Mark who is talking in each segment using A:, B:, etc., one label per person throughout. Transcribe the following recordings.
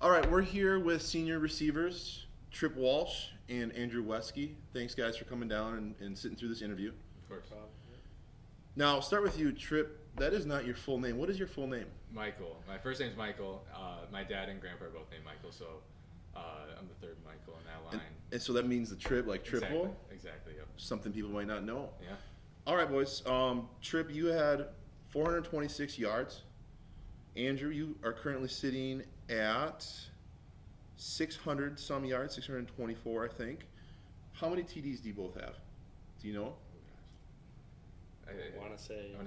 A: All right, we're here with senior receivers Trip Walsh and Andrew Wesky. Thanks, guys, for coming down and sitting through this interview.
B: Of course.
A: Now, I'll start with you, Trip. That is not your full name. What is your full name?
B: Michael. My first name's Michael. My dad and grandpa are both named Michael, so I'm the third Michael in that line.
A: And so that means the Trip, like triple?
B: Exactly, yep.
A: Something people might not know.
B: Yeah.
A: All right, boys. Trip, you had 426 yards. Andrew, you are currently sitting at 600 some yards, 624, I think. How many TDs do you both have? Do you know?
C: I want to say
B: 8, I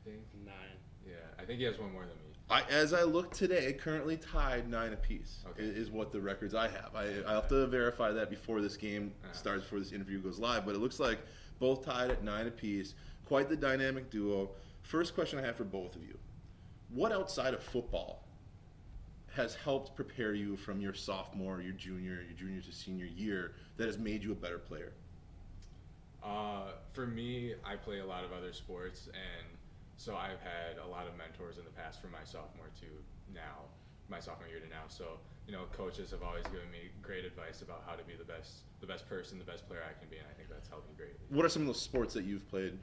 B: think.
C: 9.
B: Yeah, I think he has one more than me.
A: As I look today, currently tied 9 apiece is what the records I have. I have to verify that before this game starts, before this interview goes live, but it looks like both tied at 9 apiece. Quite the dynamic duo. First question I have for both of you. What outside of football has helped prepare you from your sophomore, your junior to senior year that has made you a better player?
B: For me, I play a lot of other sports, and so I've had a lot of mentors in the past from my sophomore year to now. So, coaches have always given me great advice about how to be the best person, the best player I can be, and I think that's helped me greatly.
A: What are some of those sports that you've played?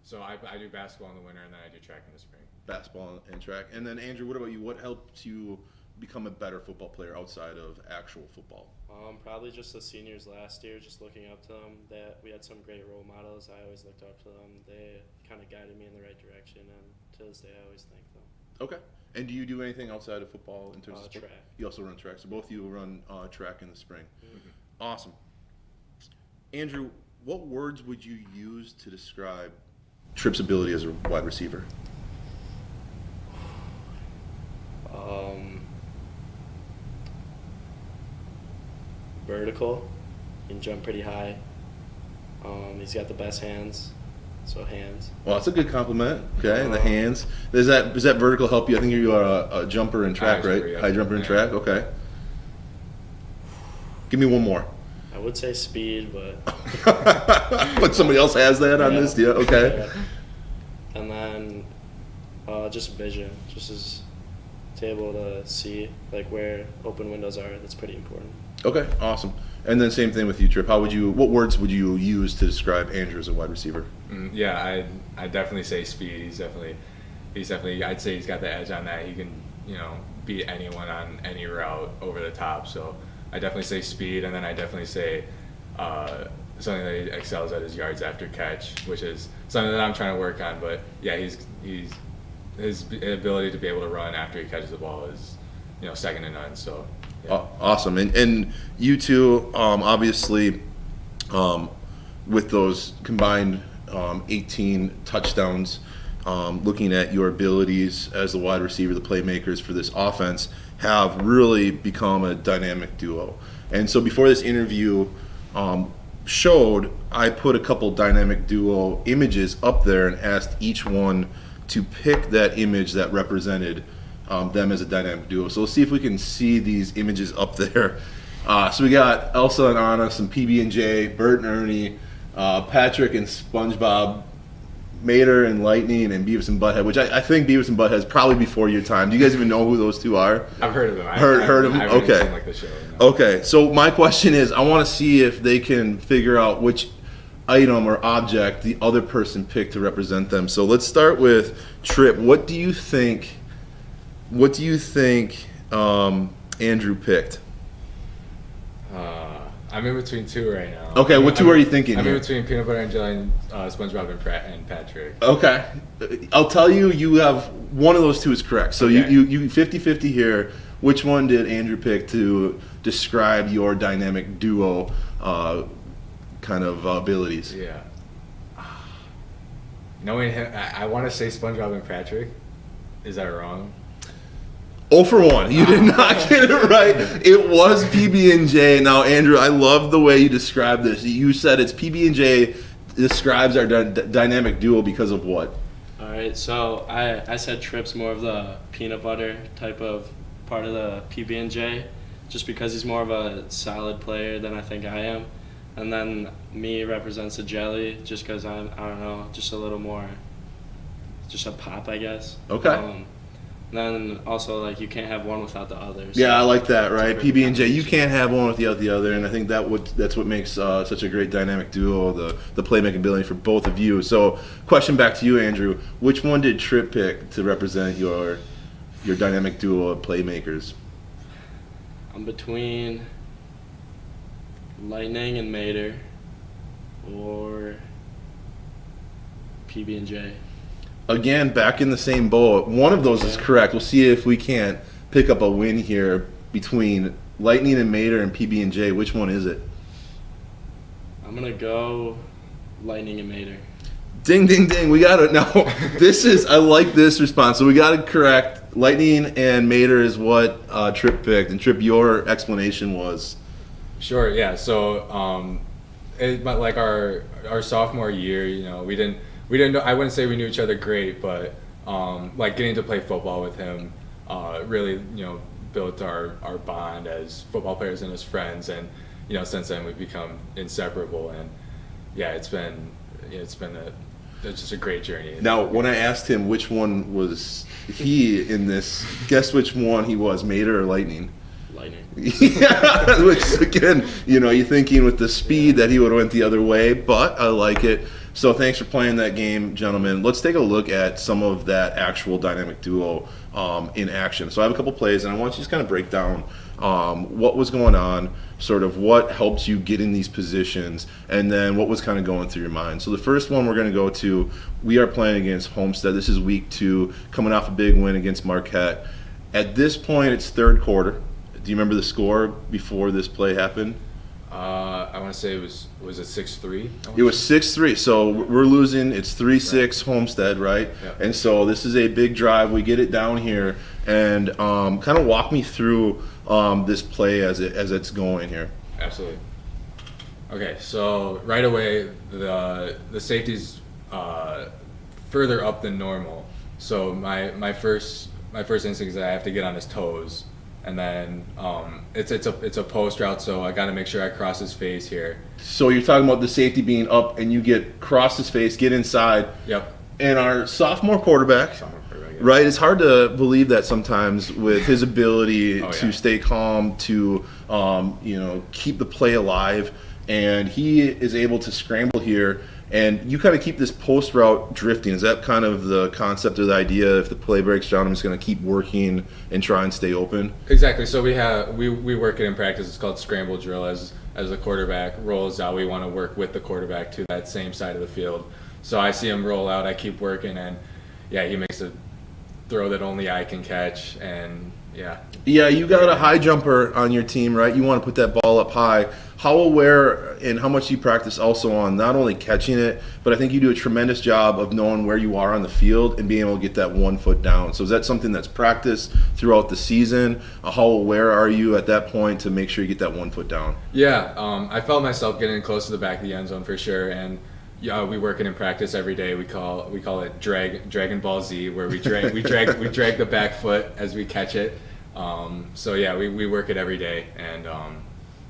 B: So I do basketball in the winter, and then I do track in the spring.
A: Basketball and track. And then, Andrew, what about you? What helped you become a better football player outside of actual football?
C: Probably just the seniors last year, just looking up to them. That we had some great role models. I always looked up to them. They kind of guided me in the right direction, and to this day, I always thank them.
A: Okay. And do you do anything outside of football in terms of sport?
C: Track.
A: You also run track. So both of you run track in the spring.
C: Mm-hmm.
A: Awesome. Andrew, what words would you use to describe Tripp's ability as a wide receiver?
C: Vertical. He can jump pretty high. He's got the best hands. So hands.
A: Well, that's a good compliment. Okay, the hands. Does that vertical help you? I think you are a jumper in track, right?
B: Yeah.
A: High jumper in track. Okay. Give me one more.
C: I would say speed, but.
A: But somebody else has that on this. Yeah. Okay.
C: Yeah. And then, just vision, just as to able to see like where open windows are. That's pretty important.
A: Okay. Awesome. And then same thing with you, Trip. What words would you use to describe Andrew as a wide receiver?
B: Yeah, I definitely say speed. He's definitely. I'd say he's got the edge on that. He can, beat anyone on any route over the top. So I definitely say speed, and then I definitely say something that he excels at is yards after catch, which is something that I'm trying to work on. But yeah, his ability to be able to run after he catches the ball is, second to none. So. Yeah.
A: Awesome. And you two, obviously, with those combined 18 touchdowns, looking at your abilities as the wide receiver, the playmakers for this offense, have really become a dynamic duo. And so before this interview showed, I put a couple dynamic duo images up there and asked each one to pick that image that represented them as a dynamic duo. So let's see if we can see these images up there. So we got Elsa and Anna, some PB&J, Bert and Ernie, Patrick and SpongeBob, Mater and Lightning, and Beavis and Butthead, which I think Beavis and Butthead is probably before your time. Do you guys even know who those two are?
B: I've heard of them.
A: Heard of them?
B: I haven't
A: Okay.
B: seen, like, the show. No.
A: Okay, so my question is, I want to see if they can figure out which item or object the other person picked to represent them. So let's start with Trip. What do you think Andrew picked?
B: I'm in between two right now.
A: Okay, what two are you thinking?
B: I'm
A: here?
B: in between Peanut Butter and Jelly and SpongeBob and Patrick.
A: Okay, I'll tell you. You have one of those two is correct. So
B: Okay.
A: you 50-50 here. Which one did Andrew pick to describe your dynamic duo kind of abilities?
B: Yeah. Knowing him, I want to say SpongeBob and Patrick. Is that wrong?
A: 0 for 1. You did not get it right. It was PB&J. Now, Andrew, I love the way you described this. You said it's PB&J describes our dynamic duo because of what?
C: All right, so I said Trip's more of the peanut butter type of part of the PB&J, just because he's more of a solid player than I think I am. And then me represents the jelly, just because I don't know, just a little more, just a pop, I guess.
A: Okay.
C: Then also, like, you can't have one without the other. So
A: Yeah, I like that, right?
C: it's a great
A: PB&J, you
C: combination.
A: can't have one without the other, and I think that's what makes such a great dynamic duo, the playmaking ability for both of you. So, question back to you, Andrew. Which one did Tripp pick to represent your dynamic duo of playmakers?
C: I'm between Lightning and Mater or PB&J.
A: Again, back in the same boat. One of those is correct. We'll see if we can't pick up a win here between Lightning and Mater and PB&J. Which one is it?
C: I'm going to go Lightning and Mater.
A: Ding, ding, ding. We got it. Now, I like this response. So we got it correct. Lightning and Mater is what Tripp picked. And Tripp, your explanation was?
B: Sure. Yeah. So, but like our sophomore year, we didn't know, I wouldn't say we knew each other great, but like getting to play football with him really built our bond as football players and as friends, and since then we've become inseparable, and yeah, it's been just a great journey.
A: Now, when I asked him which one was he in this, guess which one he was, Mater or Lightning?
C: Lightning.
A: Yeah, which again, you're thinking with the speed that he would have went the other way, but I like it. So thanks for playing that game, gentlemen. Let's take a look at some of that actual dynamic duo in action. So I have a couple plays, and I want you to just kind of break down what was going on, sort of what helped you get in these positions, and then what was kind of going through your mind. So the first one we're going to go to, we are playing against Homestead. This is week 2, coming off a big win against Marquette. At this point, it's third quarter. Do you remember the score before this play happened?
B: I want to say was it 6-3?
A: It was 6-3. So we're losing. It's 3-6 Homestead, right?
B: Yep.
A: And so this is a big drive. We get it down here, and kind of walk me through this play as it's going here.
B: Absolutely. Okay, so right away the safety's further up than normal. So my first instinct is that I have to get on his toes. And then it's a post route, so I got to make sure I cross his face here.
A: So you're talking about the safety being up, and you get cross his face, get inside.
B: Yep.
A: And our sophomore quarterback, right? It's hard to believe that sometimes with his ability to stay calm, to keep the play alive, and he is able to scramble here. And you kind of keep this post route drifting. Is that kind of the concept or the idea? If the play breaks down, I'm just going to keep working and try and stay open?
B: Exactly. So we work it in practice. It's called scramble drill. As the quarterback rolls out, we want to work with the quarterback to that same side of the field. So I see him roll out. I keep working, and yeah, he makes a throw that only I can catch, and yeah.
A: Yeah, you got a high jumper on your team, right? You want to put that ball up high. How aware and how much you practice also on not only catching it, but I think you do a tremendous job of knowing where you are on the field and being able to get that 1 foot down. So is that something that's practiced throughout the season? How aware are you at that point to make sure you get that 1 foot down?
B: Yeah, I felt myself getting close to the back of the end zone for sure, and we work it in practice every day. We call it Dragon Ball Z, where we drag the back foot as we catch it. So yeah, we work it every day, and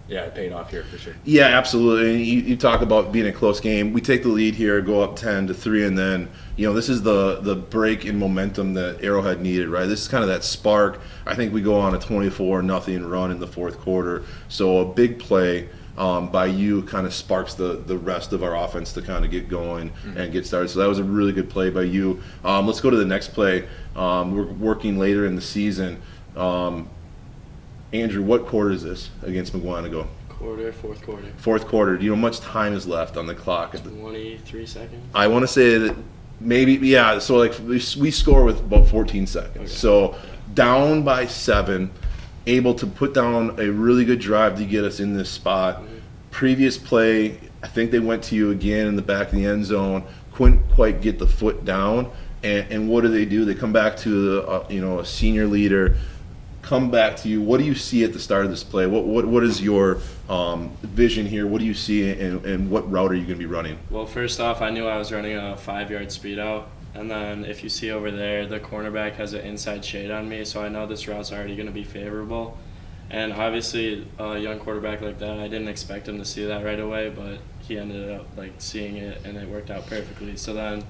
B: yeah, it paid off here for sure.
A: Yeah, absolutely. And you talk about being a close game. We take the lead here, go up 10-3, and then this is the break in momentum that Arrowhead needed, right? This is kind of that spark. I think we go on a 24-0 run in the fourth quarter. So a big play by you kind of sparks the rest of our offense to kind of get going and get started. So that was a really good play by you. Let's go to the next play. We're working later in the season. Andrew, what quarter is this against McGuanago?
C: Fourth quarter.
A: Fourth quarter. Do you know how much time is left on the clock?
C: 23 seconds.
A: I want to say that maybe, yeah, so like we score with about 14 seconds.
C: Okay.
A: So down by 7, able to put down a really good drive to get us in this spot. Previous play, I think they went to you again in the back of the end zone, couldn't quite get the foot down. And what do? They come back to a senior leader, come back to you. What do you see at the start of this play? What is your vision here? What do you see, and what route are you going to be running?
C: Well, first off, I knew I was running a 5-yard speed out. And then if you see over there, the cornerback has an inside shade on me, so I know this route's already going to be favorable. And obviously, a young quarterback like that, I didn't expect him to see that right away, but he ended up seeing it, and it worked out perfectly. So then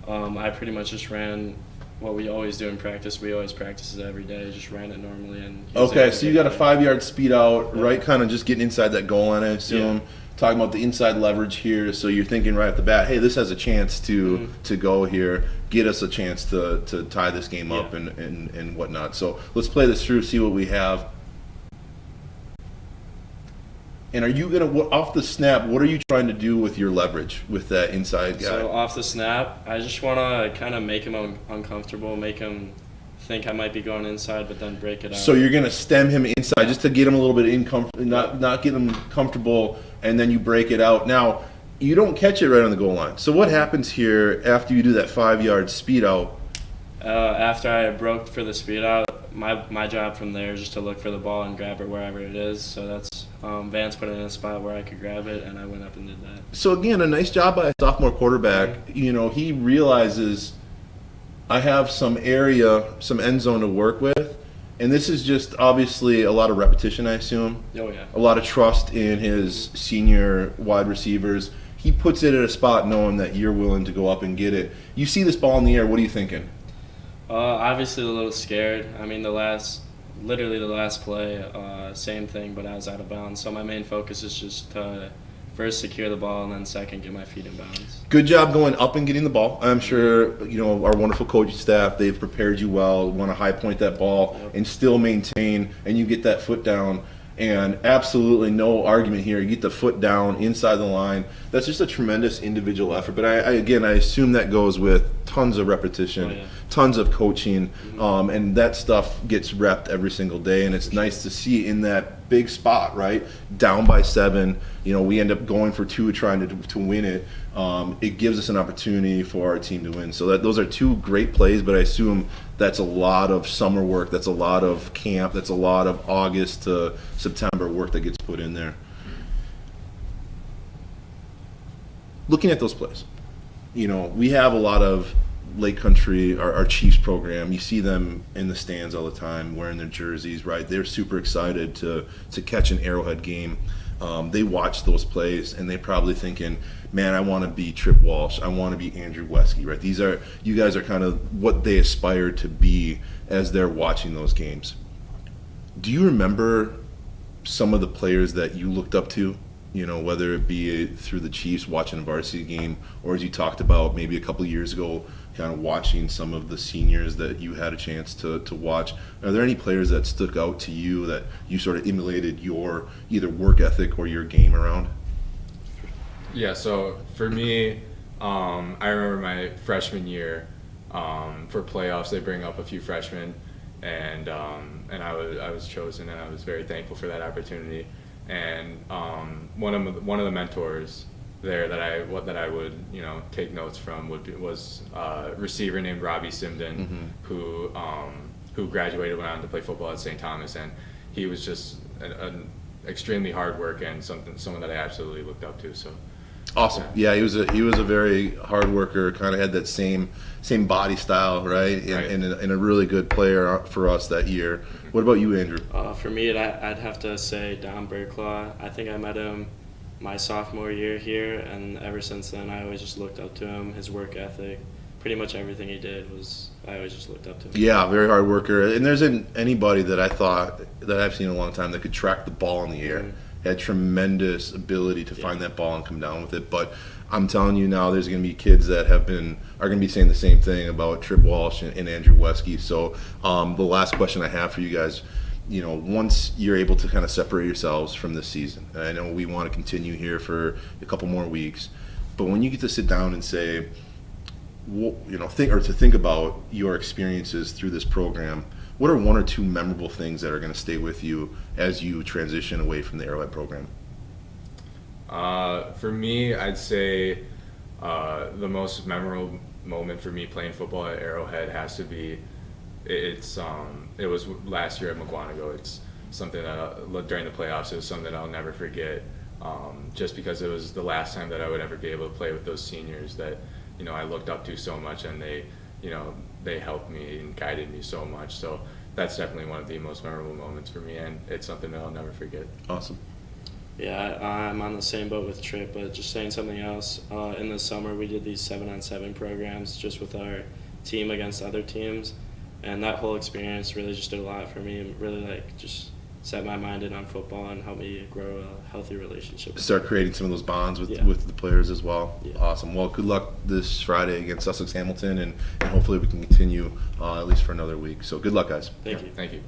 C: I pretty much just ran what we always do in practice. We always practice it every day, just ran it normally. And he was
A: Okay,
C: able to
A: so you
C: get
A: got a
C: there.
A: 5-yard speed out,
C: Yeah.
A: right? Kind of just getting inside that goal line, I assume.
C: Yeah.
A: Talking about the inside leverage here, so you're thinking right off the bat, hey, this has a chance to go here, get us a chance to tie this game up
C: Yeah.
A: and whatnot. So let's play this through, see what we have. And are you gonna off the snap? What are you trying to do with your leverage with that inside guy?
C: So off the snap, I just want to kind of make him uncomfortable, make him think I might be going inside, but then break it out.
A: So you're gonna stem him inside just to get him a little bit not get him comfortable, and then you break it out. Now you don't catch it right on the goal line. So what happens here after you do that 5-yard speed out?
C: After I broke for the speed out, my job from there is just to look for the ball and grab it wherever it is. So that's Vance put it in a spot where I could grab it, and I went up and did that.
A: So again, a nice job by a sophomore quarterback. You know, he realizes I have some area, some end zone to work with, and this is just obviously a lot of repetition, I assume.
C: Oh yeah.
A: A lot of trust in his senior wide receivers. He puts it at a spot knowing that you're willing to go up and get it. You see this ball in the air, what are you thinking?
C: Obviously a little scared. I mean, literally the last play, same thing, but I was out of bounds. So my main focus is just to first secure the ball and then second get my feet in bounds.
A: Good job going up and getting the ball. I'm sure, you know, our wonderful coaching staff, they've prepared you well, want to high point that ball and still maintain, and you get that foot down. And absolutely no argument here. You get the foot down inside the line. That's just a tremendous individual effort. But I assume that goes with tons of repetition,
C: Oh, yeah.
A: tons of coaching, and that stuff gets repped every single day. And it's nice to see in that big spot, right? Down by 7. You know, we end up going for 2 trying to win it. It gives us an opportunity for our team to win. So those are 2 great plays, but I assume that's a lot of summer work. That's a lot of camp. That's a lot of August to September work that gets put in there. Looking at those plays, you know, we have a lot of Lake Country, our Chiefs program. You see them in the stands all the time wearing their jerseys, right? They're super excited to catch an Arrowhead game. They watch those plays and they're probably thinking, man, I want to be Trip Walsh. I want to be Andrew Wesky, right? You guys are kind of what they aspire to be as they're watching those games. Do you remember some of the players that you looked up to? You know, whether it be through the Chiefs watching a varsity game, or as you talked about maybe a couple of years ago, kind of watching some of the seniors that you had a chance to watch. Are there any players that stuck out to you that you sort of emulated your either work ethic or your game around?
B: Yeah, so for me, I remember my freshman year, for playoffs, they bring up a few freshmen, and I was chosen, and I was very thankful for that opportunity. And one of the mentors there that I would take notes from was a receiver named Robbie Simden, who graduated, went on to play football at St. Thomas, and he was just an extremely hard worker and someone that I absolutely looked up to. So.
A: Awesome. Yeah, he was a very hard worker. Kind of had that same body style, right? And a really good player for us that year. What about you, Andrew?
C: For me, I'd have to say Don Burklaw. I think I met him my sophomore year here, and ever since then, I always just looked up to him. His work ethic, pretty much everything he did I always just looked up to him.
A: Yeah, very hard worker. And there isn't anybody that I've seen in a long time that could track the ball in the air. Had tremendous ability to find that ball and come down with it. But I'm telling you now, there's going to be kids that are going to be saying the same thing about Trip Walsh and Andrew Wesky. So the last question I have for you guys, you know, once you're able to kind of separate yourselves from this season, and I know we want to continue here for a couple more weeks, but when you get to sit down and say, think about your experiences through this program, what are 1 or 2 memorable things that are going to stay with you as you transition away from the Arrowhead program?
B: For me, I'd say the most memorable moment for me playing football at Arrowhead has to be it was last year at McGuanago. It's something that during the playoffs, it was something that I'll never forget. Just because it was the last time that I would ever be able to play with those seniors that I looked up to so much, and they helped me and guided me so much. So that's definitely one of the most memorable moments for me, and it's something that I'll never forget.
A: Awesome.
C: Yeah, I'm on the same boat with Trip, but just saying something else. In the summer, we did these 7-on-7 programs just with our team against other teams, and that whole experience really just did a lot for me and really like just set my mind in on football and help me grow a healthy relationship.
A: Start creating some of those bonds with
C: Yeah.
A: with the players as well.
C: Yeah.
A: Awesome. Well, good luck this Friday against Sussex Hamilton, and hopefully we can continue at least for another week. So good luck, guys.
C: Thank you.
B: Thank you.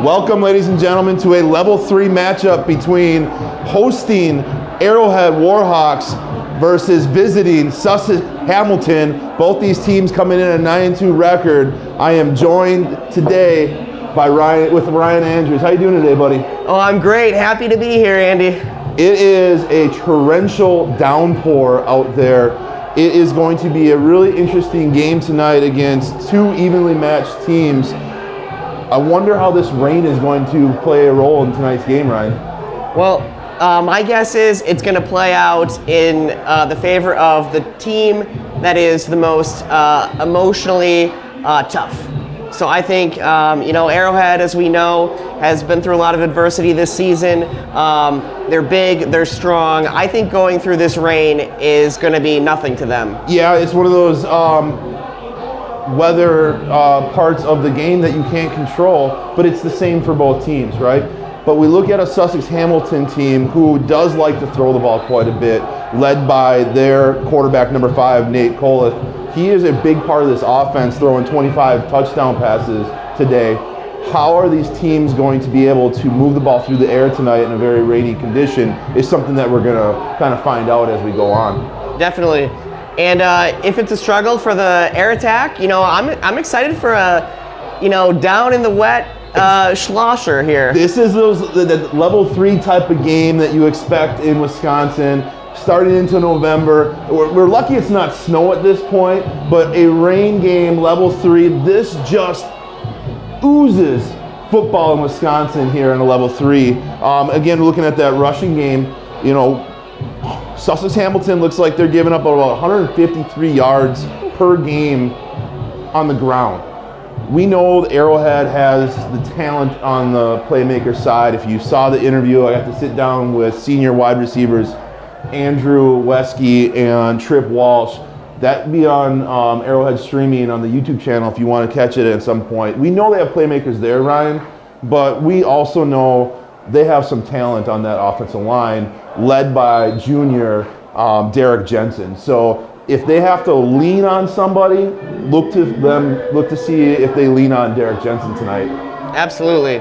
A: Welcome, ladies and gentlemen, to a level 3 matchup between hosting Arrowhead Warhawks versus visiting Sussex Hamilton. Both these teams coming in at a 9-2 record. I am joined today by Ryan Andrews. How you doing today, buddy?
D: Oh, I'm great. Happy to be here, Andy.
A: It is a torrential downpour out there. It is going to be a really interesting game tonight against two evenly matched teams. I wonder how this rain is going to play a role in tonight's game, Ryan.
D: Well, my guess is it's going to play out in the favor of the team that is the most emotionally tough. So I think, Arrowhead, as we know, has been through a lot of adversity this season. They're big, they're strong. I think going through this rain is going to be nothing to them.
A: Yeah, it's one of those weather parts of the game that you can't control, but it's the same for both teams, right? But we look at a Sussex Hamilton team who does like to throw the ball quite a bit, led by their quarterback number 5, Nate Coliff. He is a big part of this offense, throwing 25 touchdown passes today. How are these teams going to be able to move the ball through the air tonight in a very rainy condition is something that we're going to kind of find out as we go on.
D: Definitely. And if it's a struggle for the air attack, I'm excited for a, down in the wet slosher here.
A: This is the level 3 type of game that you expect in Wisconsin, starting into November. We're lucky it's not snow at this point, but a rain game, level 3, this just oozes football in Wisconsin here in a level 3. Again, looking at that rushing game, Sussex Hamilton looks like they're giving up about 153 yards per game on the ground. We know that Arrowhead has the talent on the playmaker side. If you saw the interview, I got to sit down with senior wide receivers Andrew Wesky and Trip Walsh. That be on Arrowhead streaming on the YouTube channel if you want to catch it at some point. We know they have playmakers there, Ryan, but we also know they have some talent on that offensive line, led by junior Derek Jensen. So if they have to lean on somebody, look to see if they lean on Derek Jensen tonight.
D: Absolutely.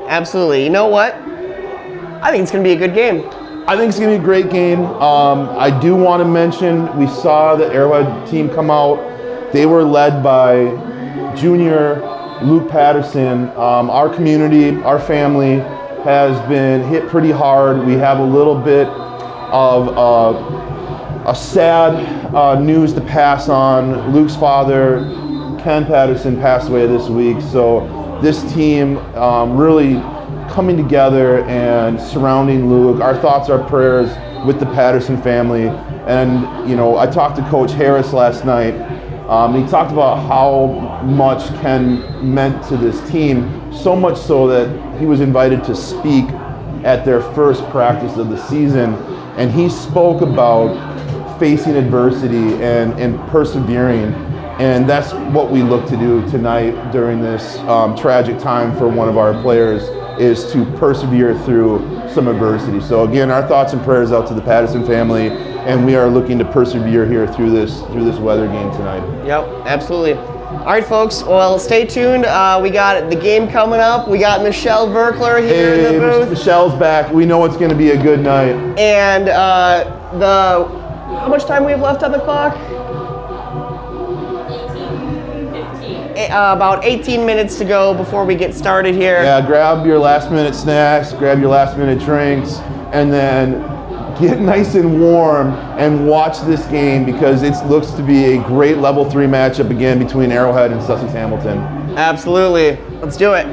D: Absolutely. You know what? I think it's going to be a good game.
A: I think it's going to be a great game. I do want to mention, we saw the Arrowhead team come out. They were led by junior Luke Patterson. Our community, our family has been hit pretty hard. We have a little bit of a sad news to pass on. Luke's father, Ken Patterson, passed away this week. So this team really coming together and surrounding Luke. Our thoughts, our prayers with the Patterson family. And, you know, I talked to Coach Harris last night. He talked about how much Ken meant to this team, so much so that he was invited to speak at their first practice of the season. And he spoke about facing adversity and persevering. And that's what we look to do tonight during this tragic time for one of our players, is to persevere through some adversity. So again, our thoughts and prayers out to the Patterson family, and we are looking to persevere here through this weather game tonight.
D: Yep, absolutely. All right, folks. Well, stay tuned. We got the game coming up. We got Michelle Verkler here in the booth.
A: Michelle's back. We know it's going to be a good night.
D: And how much time we have left on the clock? About 18 minutes to go before we get started here.
A: Yeah, grab your last minute snacks, grab your last minute drinks, and then get nice and warm and watch this game, because it looks to be a great level 3 matchup again between Arrowhead and Sussex Hamilton.
D: Absolutely. Let's do it.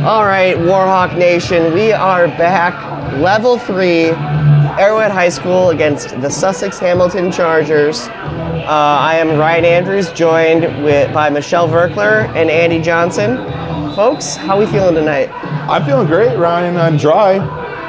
D: All right, Warhawk Nation, we are back. Level 3, Arrowhead High School against the Sussex Hamilton Chargers. I am Ryan Andrews, joined by Michelle Verkler and Andy Johnson. Folks, how we feeling tonight?
A: I'm feeling great, Ryan. I'm dry.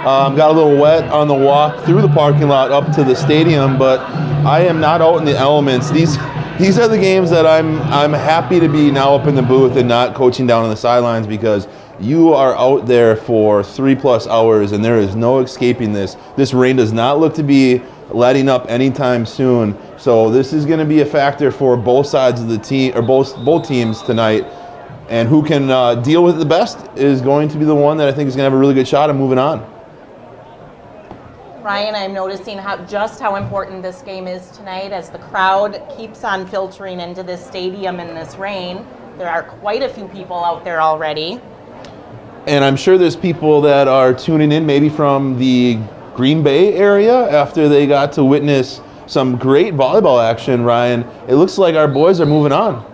A: Got a little wet on the walk through the parking lot up to the stadium, but I am not out in the elements. These are the games that I'm happy to be now up in the booth and not coaching down on the sidelines, because you are out there for 3+ hours and there is no escaping this. This rain does not look to be letting up anytime soon. So this is going to be a factor for both sides of the team, or both teams tonight. And who can deal with it the best is going to be the one that I think is going to have a really good shot of moving on.
E: Ryan, I'm noticing just how important this game is tonight as the crowd keeps on filtering into this stadium in this rain. There are quite a few people out there already.
A: And I'm sure there's people that are tuning in maybe from the Green Bay area after they got to witness some great volleyball action, Ryan. It looks like our boys are moving on.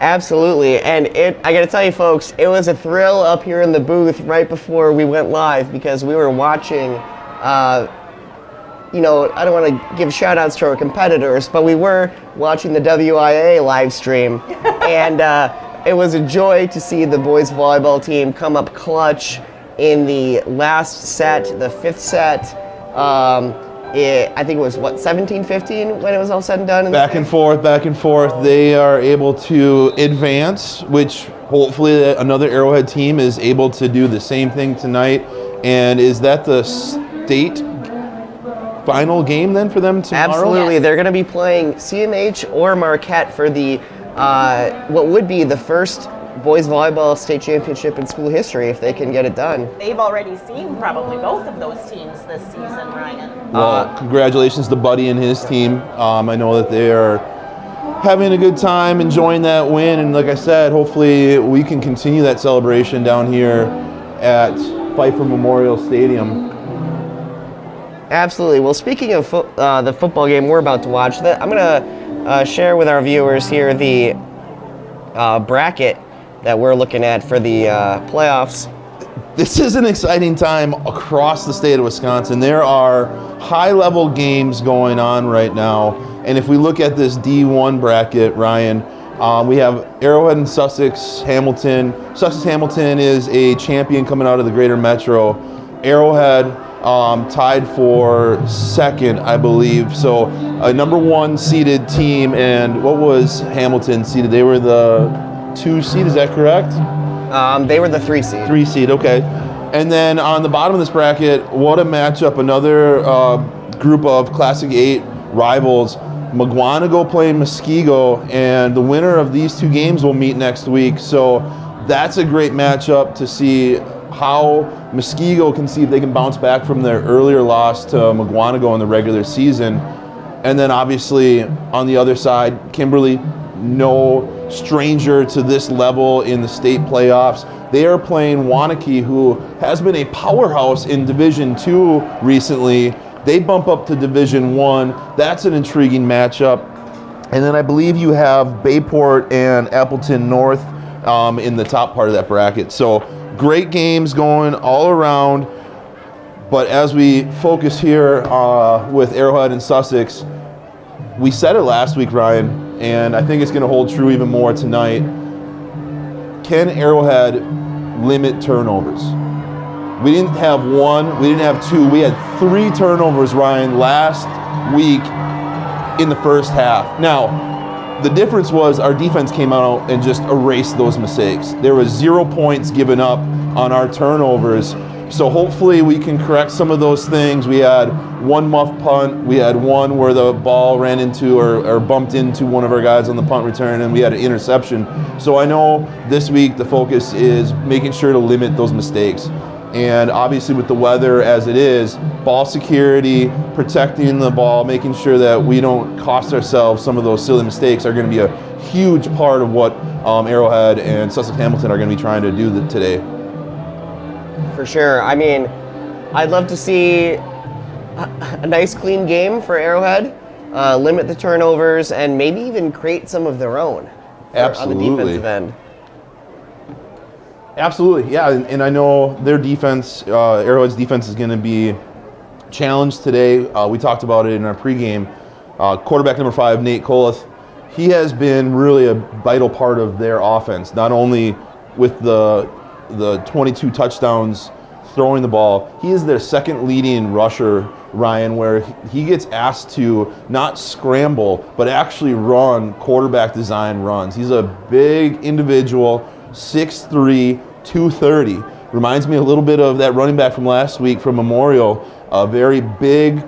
D: Absolutely, and I gotta tell you folks, it was a thrill up here in the booth right before we went live, because we were watching, I don't want to give shout outs to our competitors, but we were watching the WIAA live stream, and it was a joy to see the boys volleyball team come up clutch in the last set, the 5th set. I think it was, 17-15 when it was all said and done?
A: Back and forth. They are able to advance, which hopefully another Arrowhead team is able to do the same thing tonight. And is that the state final game then for them tomorrow?
D: Absolutely. Yes. They're going to be playing CMH or Marquette for the what would be the first boys volleyball state championship in school history if they can get it done.
E: They've already seen probably both of those teams this season, Ryan.
A: Well, congratulations to Buddy and his team. I know that they are having a good time, enjoying that win, and like I said, hopefully we can continue that celebration down here at Pfeiffer Memorial Stadium.
D: Absolutely. Well, speaking of the football game we're about to watch, I'm going to share with our viewers here the bracket that we're looking at for the playoffs.
A: This is an exciting time across the state of Wisconsin. There are high-level games going on right now, and if we look at this D1 bracket, Ryan, we have Arrowhead and Sussex Hamilton. Sussex Hamilton is a champion coming out of the Greater Metro. Arrowhead tied for second, I believe. So a number 1 seeded team, and what was Hamilton seeded? They were the 2 seed, is that correct?
D: They were the 3 seed.
A: 3 seed, okay. And then on the bottom of this bracket, what a matchup. Another group of Classic 8 rivals. McGuanago playing Muskego, and the winner of these 2 games will meet next week. So that's a great matchup to see how Muskego can see if they can bounce back from their earlier loss to McGuanago in the regular season. And then obviously on the other side, Kimberly, no stranger to this level in the state playoffs. They are playing Wanakee, who has been a powerhouse in Division II recently. They bump up to Division I. That's an intriguing matchup. And then I believe you have Bayport and Appleton North in the top part of that bracket. So great games going all around. But as we focus here with Arrowhead and Sussex, we said it last week, Ryan, and I think it's going to hold true even more tonight. Can Arrowhead limit turnovers? We didn't have 1, we didn't have 2, we had 3 turnovers, Ryan, last week in the first half. Now, the difference was our defense came out and just erased those mistakes. There was 0 points given up on our turnovers. So hopefully we can correct some of those things. We had 1 muff punt. We had 1 where the ball ran into or bumped into one of our guys on the punt return, and we had an interception. So I know this week the focus is making sure to limit those mistakes. And obviously with the weather as it is, ball security, protecting the ball, making sure that we don't cost ourselves some of those silly mistakes are going to be a huge part of what Arrowhead and Sussex Hamilton are going to be trying to do today.
D: For sure. I mean, I'd love to see a nice clean game for Arrowhead, limit the turnovers, and maybe even create some of their own on the defensive end.
A: Absolutely, yeah, and I know their defense, Arrowhead's defense, is going to be challenged today. We talked about it in our pregame. Quarterback number 5, Nate Koleth, he has been really a vital part of their offense, not only with the 22 touchdowns throwing the ball. He is their second leading rusher, Ryan, where he gets asked to not scramble, but actually run quarterback design runs. He's a big individual, 6'3", 230. Reminds me a little bit of that running back from last week from Memorial, a very big,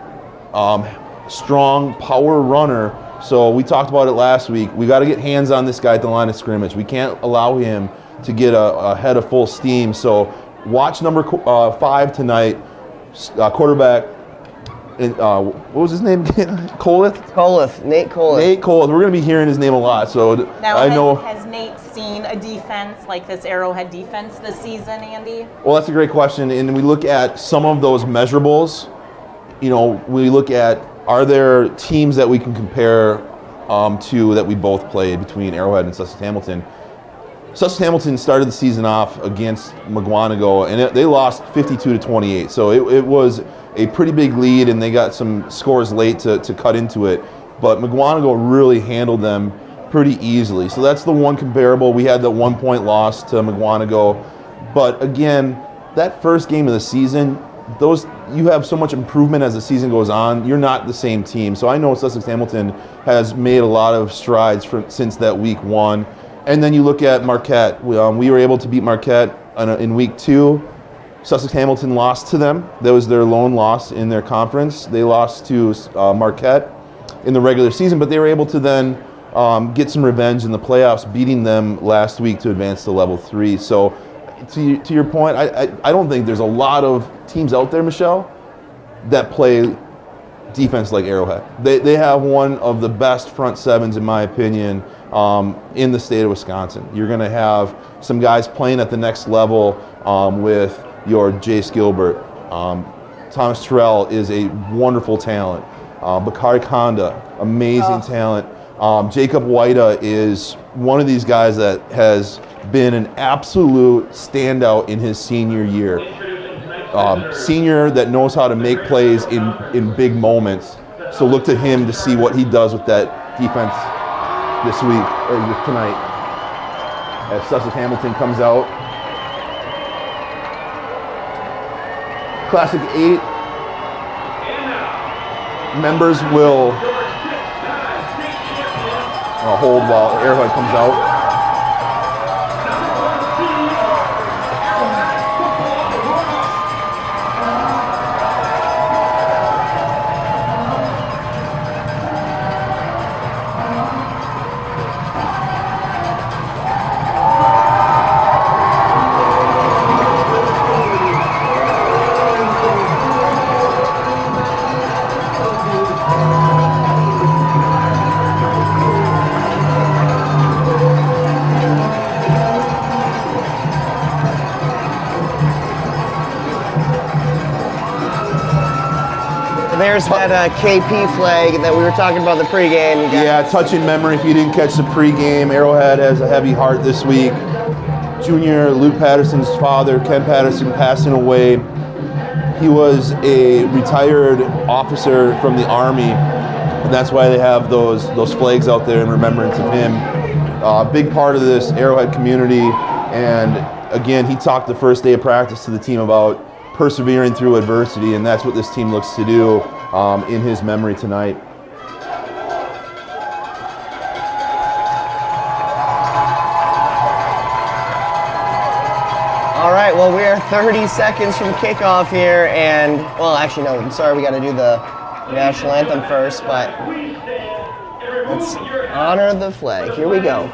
A: strong power runner. So we talked about it last week. We got to get hands on this guy at the line of scrimmage. We can't allow him to get ahead of full steam. So watch number 5 tonight, quarterback. What was his name again?
D: Koleth, Nate Koleth.
A: Nate Koleth. We're going to be hearing his name a lot. So
E: Now,
A: I know.
E: has Nate seen a defense like this Arrowhead defense this season, Andy?
A: Well, that's a great question. And we look at some of those measurables. You know, we look at, are there teams that we can compare to that we both played between Arrowhead and Sussex Hamilton? Sussex Hamilton started the season off against McGuanago, and they lost 52-28. So it was a pretty big lead, and they got some scores late to cut into it. But McGuanago really handled them pretty easily. So that's the one comparable. We had the 1-point loss to McGuanago. But again, that first game of the season, you have so much improvement as the season goes on. You're not the same team. So I know Sussex Hamilton has made a lot of strides since that week 1. And then you look at Marquette. We were able to beat Marquette in week 2. Sussex Hamilton lost to them. That was their lone loss in their conference. They lost to Marquette in the regular season, but they were able to then get some revenge in the playoffs, beating them last week to advance to level 3. So to your point, I don't think there's a lot of teams out there, Michelle, that play defense like Arrowhead. They have one of the best front sevens, in my opinion, in the state of Wisconsin. You're going to have some guys playing at the next level with your Jace Gilbert. Thomas Terrell is a wonderful talent. Bakari Konda, amazing talent. Jacob Whita is one of these guys that has been an absolute standout in his senior year. Senior that knows how to make plays in big moments. So look to him to see what he does with that defense this week, or tonight, as Sussex Hamilton comes out. Classic 8 members will hold while Arrowhead comes out.
D: There's that KP flag that we were talking about in the pregame.
A: Yeah, touch in memory if you didn't catch the pregame. Arrowhead has a heavy heart this week. Junior Luke Patterson's father, Ken Patterson, passing away. He was a retired officer from the Army, and that's why they have those flags out there in remembrance of him. Big part of this Arrowhead community, and again, he talked the first day of practice to the team about persevering through adversity, and that's what this team looks to do in his memory tonight.
D: All right, well, we are 30 seconds from kickoff here, and, well, actually, no, sorry, we got to do the national anthem first, but let's honor the flag. Here we go.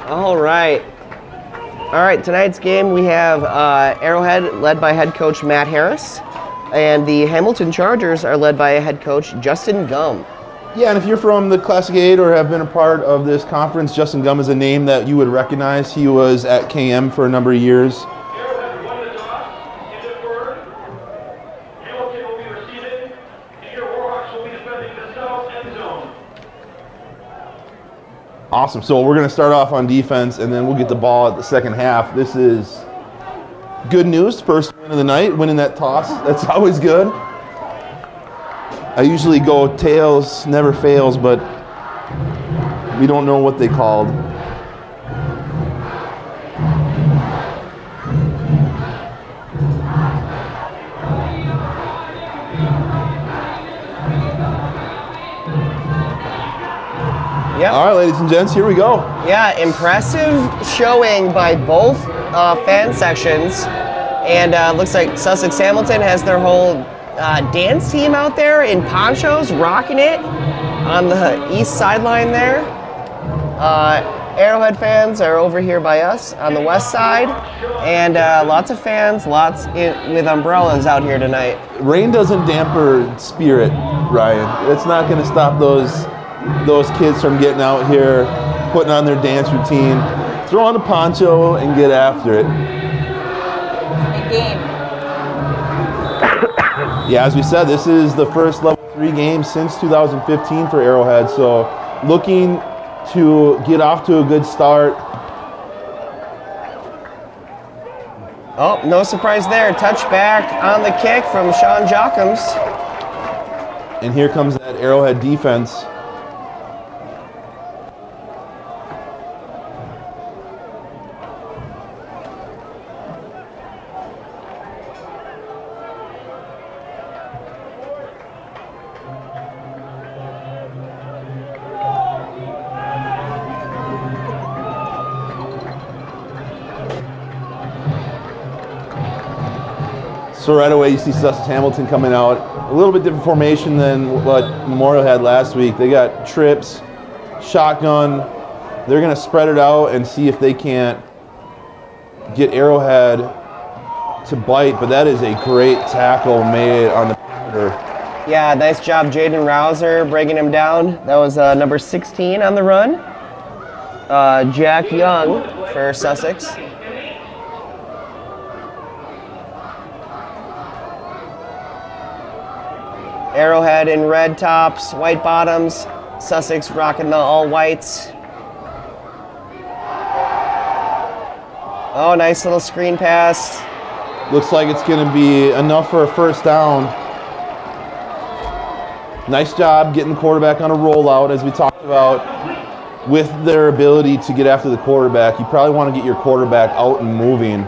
D: All right. All right, tonight's game we have Arrowhead led by head coach Matt Harris, and the Hamilton Chargers are led by head coach Justin Gum.
A: Yeah, and if you're from the Classic 8 or have been a part of this conference, Justin Gum is a name that you would recognize. He was at KM for a number of years. Awesome. So we're going to start off on defense, and then we'll get the ball at the second half. This is good news. First win of the night, winning that toss. That's always good. I usually go tails, never fails, but we don't know what they called.
D: Yep.
A: All right, ladies and gents, here we go.
D: Yeah, impressive showing by both fan sections. And looks like Sussex Hamilton has their whole dance team out there in ponchos, rocking it on the east sideline there. Arrowhead fans are over here by us on the west side. And lots of fans, with umbrellas out here tonight.
A: Rain doesn't damper spirit, Ryan. It's not going to stop those kids from getting out here, putting on their dance routine, throw on a poncho, and get after it.
E: Big game.
A: Yeah, as we said, this is the first level 3 game since 2015 for Arrowhead, so looking to get off to a good start.
D: Oh, no surprise there. Touchback on the kick from Sean Jockums.
A: And here comes that Arrowhead defense. So right away you see Sussex Hamilton coming out. A little bit different formation than what Memorial had last week. They got trips, shotgun. They're going to spread it out and see if they can't get Arrowhead to bite. But that is a great tackle made on the perimeter.
D: Yeah, nice job Jaden Rouser bringing him down. That was number 16 on the run. Jack Young for Sussex. Arrowhead in red tops, white bottoms. Sussex rocking the all whites. Oh, nice little screen pass.
A: Looks like it's going to be enough for a first down. Nice job getting the quarterback on a rollout, as we talked about. With their ability to get after the quarterback, you probably want to get your quarterback out and moving.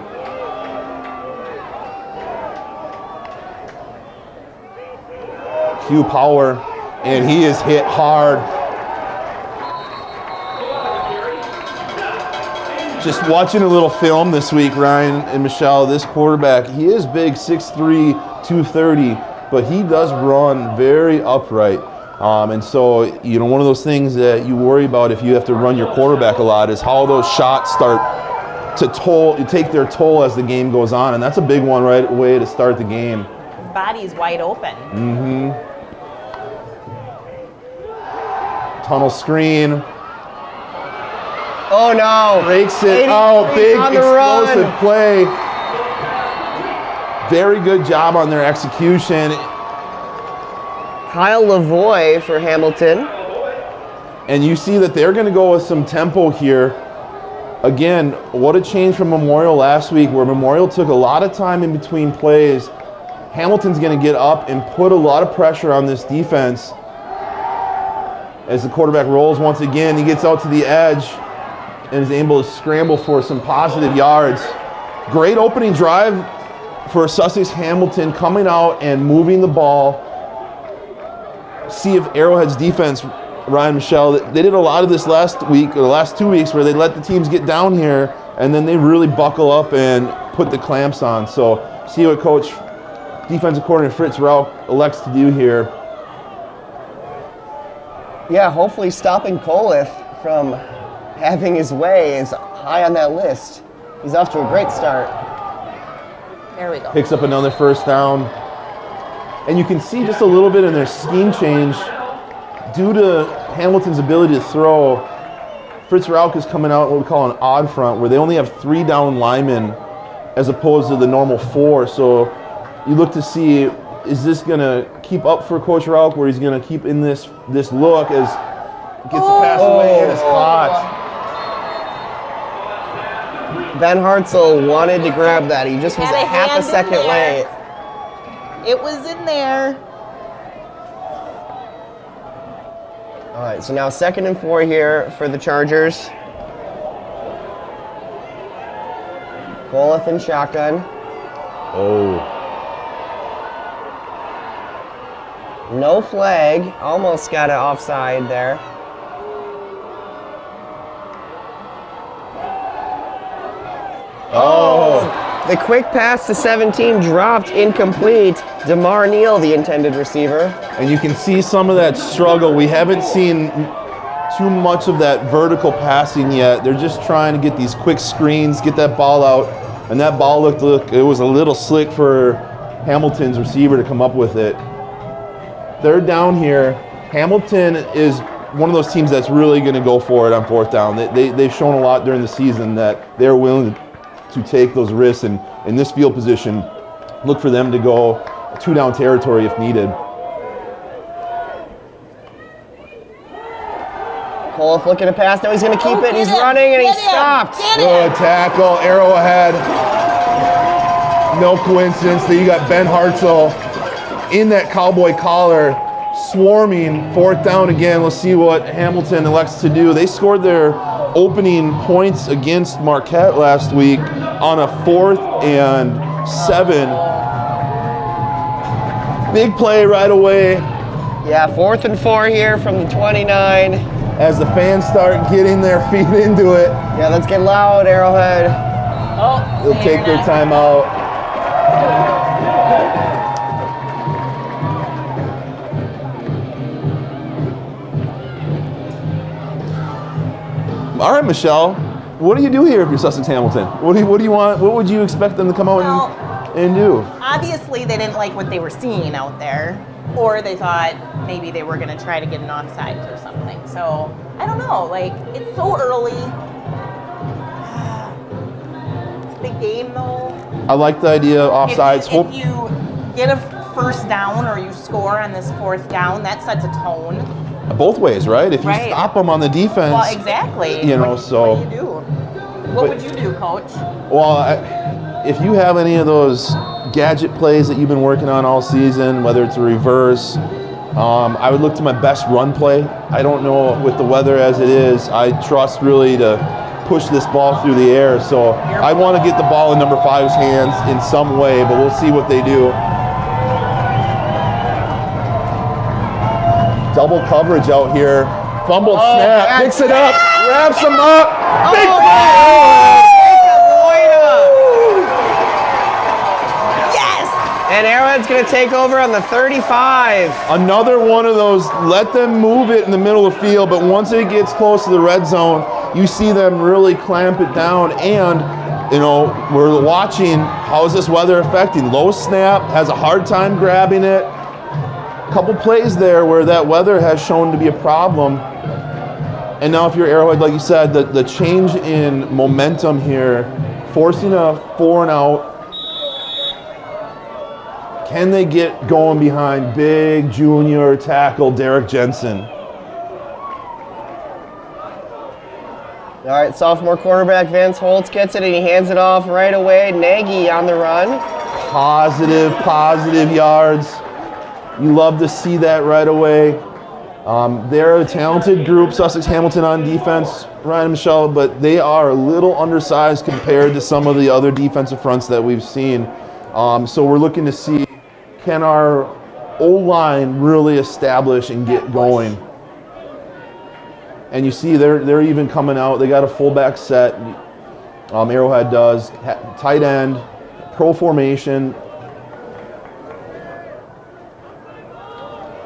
A: Cue power, and he is hit hard. Just watching a little film this week, Ryan and Michelle, this quarterback, he is big, 6'3", 230, but he does run very upright. And so, you know, one of those things that you worry about if you have to run your quarterback a lot is how those shots start to take their toll as the game goes on, and that's a big one right away to start the game.
E: His body's wide open.
A: Mm-hmm. Tunnel screen.
D: Oh no.
A: Breaks it.
D: Oh,
A: Big explosive play. Very good job on their execution.
D: Kyle Lavoie for Hamilton.
A: And you see that they're going to go with some tempo here. Again, what a change from Memorial last week, where Memorial took a lot of time in between plays. Hamilton's going to get up and put a lot of pressure on this defense. As the quarterback rolls once again, he gets out to the edge and is able to scramble for some positive yards. Great opening drive for Sussex Hamilton, coming out and moving the ball. See if Arrowhead's defense, Ryan, Michelle, they did a lot of this last week, or the last 2 weeks, where they let the teams get down here and then they really buckle up and put the clamps on. So see what Coach Defensive Coordinator Fritz Rauch elects to do here.
D: Yeah, hopefully stopping Coleth from having his way is high on that list. He's off to a great start.
E: There we go.
A: Picks up another first down. And you can see just a little bit in their scheme change. Due to Hamilton's ability to throw, Fritz Rauch is coming out what we call an odd front, where they only have 3 down linemen as opposed to the normal 4. So you look to see, is this going to keep up for Coach Rauch, where he's going to keep in this look as gets the pass away and it's caught.
D: Ben Hartzell wanted to grab that. He just was
E: Had
D: a
E: a
D: half a
E: hand in
D: second
E: there.
D: late.
E: It was in there.
D: All right, so now 2nd and 4 here for the Chargers. Goliath in shotgun.
A: Oh.
D: No flag. Almost got it offside there.
A: Oh.
D: The quick pass to 17 dropped incomplete. DeMar Neal, the intended receiver.
A: And you can see some of that struggle. We haven't seen too much of that vertical passing yet. They're just trying to get these quick screens, get that ball out. And that ball looked, it was a little slick for Hamilton's receiver to come up with it. 3rd down here. Hamilton is one of those teams that's really going to go for it on 4th down. They've shown a lot during the season that they're willing to take those risks, and in this field position, look for them to go 2 down territory if needed.
D: Goliath looking to pass. Now he's going to keep it. He's running and he's stopped.
A: Good tackle, Arrowhead. No coincidence that you got Ben Hartzell in that cowboy collar, swarming 4th down again. Let's see what Hamilton elects to do. They scored their opening points against Marquette last week on a 4th and 7. Big play right away.
D: Yeah, 4th and 4 here from the 29.
A: As the fans start getting their feet into it,
D: Yeah, let's get loud, Arrowhead.
E: Oh,
A: they'll take their time out. All right, Michelle, what do you do here if you're Sussex Hamilton? What do you want? What would you expect them to come out and do?
E: Obviously, they didn't like what they were seeing out there, or they thought maybe they were going to try to get an offsides or something. So I don't know. Like, it's so early. It's a big game, though.
A: I like the idea of offsides.
E: If you get a first down or you score on this 4th down, that sets a tone.
A: Both ways, right? If you stop them on the defense.
E: Well, exactly.
A: You know,
E: what
A: so.
E: do you do? What would you do, Coach?
A: Well, if you have any of those gadget plays that you've been working on all season, whether it's a reverse, I would look to my best run play. I don't know with the weather as it is. I trust really to push this ball through the air. So I want to get the ball in number 5's hands in some way, but we'll see what they do. Double coverage out here. Fumbled snap, picks it up, wraps him up. Big play!
E: Yes!
D: And Arrowhead's going to take over on the 35.
A: Another one of those, let them move it in the middle of the field, but once it gets close to the red zone, you see them really clamp it down. And, you know, we're watching, how is this weather affecting? Low snap, has a hard time grabbing it. Couple plays there where that weather has shown to be a problem. And now if you're Arrowhead, like you said, the change in momentum here, forcing a 4 and out. Can they get going behind big junior tackle Derek Jensen?
D: All right, sophomore quarterback Vance Holtz gets it and he hands it off right away. Nagy on the run.
A: Positive yards. You love to see that right away. They're a talented group, Sussex Hamilton on defense, Ryan and Michelle, but they are a little undersized compared to some of the other defensive fronts that we've seen. So we're looking to see, can our O-line really establish and get going? And you see they're even coming out. They got a fullback set. Arrowhead does. Tight end, pro formation.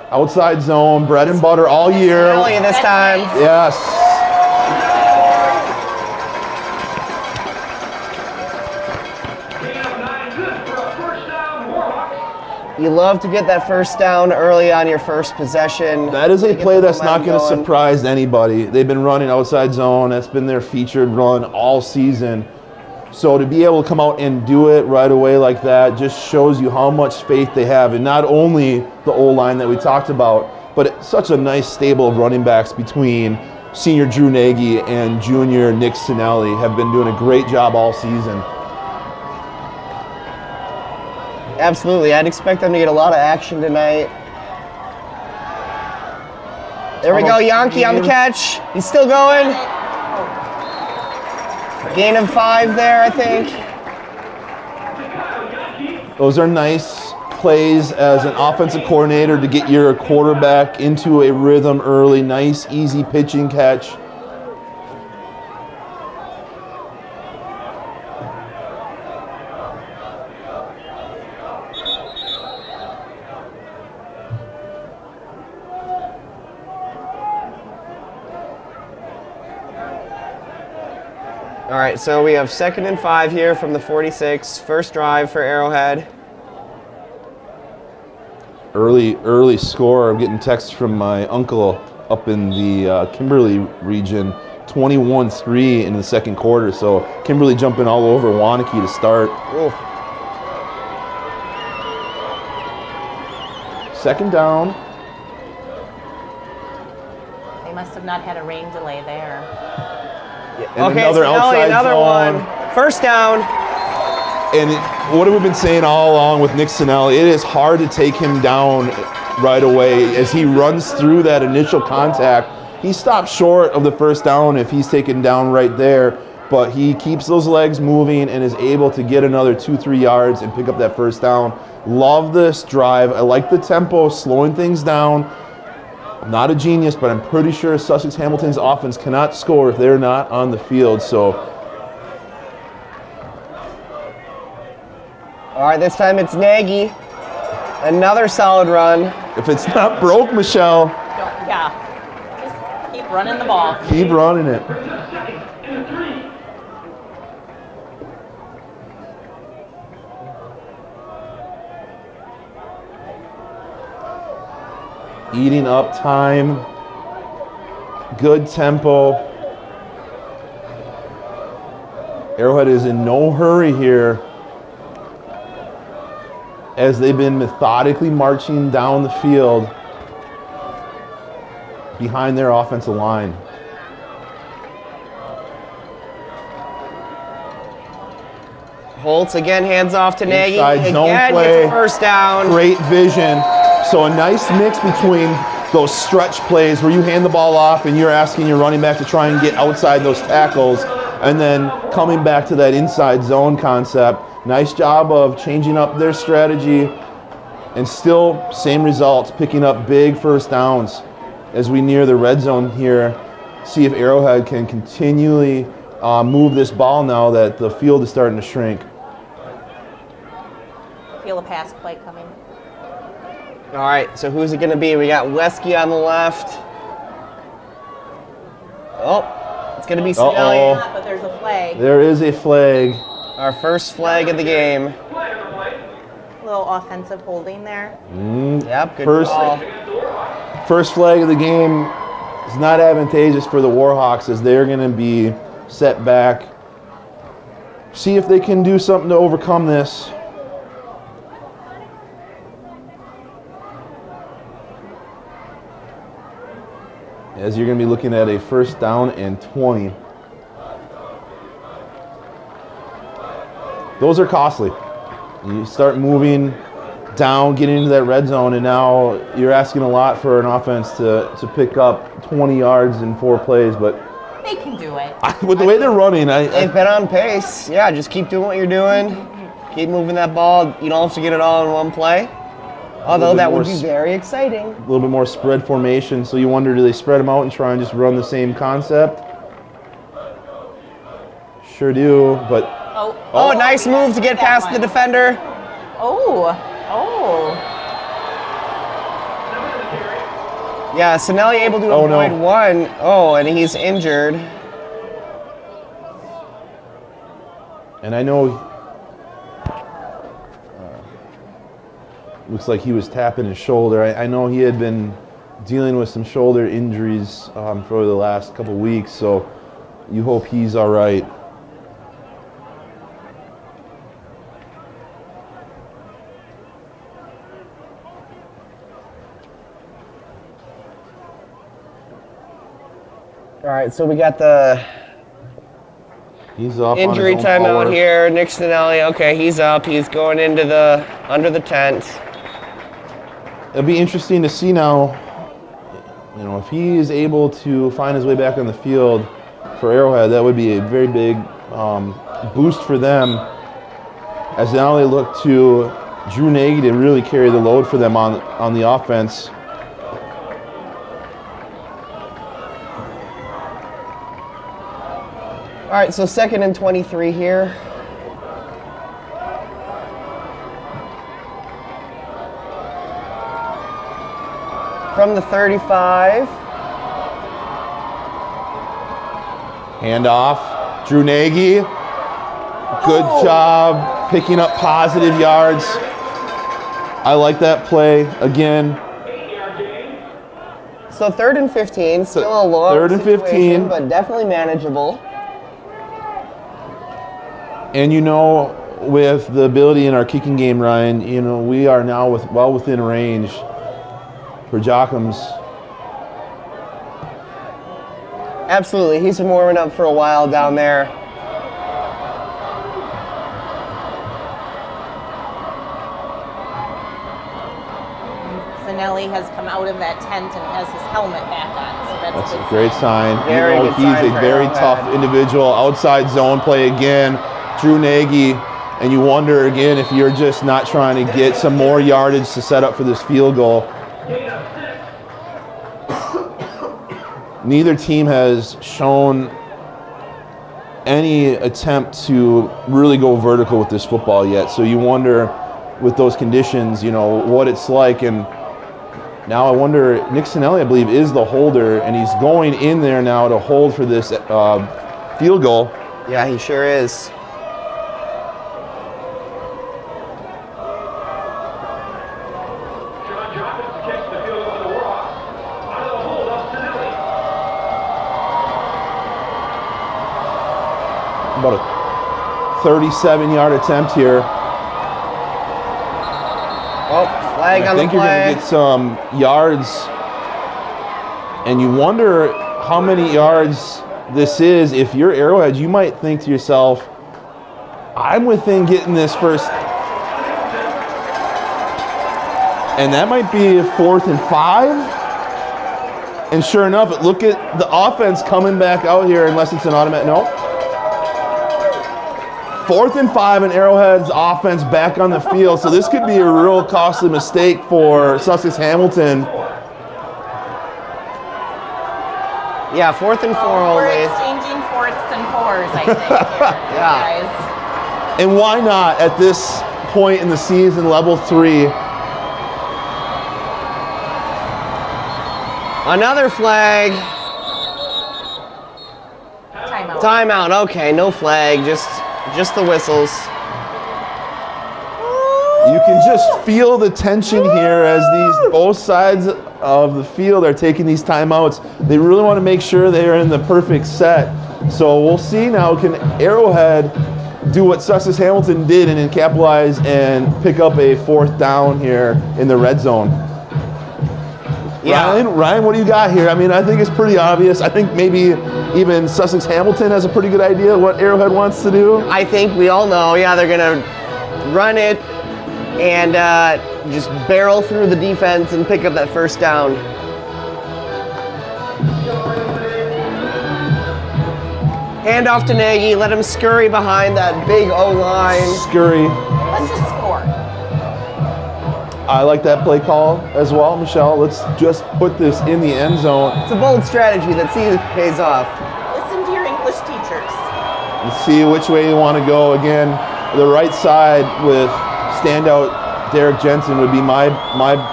A: Outside zone, bread and butter all year.
D: Early this time.
A: Yes.
D: You love to get that first down early on your first possession.
A: That is a
D: Get
A: play
D: the
A: that's not
D: momentum
A: going to
D: going.
A: surprise anybody. They've been running outside zone. That's been their featured run all season. So to be able to come out and do it right away like that just shows you how much faith they have in not only the O-line that we talked about, but such a nice stable of running backs between senior Drew Nagy and junior Nick Sinelli have been doing a great job all season.
D: Absolutely. I'd expect them to get a lot of action tonight. There we go. Yankee on the catch. He's still going. Gain of 5 there, I think.
A: Those are nice plays as an offensive coordinator to get your quarterback into a rhythm early. Nice, easy pitching catch.
D: All right, so we have 2nd and 5 here from the 46. First drive for Arrowhead.
A: Early score. I'm getting texts from my uncle up in the Kimberly region. 21-3 in the second quarter. So Kimberly jumping all over Wanakee to start.
D: Ooh.
A: Second down.
E: They must have not had a rain delay there.
A: And
D: Okay,
A: another
D: Sinelli,
A: outside
D: another
A: zone.
D: one. First down.
A: And what have we been saying all along with Nick Sinelli? It is hard to take him down right away as he runs through that initial contact. He stops short of the first down if he's taken down right there, but he keeps those legs moving and is able to get another 2-3 yards and pick up that first down. Love this drive. I like the tempo, slowing things down. I'm not a genius, but I'm pretty sure Sussex Hamilton's offense cannot score if they're not on the field. So,
D: All right, this time it's Nagy. Another solid run.
A: if it's not broke, Michelle,
E: Yeah. Just keep running the ball.
A: keep running it. Eating up time. Good tempo. Arrowhead is in no hurry here as they've been methodically marching down the field behind their offensive line.
D: Holtz again hands off to Nagy.
A: Inside zone
D: Again
A: play.
D: gets a first down.
A: Great vision. So a nice mix between those stretch plays where you hand the ball off and you're asking your running back to try and get outside those tackles, and then coming back to that inside zone concept. Nice job of changing up their strategy and still same results, picking up big first downs as we near the red zone here. See if Arrowhead can continually move this ball now that the field is starting to shrink.
E: Feel a pass play coming.
D: All right, so who's it going to be? We got Wesky on the left. Oh, it's going to be Sinelli.
E: Not, but there's a flag.
A: There is a flag.
D: Our first flag of the game.
E: Little offensive holding there.
D: Yep, good
A: First-
D: call.
A: First flag of the game is not advantageous for the Warhawks as they're going to be set back. See if they can do something to overcome this. As you're going to be looking at a first down and 20. Those are costly. You start moving down, getting into that red zone, and now you're asking a lot for an offense to pick up 20 yards in 4 plays. But
E: They can do it.
A: with the way they're running,
D: They've been on pace. Yeah, just keep doing what you're doing. Keep moving that ball. You don't have to get it all in one play. Although
A: bit
D: that
A: more
D: would be very exciting.
A: a little bit more spread formation. So you wonder, do they spread them out and try and just run the same concept? Sure do, but
D: Oh, nice move to get past the defender.
E: Oh.
D: Yeah, Sinelli able to
A: Oh, no.
D: avoid one. Oh, and he's injured.
A: and I know
F: Looks like he was tapping his shoulder. I know he had been dealing with some shoulder injuries for the last couple weeks, so you hope he's all right.
D: All right, so we got the
F: He's up
D: injury
F: on his own
D: timeout
F: power.
D: here. Nick Spinelli, okay, he's up. He's going into under the tent.
F: It'll be interesting to see now, you know, if he is able to find his way back on the field for Arrowhead. That would be a very big boost for them, as now they look to Drew Nagy to really carry the load for them on the offense.
D: All right, so 2nd and 23 here. From the 35.
F: Handoff, Drew Nagy. Good job picking up positive yards. I like that play again.
D: So 3rd and 15, still a long
F: 3rd and 15.
D: situation, but definitely manageable.
F: And you know, with the ability in our kicking game, Ryan, you know, we are now well within range for Jockham's.
D: Absolutely, he's been warming up for a while down there.
E: Finelli has come out of that tent and has his helmet back on, so that's
F: That's
E: good
F: a great
E: sign.
F: sign.
D: Very
F: You know,
D: good
F: he's
D: sign
F: a
D: for
F: very
D: Arrowhead.
F: tough individual. Outside zone play again, Drew Nagy. And you wonder again if you're just not trying to get some more yardage to set up for this field goal. Neither team has shown any attempt to really go vertical with this football yet. So you wonder with those conditions, you know, what it's like. And now I wonder, Nick Sinelli, I believe, is the holder, and he's going in there now to hold for this field goal.
D: Yeah, he sure is.
F: About a 37-yard attempt here.
D: Oh, flag
F: I
D: on the
F: think you're going
D: play.
F: to get some yards, and you wonder how many yards this is. If you're Arrowhead, you might think to yourself, I'm within getting this first. And that might be 4th and 5. And sure enough, look at the offense coming back out here, unless it's an automatic. No. 4th and 5, and Arrowhead's offense back on the field. So this could be a real costly mistake for Sussex Hamilton.
D: Yeah, 4th and 4
E: We're
D: only.
E: exchanging 4ths and 4s, I think, here,
D: Yeah.
E: guys.
F: And why not at this point in the season, level 3?
D: Another flag.
E: Timeout.
D: Timeout. Okay, no flag, just the whistles.
F: You can just feel the tension here as these both sides of the field are taking these timeouts. They really want to make sure they are in the perfect set. So we'll see now, can Arrowhead do what Sussex Hamilton did and then capitalize and pick up a 4th down here in the red zone?
D: Yeah.
F: Ryan, what do you got here? I mean, I think it's pretty obvious. I think maybe even Sussex Hamilton has a pretty good idea what Arrowhead wants to do.
D: I think we all know, yeah, they're going to run it and just barrel through the defense and pick up that 1st down. Hand off to Nagy, let him scurry behind that big O-line.
F: Scurry.
E: Let's just score.
F: I like that play call as well, Michelle. Let's just put this in the end zone.
D: It's a bold strategy that pays off.
E: Listen to your English teachers.
F: Let's see which way you want to go. Again, the right side with standout Derek Jensen would be my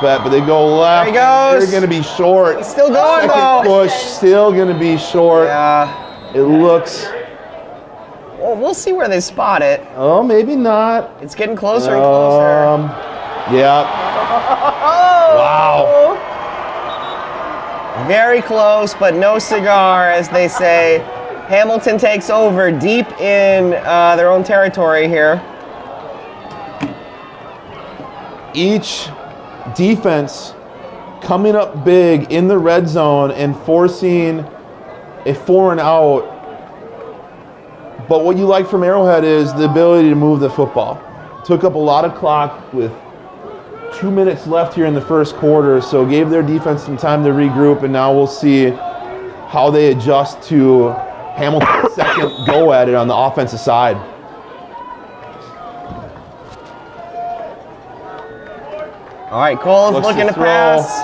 F: bet, but they go left.
D: There he goes.
F: They're going to be short.
D: He's still going,
F: Second
D: though.
F: push, still going to be short.
D: Yeah.
F: It looks,
D: Well, we'll see where they spot it.
F: oh, maybe not.
D: It's getting closer and closer.
F: Yeah. Wow.
D: Very close, but no cigar, as they say. Hamilton takes over deep in their own territory here.
F: Each defense coming up big in the red zone and forcing a 4 and out. But what you like from Arrowhead is the ability to move the football. Took up a lot of clock with 2 minutes left here in the first quarter, so gave their defense some time to regroup, and now we'll see how they adjust to Hamilton's second go at it on the offensive side.
D: All right, Cole is looking to pass.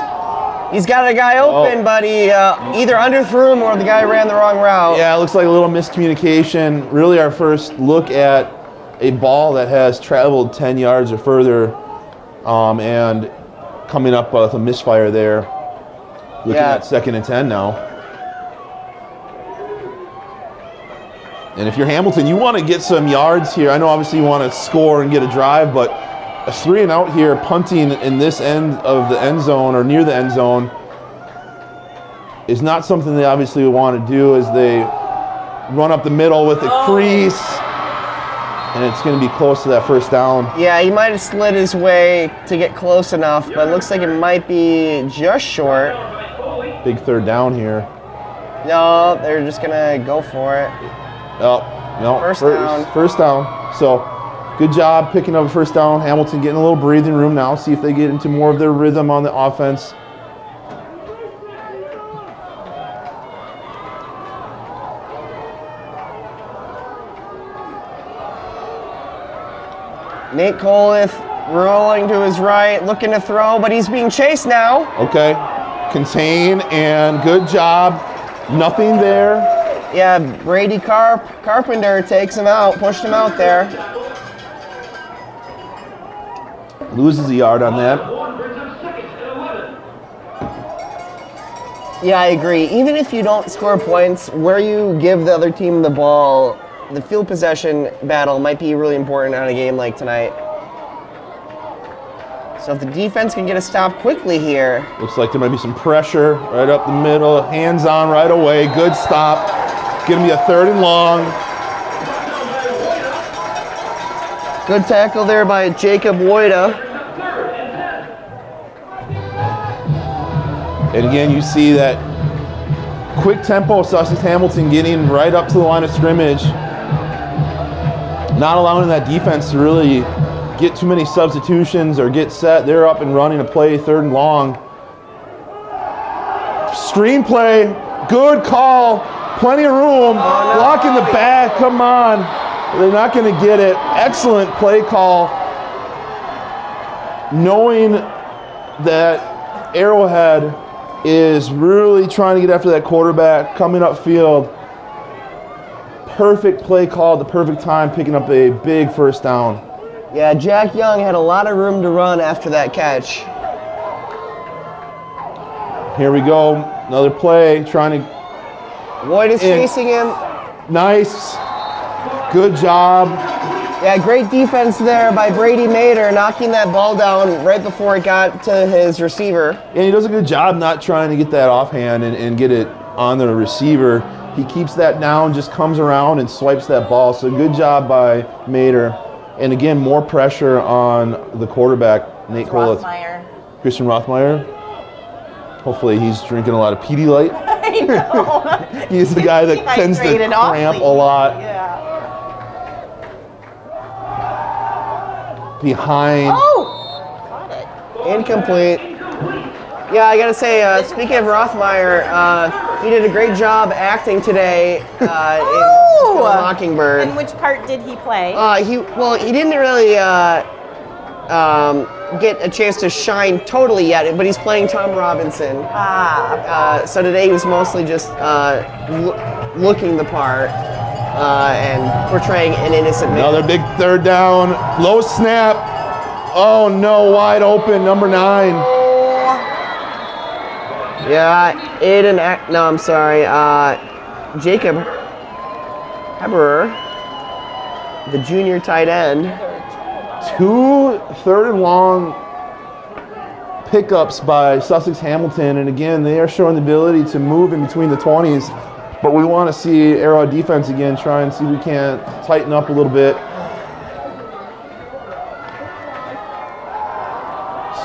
D: He's got a guy open, but he either underthrew him or the guy ran the wrong route.
F: Yeah, it looks like a little miscommunication. Really our first look at a ball that has traveled 10 yards or further, and coming up with a misfire there. Looking at 2nd and 10 now. And if you're Hamilton, you want to get some yards here. I know obviously you want to score and get a drive, but a 3 and out here, punting in this end of the end zone or near the end zone, is not something they obviously want to do as they run up the middle with a crease, and it's going to be close to that first down.
D: Yeah, he might have slid his way to get close enough, but it looks like it might be just short.
F: Big 3rd down here.
D: No, they're just going to go for it.
F: Oh, no, first down. So good job picking up a first down. Hamilton getting a little breathing room now. See if they get into more of their rhythm on the offense.
D: Nate Coleth rolling to his right, looking to throw, but he's being chased now.
F: Okay, contain, and good job. Nothing there.
D: Yeah, Brady Carpenter takes him out, pushed him out there.
F: Loses a yard on that.
D: Yeah, I agree. Even if you don't score points, where you give the other team the ball, the field possession battle might be really important on a game like tonight. So if the defense can get a stop quickly here.
F: Looks like there might be some pressure right up the middle. Hands on right away. Good stop. Gonna be a 3rd and long.
D: Good tackle there by Jacob WIAA.
F: And again, you see that quick tempo, Sussex Hamilton getting right up to the line of scrimmage. Not allowing that defense to really get too many substitutions or get set. They're up and running a play, 3rd and long. Screen play, good call. Plenty of room, block in the back, come on. They're not going to get it. Excellent play call. Knowing that Arrowhead is really trying to get after that quarterback coming upfield. Perfect play call at the perfect time, picking up a big first down.
D: Yeah, Jack Young had a lot of room to run after that catch.
F: Here we go, another play, trying to...
D: Lloyd is chasing him.
F: Nice. Good job.
D: Yeah, great defense there by Brady Mader, knocking that ball down right before it got to his receiver.
F: And he does a good job not trying to get that offhand and get it on the receiver. He keeps that down, just comes around and swipes that ball. So good job by Mader. And again, more pressure on the quarterback, Nate Coleth. Christian Rothmeyer. Hopefully he's drinking a lot of Pedialyte.
E: I know.
F: He's the guy that tends to cramp a lot.
E: Yeah.
F: Behind.
E: Oh! Got it.
D: Incomplete. Yeah, I gotta say, speaking of Rothmeyer, he did a great job acting today in Mockingbird.
E: And which part did he play?
D: He didn't really get a chance to shine totally yet, but he's playing Tom Robinson. So today he was mostly just looking the part and portraying an innocent man.
F: Another big 3rd down, low snap. Oh no, wide open, number 9.
D: Yeah, Jacob Heberer, the junior tight end.
F: 2 3rd and long pickups by Sussex Hamilton, and again, they are showing the ability to move in between the 20s, but we want to see Arrowhead defense again, try and see if we can't tighten up a little bit.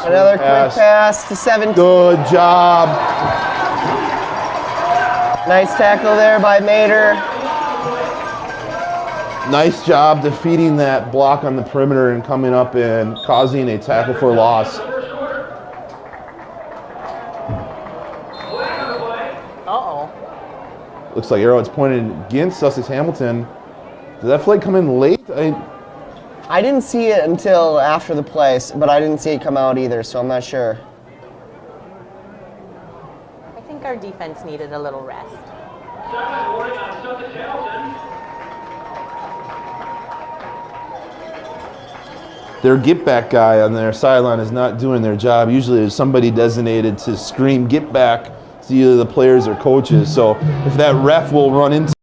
D: Another quick pass to 17.
F: Good job.
D: Nice tackle there by Mater.
F: Nice job defeating that block on the perimeter and coming up and causing a tackle for loss.
E: Uh-oh.
F: Looks like Arrowhead's pointed against Sussex Hamilton. Did that flag come in late?
D: I didn't see it until after the play, but I didn't see it come out either, so I'm not sure.
E: I think our defense needed a little rest.
F: Their get back guy on their sideline is not doing their job. Usually there's somebody designated to scream get back to either the players or coaches. So if that ref will run into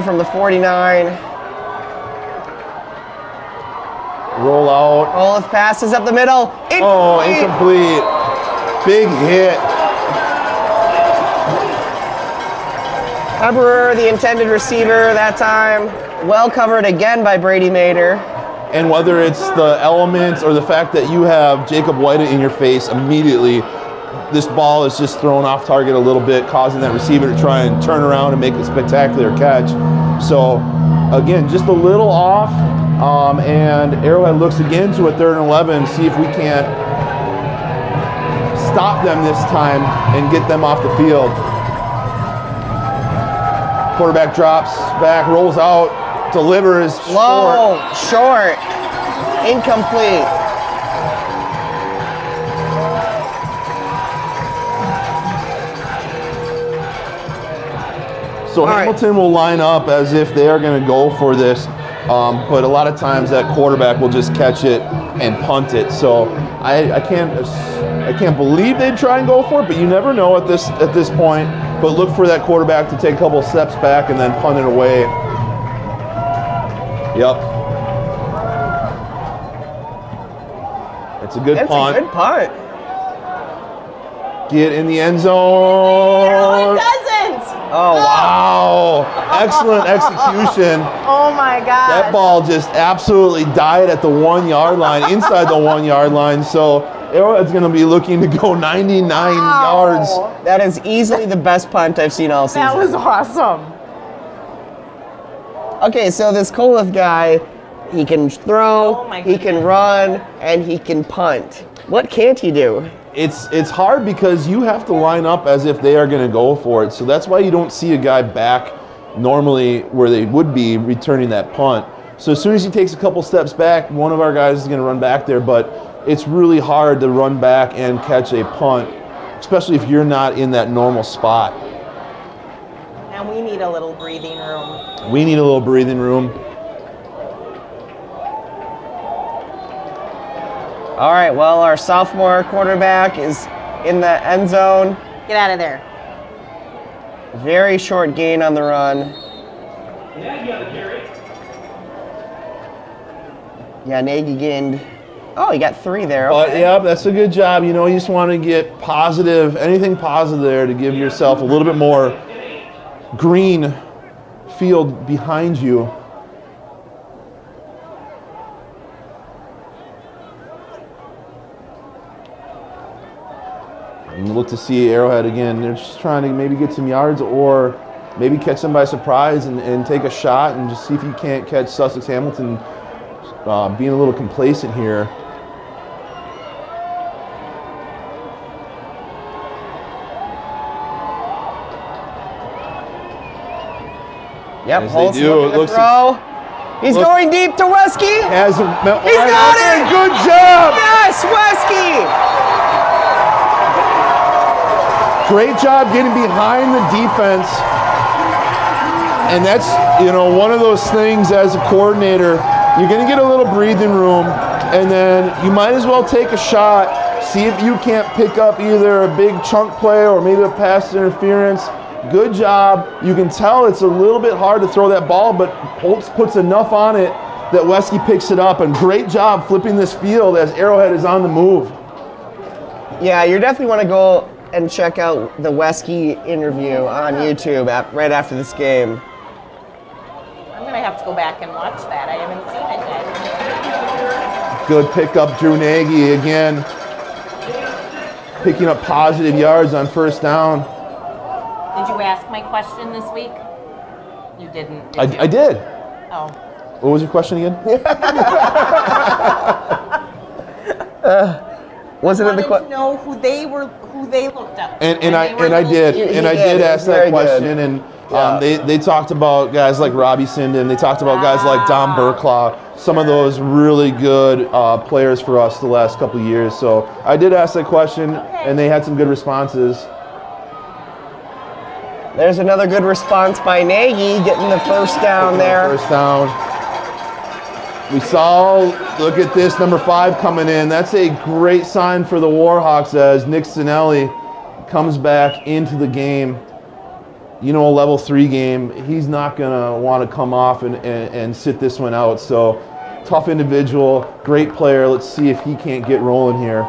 D: From the 49.
F: roll out.
D: Olaf passes up the middle.
F: Oh, incomplete. Big hit.
D: Eberer, the intended receiver that time. Well covered again by Brady Mater.
F: And whether it's the elements or the fact that you have Jacob White in your face immediately, this ball is just thrown off target a little bit, causing that receiver to try and turn around and make a spectacular catch. So, again, just a little off, and Arrowhead looks again to a 3rd and 11, see if we can't stop them this time and get them off the field. Quarterback drops back, rolls out, delivers
D: Low, short, incomplete.
F: So
D: right.
F: Hamilton will line up as if they are going to go for this, but a lot of times that quarterback will just catch it and punt it. So I can't believe they'd try and go for it, but you never know at this point. But look for that quarterback to take a couple steps back and then punt it away. Yep. It's a good punt.
D: That's a good punt.
F: Get in the end zone.
E: No, it doesn't.
F: Oh, wow. Excellent execution.
E: Oh my God.
F: That ball just absolutely died at the 1 yard line, inside the 1 yard line. So Arrowhead's going to be looking to go 99 yards.
D: That is easily the best punt I've seen all season.
E: That was awesome.
D: Okay, so this Koloth guy, he can throw,
E: Oh my
D: he can
E: goodness.
D: run, and he can punt. What can't he do?
F: It's hard because you have to line up as if they are going to go for it. So that's why you don't see a guy back normally where they would be returning that punt. So as soon as he takes a couple steps back, one of our guys is going to run back there. But it's really hard to run back and catch a punt, especially if you're not in that normal spot.
E: And we need a little breathing room.
F: We need a little breathing room.
D: All right, well, our sophomore quarterback is in the end zone.
E: Get out of there.
D: Very short gain on the run. Yeah, Nagy gained Oh, you got 3 there.
F: But
D: Okay.
F: yeah, that's a good job. You know, you just want to get positive, anything positive there to give yourself a little bit more green field behind you. And look to see Arrowhead again. They're just trying to maybe get some yards or maybe catch them by surprise and take a shot and just see if you can't catch Sussex Hamilton being a little complacent here.
D: Yep,
F: As they
D: Holtz
F: do,
D: looking
F: it
D: to
F: looks-
D: throw. He's going deep to Wesky.
F: Has him.
D: He's got it!
F: Good job!
D: Yes, Wesky!
F: Great job getting behind the defense. And that's, you know, one of those things as a coordinator, you're going to get a little breathing room, and then you might as well take a shot, see if you can't pick up either a big chunk play or maybe a pass interference. Good job. You can tell it's a little bit hard to throw that ball, but Holtz puts enough on it that Wesky picks it up, and great job flipping this field as Arrowhead is on the move.
D: Yeah, you definitely want to go and check out the Wesky interview on YouTube right after this game.
E: I'm going to have to go back and watch that. I haven't seen it yet.
F: Good pickup, Drew Nagy again, picking up positive yards on first down.
E: Did you ask my question this week? You didn't, did you?
F: I did.
E: Oh.
F: What was your question again?
D: Wasn't it the
E: Wanted
D: question?
E: to know who they looked up to.
F: And I
E: when they were
F: did,
E: little
F: and I
D: Yeah,
F: did
D: it
F: ask
D: was very
F: that question, and
D: Yeah.
F: they talked about guys like Robbie Sinden, they talked about guys like Don Burklaw, some of those really good players for us the last couple of years. So I did ask that question, and they had some good responses.
D: There's another good response by Nagy, getting the first down there.
F: First down. We saw, look at this, number 5 coming in. That's a great sign for the Warhawks as Nick Sinelli comes back into the game. You know, a level 3 game, he's not going to want to come off and sit this one out. So, tough individual, great player. Let's see if he can't get rolling here.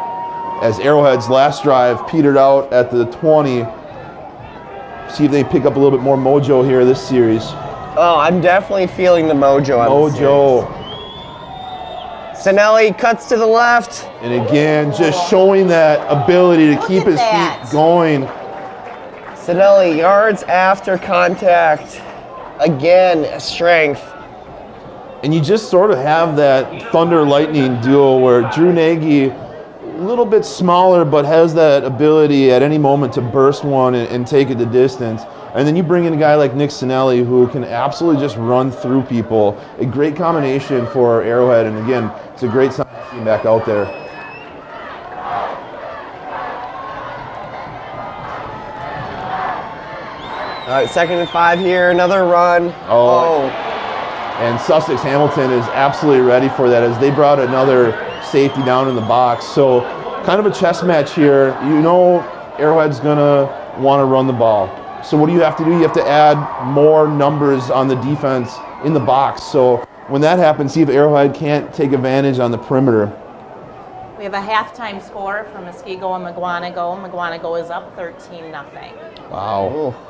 F: As Arrowhead's last drive petered out at the 20. See if they pick up a little bit more mojo here this series.
D: Oh, I'm definitely feeling the mojo on this
F: Mojo.
D: series. Sinelli cuts to the left.
F: And again, just showing that ability to keep
E: at
F: his
E: that.
F: feet going.
D: Sinelli yards after contact. Again, strength.
F: And you just sort of have that thunder lightning duo where Drew Nagy, a little bit smaller, but has that ability at any moment to burst one and take it the distance. And then you bring in a guy like Nick Sinelli who can absolutely just run through people. A great combination for Arrowhead, and again, it's a great sign to see him back out there.
D: All right, 2nd and 5 here, another run.
F: Oh. And Sussex Hamilton is absolutely ready for that as they brought another safety down in the box. So kind of a chess match here. You know Arrowhead's going to want to run the ball. So what do you have to do? You have to add more numbers on the defense in the box. So when that happens, see if Arrowhead can't take advantage on the perimeter.
E: We have a halftime score for Muskego and McGuanago. McGuanago is up 13-0.
F: Wow.
D: Oh.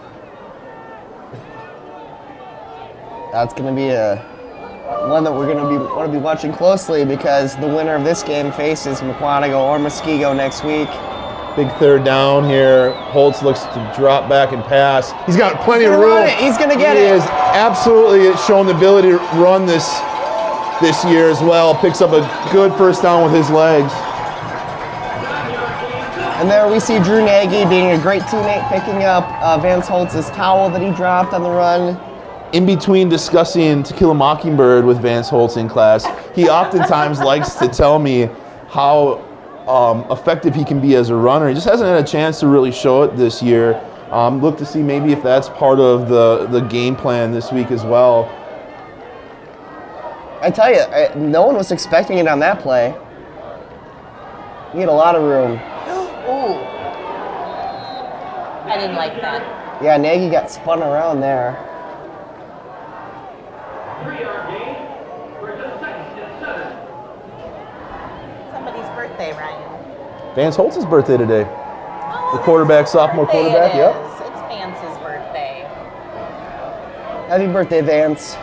D: That's going to be one that we're going to want to be watching closely because the winner of this game faces McGuanago or Muskego next week.
F: Big 3rd down here. Holtz looks to drop back and pass. He's got plenty of room.
D: He's going to get
F: He
D: it.
F: is absolutely shown the ability to run this year as well. Picks up a good first down with his legs.
D: And there we see Drew Nagy being a great teammate, picking up Vance Holtz's towel that he dropped on the run.
F: In between discussing To Kill a Mockingbird with Vance Holtz in class, he oftentimes likes to tell me how effective he can be as a runner. He just hasn't had a chance to really show it this year. Look to see maybe if that's part of the game plan this week as well.
D: I tell you, no one was expecting it on that play. He had a lot of room.
E: Ooh. I didn't like that.
D: Yeah, Nagy got spun around there.
G: 3-yard gain. We're to 2nd and 7.
E: birthday, Ryan?
F: Vance Holtz's birthday today.
E: Oh,
F: The quarterback,
E: it's
F: sophomore
E: birthday
F: quarterback,
E: it
F: yep.
E: is. It's Vance's birthday.
D: Happy birthday, Vance.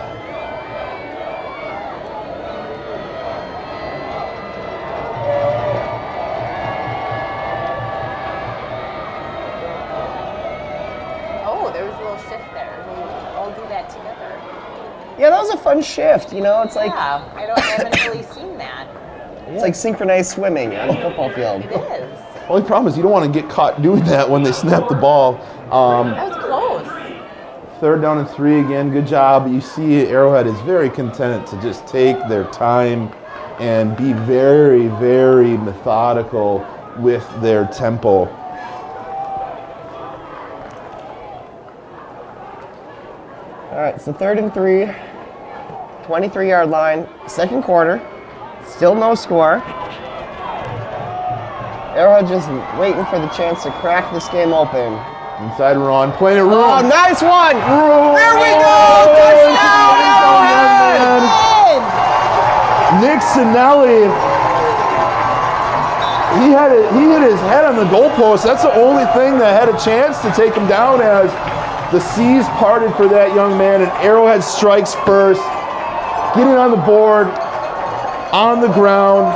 E: Oh, there was a little shift there. We'll all do that together.
D: Yeah, that was a fun shift. You know, it's like
E: Yeah, I haven't really seen that.
D: it's like synchronized swimming on a football field.
E: It is.
F: Only problem is you don't want to get caught doing that when they snap the ball.
E: That was close.
F: 3rd down and 3 again. Good job. You see Arrowhead is very content to just take their time and be very, very methodical with their tempo.
D: All right, so 3rd and 3, 23-yard line, 2nd quarter, still no score. Arrowhead just waiting for the chance to crack this game open.
F: Inside run, playing it
D: Oh,
F: wrong.
D: nice one! There we go! Touchdown, Arrowhead!
F: Nick Sinelli, he hit his head on the goalpost. That's the only thing that had a chance to take him down, as the seas parted for that young man, and Arrowhead strikes first, getting on the board, on the ground.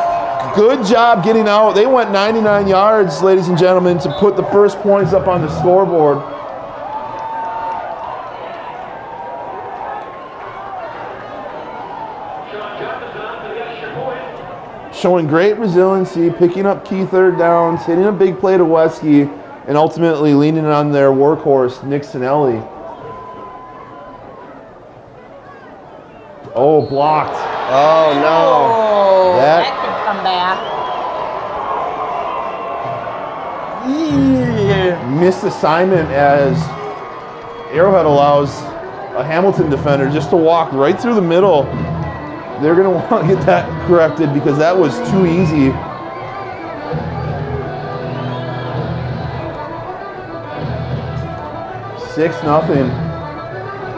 F: Good job getting out. They went 99 yards, ladies and gentlemen, to put the first points up on the scoreboard. Showing great resiliency, picking up key 3rd downs, hitting a big play to Wesky, and ultimately leaning on their workhorse, Nick Sinelli. Oh, blocked.
D: Oh, no.
E: Oh,
F: That-
E: that could come back.
F: Missed assignment, as Arrowhead allows a Hamilton defender just to walk right through the middle. They're going to want to get that corrected because that was too easy. Six nothing.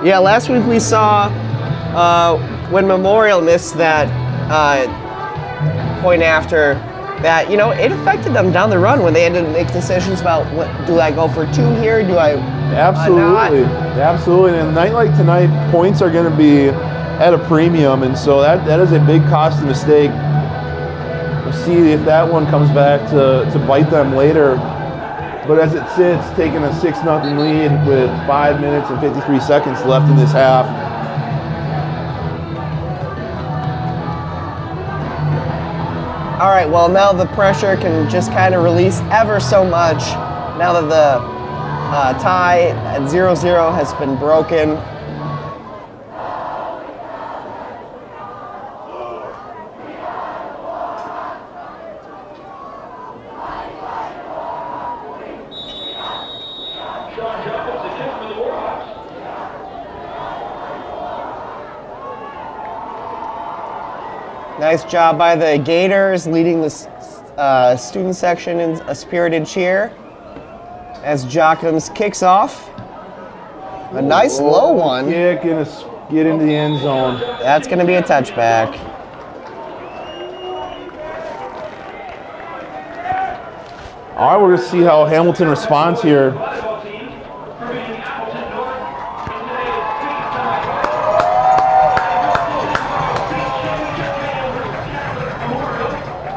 D: Yeah, last week we saw when Memorial missed that point after that, you know, it affected them down the run when they had to make decisions about what do I go for 2 here? Do I
F: Absolutely, absolutely. And a night like tonight, points are going to be at a premium, and so that is a big costly mistake. We'll see if that one comes back to bite them later. But as it sits, taking a 6-0 lead with 5 minutes and 53 seconds left in this half.
D: All right, well, now the pressure can just kind of release ever so much now that the tie at 0-0 has been broken. Nice job by the Gators leading the student section in a spirited cheer as Jockums kicks off. A nice low one.
F: Kick and get into the end zone.
D: That's going to be a touchback.
F: All right, we're going to see how Hamilton responds here.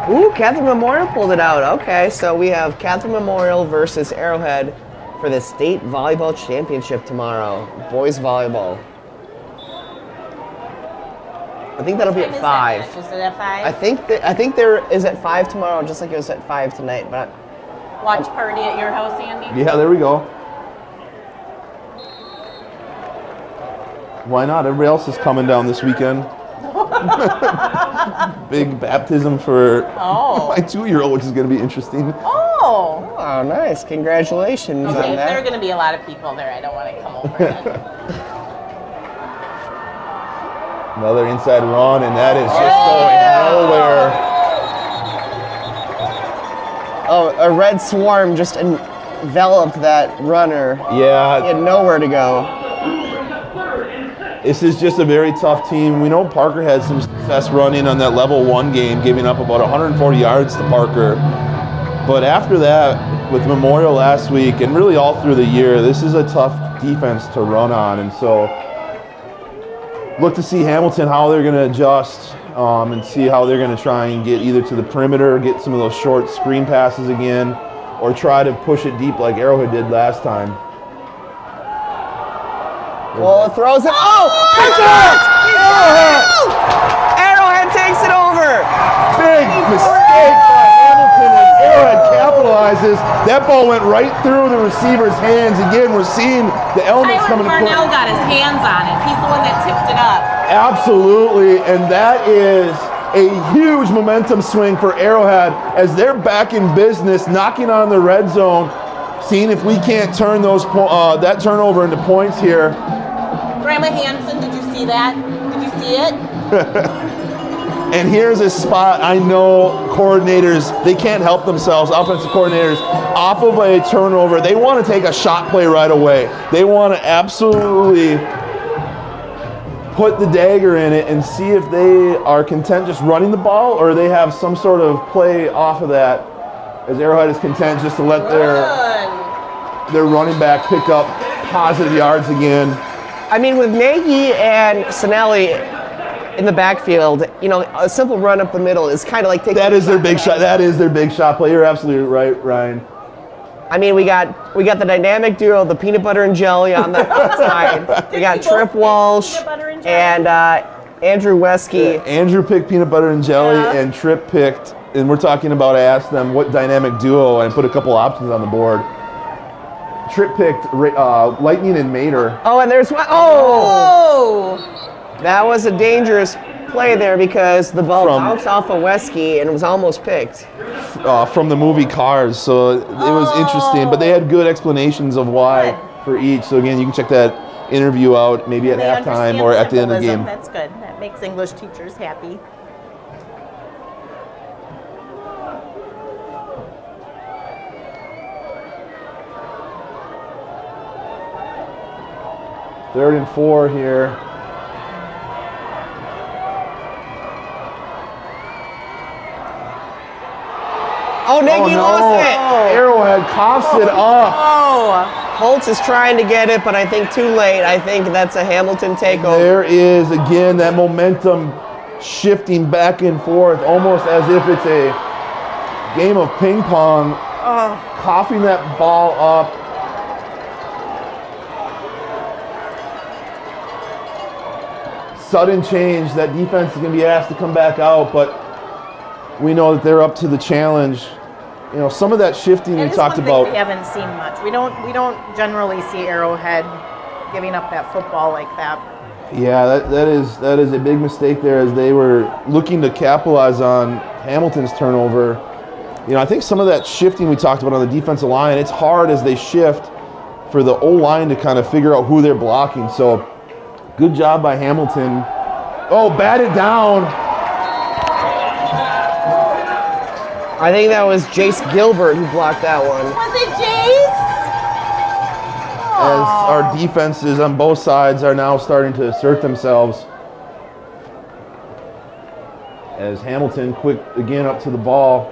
D: Ooh, Catherine Memorial pulled it out. Okay, so we have Catherine Memorial versus Arrowhead for the state volleyball championship tomorrow. Boys volleyball. I think that'll be at 5.
E: Is it at 5?
D: I think there is at 5 tomorrow, just like it was at 5 tonight. But
E: Watch party at your house, Andy?
F: Yeah, there we go. Why not? Everybody else is coming down this weekend. Big baptism for my 2-year-old, which is going to be interesting.
E: Oh.
D: Oh, nice! Congratulations
E: Okay,
D: on
E: if there are
D: that.
E: going to be a lot of people there, I don't want to come over.
F: Another inside run, and that is just going nowhere.
D: Oh, a red swarm just enveloped that runner.
F: Yeah.
D: He had nowhere to go.
F: This is just a very tough team. We know Parker had some success running on that level 1 game, giving up about 140 yards to Parker. But after that, with Memorial last week and really all through the year, this is a tough defense to run on. And so look to see Hamilton, how they're going to adjust and see how they're going to try and get either to the perimeter, get some of those short screen passes again, or try to push it deep like Arrowhead did last time.
D: Well, throws it. Oh! Touchdown! Arrowhead takes it over.
F: Big mistake by Hamilton, and Arrowhead capitalizes. That ball went right through the receiver's hands. Again, we're seeing the elements
E: Tyler
F: coming to play.
E: Parnell got his hands on it. He's the one that tipped it up.
F: Absolutely, and that is a huge momentum swing for Arrowhead as they're back in business, knocking on the red zone, seeing if we can't turn those that turnover into points here.
E: Grandma Hanson, did you see that? Did you see it?
F: And here's a spot I know coordinators, they can't help themselves, offensive coordinators, off of a turnover. They want to take a shot play right away. They want to absolutely put the dagger in it and see if they are content just running the ball or they have some sort of play off of that, as Arrowhead is content just to let their running back pick up positive yards again.
D: I mean, with Nagy and Sinelli in the backfield, you know, a simple run up the middle is kind of like taking.
F: That is their big shot. That is their big shot play. You're absolutely right, Ryan.
D: I mean, we got the dynamic duo, the peanut butter and jelly on the outside. We got Trip Walsh and Andrew Weskey.
F: Andrew picked peanut butter and jelly, and Trip picked, and we're talking about, I asked them what dynamic duo, and put a couple options on the board. Trip picked Lightning and Mater.
D: Oh, and there's one. Oh! That was a dangerous play there because the ball bounced off of Weskey and it was almost picked.
F: From the movie Cars, so it was interesting. But they had good explanations of why for each. So again, you can check that interview out maybe at halftime or at the end of the game.
E: That's good. That makes English teachers happy.
F: Third and 4 here.
D: Oh, Nagy lost it.
F: Arrowhead coughs it up.
D: Oh, Holtz is trying to get it, but I think too late. I think that's a Hamilton takeover.
F: There is, again, that momentum shifting back and forth, almost as if it's a game of ping pong. Coughing that ball up. Sudden change. That defense is going to be asked to come back out, but we know that they're up to the challenge. You know, some of that shifting we talked about.
E: We haven't seen much. We don't generally see Arrowhead giving up that football like that.
F: Yeah, that is a big mistake there as they were looking to capitalize on Hamilton's turnover. You know, I think some of that shifting we talked about on the defensive line, it's hard as they shift for the O-line to kind of figure out who they're blocking. So good job by Hamilton. Oh, batted down.
D: I think that was Jace Gilbert who blocked that one.
E: Was it Jace?
F: As our defenses on both sides are now starting to assert themselves. As Hamilton quick again up to the ball.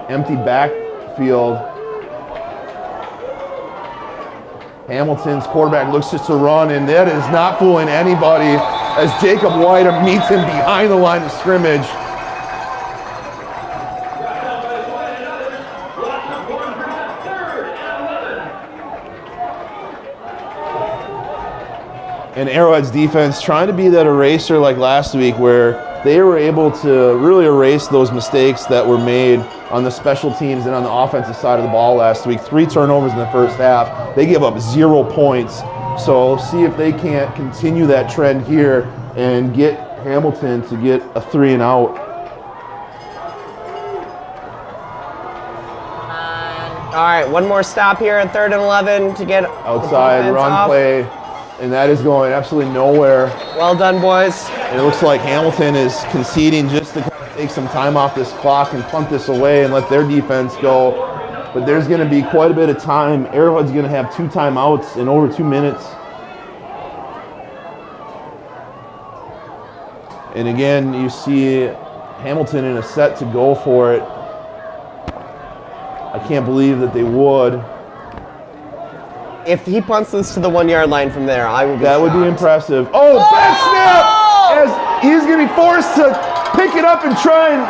F: Empty backfield. Hamilton's quarterback looks just to run, and that is not fooling anybody as Jacob White meets him behind the line of scrimmage. And Arrowhead's defense trying to be that eraser like last week where they were able to really erase those mistakes that were made on the special teams and on the offensive side of the ball last week. 3 turnovers in the first half. They give up 0 points. So see if they can't continue that trend here and get Hamilton to get a 3 and out.
D: All right, one more stop here at 3rd and 11 to get
F: outside run
D: off.
F: Play, and that is going absolutely nowhere.
D: Well done, boys.
F: And it looks like Hamilton is conceding just to kind of take some time off this clock and punt this away and let their defense go but there's going to be quite a bit of time. Arrowhead's going to have 2 timeouts in over 2 minutes. And again, you see Hamilton in a set to go for it. I can't believe that they would.
D: If he punts this to the 1 yard line from there, I will be
F: That would be
D: shocked.
F: impressive. Oh, back snap! As he's going to be forced to pick it up and try and...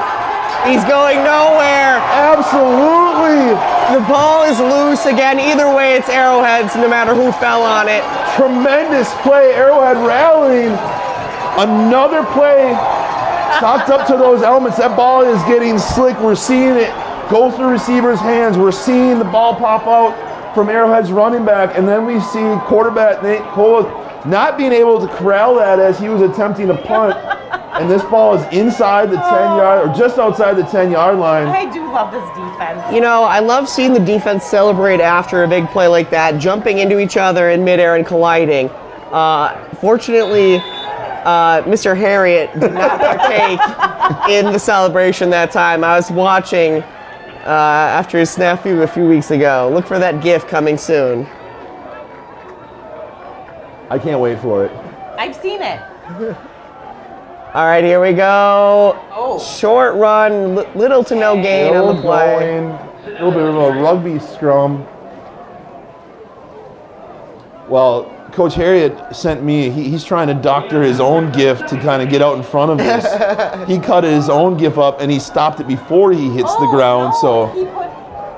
D: He's going nowhere.
F: Absolutely!
D: The ball is loose again. Either way, it's Arrowhead's, no matter who fell on it.
F: Tremendous play. Arrowhead rallying. Another play. Tucked up to those elements. That ball is getting slick. We're seeing it go through receivers' hands. We're seeing the ball pop out from Arrowhead's running back. And then we see quarterback Nate Cole not being able to corral that as he was attempting to punt. And this ball is inside the 10-yard, or just outside the 10-yard line.
E: I do love this defense.
D: You know, I love seeing the defense celebrate after a big play like that, jumping into each other in midair and colliding. Fortunately, Mr. Harriet did not partake in the celebration that time. I was watching after his snafu a few weeks ago. Look for that GIF coming soon.
F: I can't wait for it.
E: I've seen it.
D: All right, here we go.
E: Oh.
D: Short run, little to no gain on the play.
F: Going, a little bit of a rugby scrum. Well, Coach Harriet sent me, he's trying to doctor his own GIF to kind of get out in front of this. He cut his own GIF up and he stopped it before he hits the ground.
E: No,
F: So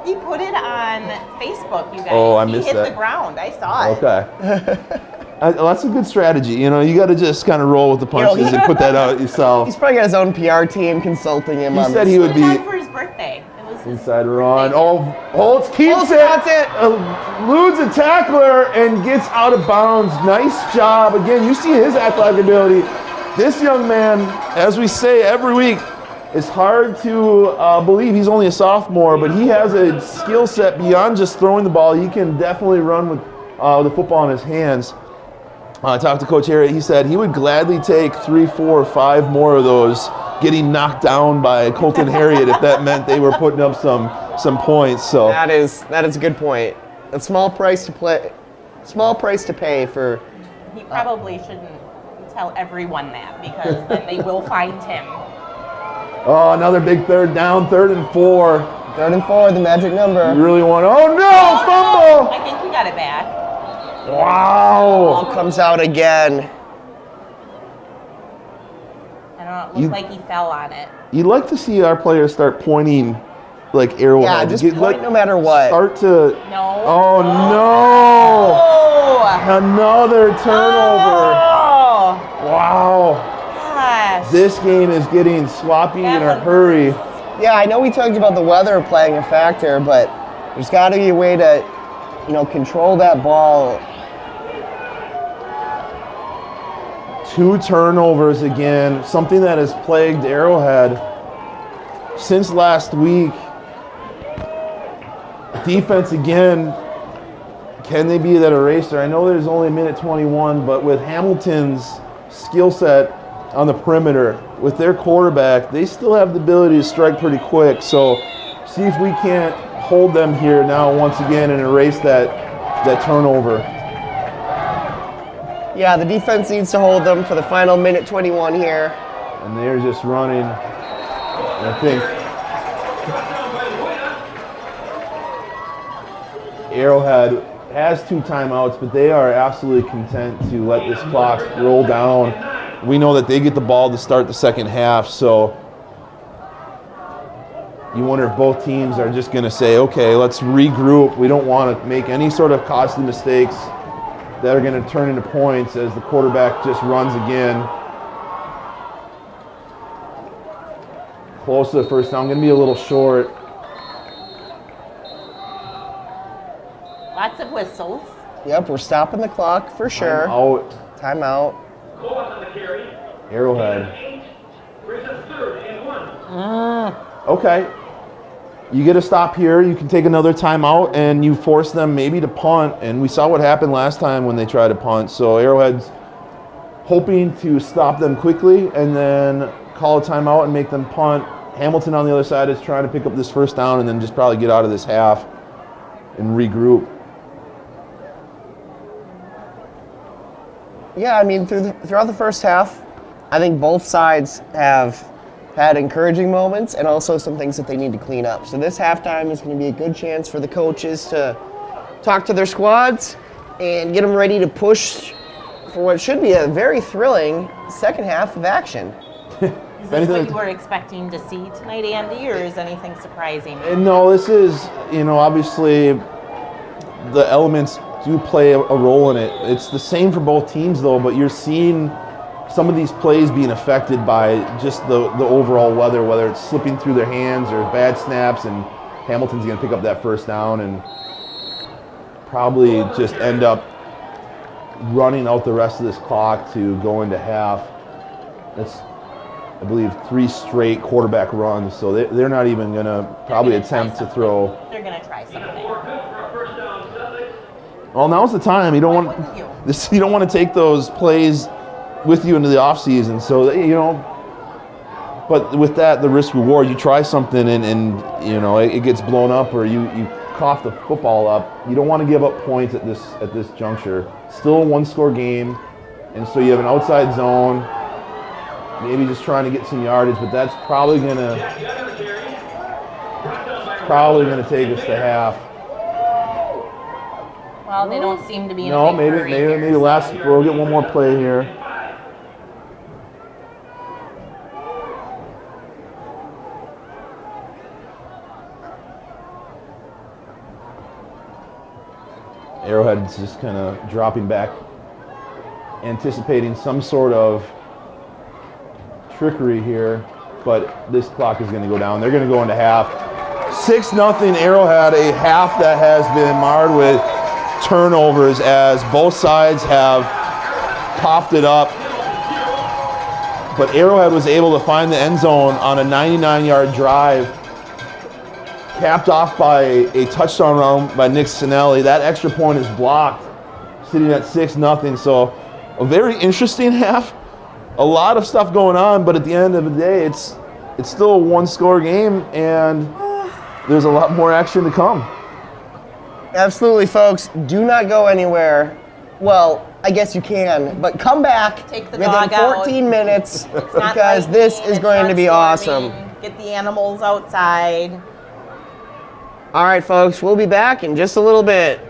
E: he put it on Facebook, you guys.
F: Oh, I missed
E: He hit
F: that.
E: the ground. I saw it.
F: okay. That's a good strategy. You know, you got to just kind of roll with the punches and put that out yourself.
D: He's probably got his own PR team consulting him
F: He
D: on
F: said
D: this.
F: he would
E: It was on
F: be
E: for his birthday. It was his
F: inside run.
E: birthday.
F: Oh, Holtz keeps
D: Holtz
F: it.
D: got it.
F: Eludes a tackler and gets out of bounds. Nice job. Again, you see his athletic ability. This young man, as we say every week, it's hard to believe he's only a sophomore, but he has a skill set beyond just throwing the ball. He can definitely run with the football in his hands. I talked to Coach Harriet. He said he would gladly take 3, 4, 5 more of those getting knocked down by Colton Harriet if that meant they were putting up some points. So
D: That is a good point. A small price to pay for.
E: He probably shouldn't tell everyone that because then they will find him.
F: oh, another big third down, 3rd and 4.
D: 3rd and 4, the magic number.
F: You really want? Oh no, fumble!
E: I think we got it back.
F: Wow.
D: Ball comes out again.
E: I don't know. It looked like he fell on it.
F: You'd like to see our players start pointing like Arrowhead.
D: Yeah, just
F: Get,
D: point no matter what.
F: Start to.
E: No.
F: Oh
E: Oh.
F: no! Another turnover.
E: Oh.
F: Wow.
E: Gosh.
F: This game is getting sloppy in a
E: That
F: hurry.
D: Yeah, I know we talked about the weather playing a factor, but there's got to be a way to, control that ball.
F: 2 turnovers again, something that has plagued Arrowhead since last week. Defense again, can they be that eraser? I know there's only a minute 21, but with Hamilton's skill set on the perimeter, with their quarterback, they still have the ability to strike pretty quick. So see if we can't hold them here now once again and erase that turnover.
D: Yeah, the defense needs to hold them for the final minute 21 here.
F: And they're just running. And I think Arrowhead has 2 timeouts, but they are absolutely content to let this clock roll down. We know that they get the ball to start the second half, so you wonder if both teams are just going to say, okay, let's regroup. We don't want to make any sort of costly mistakes that are going to turn into points as the quarterback just runs again. Close to the first down, going to be a little short.
E: Lots of whistles.
D: Yep, we're stopping the clock for sure.
F: Out.
D: Timeout.
F: Arrowhead. Okay. You get a stop here, you can take another timeout, and you force them maybe to punt. And we saw what happened last time when they tried to punt. So Arrowhead's hoping to stop them quickly and then call a timeout and make them punt. Hamilton on the other side is trying to pick up this first down and then just probably get out of this half. and regroup.
D: Yeah, I mean, throughout the first half, I think both sides have had encouraging moments and also some things that they need to clean up. So this halftime is going to be a good chance for the coaches to talk to their squads and get them ready to push for what should be a very thrilling second half of action.
E: Is this what you were expecting to see tonight, Andy, or is anything surprising?
F: No, this is, obviously the elements do play a role in it. It's the same for both teams, though, but you're seeing some of these plays being affected by just the overall weather, whether it's slipping through their hands or bad snaps, and Hamilton's going to pick up that first down and probably just end up running out the rest of this clock to go into half. That's, I believe, 3 straight quarterback runs, so they're not even going to probably attempt to throw.
E: They're going to try something.
F: Well, now's the time. You don't want to take those plays with you into the off season. So but with that, the risk reward, you try something and it gets blown up, or you cough the football up. You don't want to give up points at this juncture. Still a 1-score game, and so you have an outside zone. Maybe just trying to get some yardage, but that's probably gonna take us to half.
E: Well, they don't seem to be in
F: No,
E: a big hurry here,
F: maybe last. We'll get one more play here. Arrowhead's just kind of dropping back, anticipating some sort of trickery here, but this clock is going to go down. They're going to go into half. 6-0 Arrowhead, a half that has been marred with turnovers as both sides have coughed it up. But Arrowhead was able to find the end zone on a 99-yard drive, capped off by a touchdown run by Nick Sinelli. That extra point is blocked, sitting at 6-0. So a very interesting half. A lot of stuff going on, but at the end of the day, it's still a 1-score game, and there's a lot more action to come.
D: Absolutely, folks. Do not go anywhere. Well, I guess you can, but come back
E: Take the
D: within
E: dog
D: 14
E: out.
D: minutes
E: It's not
D: because this
E: lightning,
D: is
E: it's
D: going
E: not
D: to be
E: storming.
D: awesome.
E: Get the animals outside.
D: All right, folks, we'll be back in just a little bit.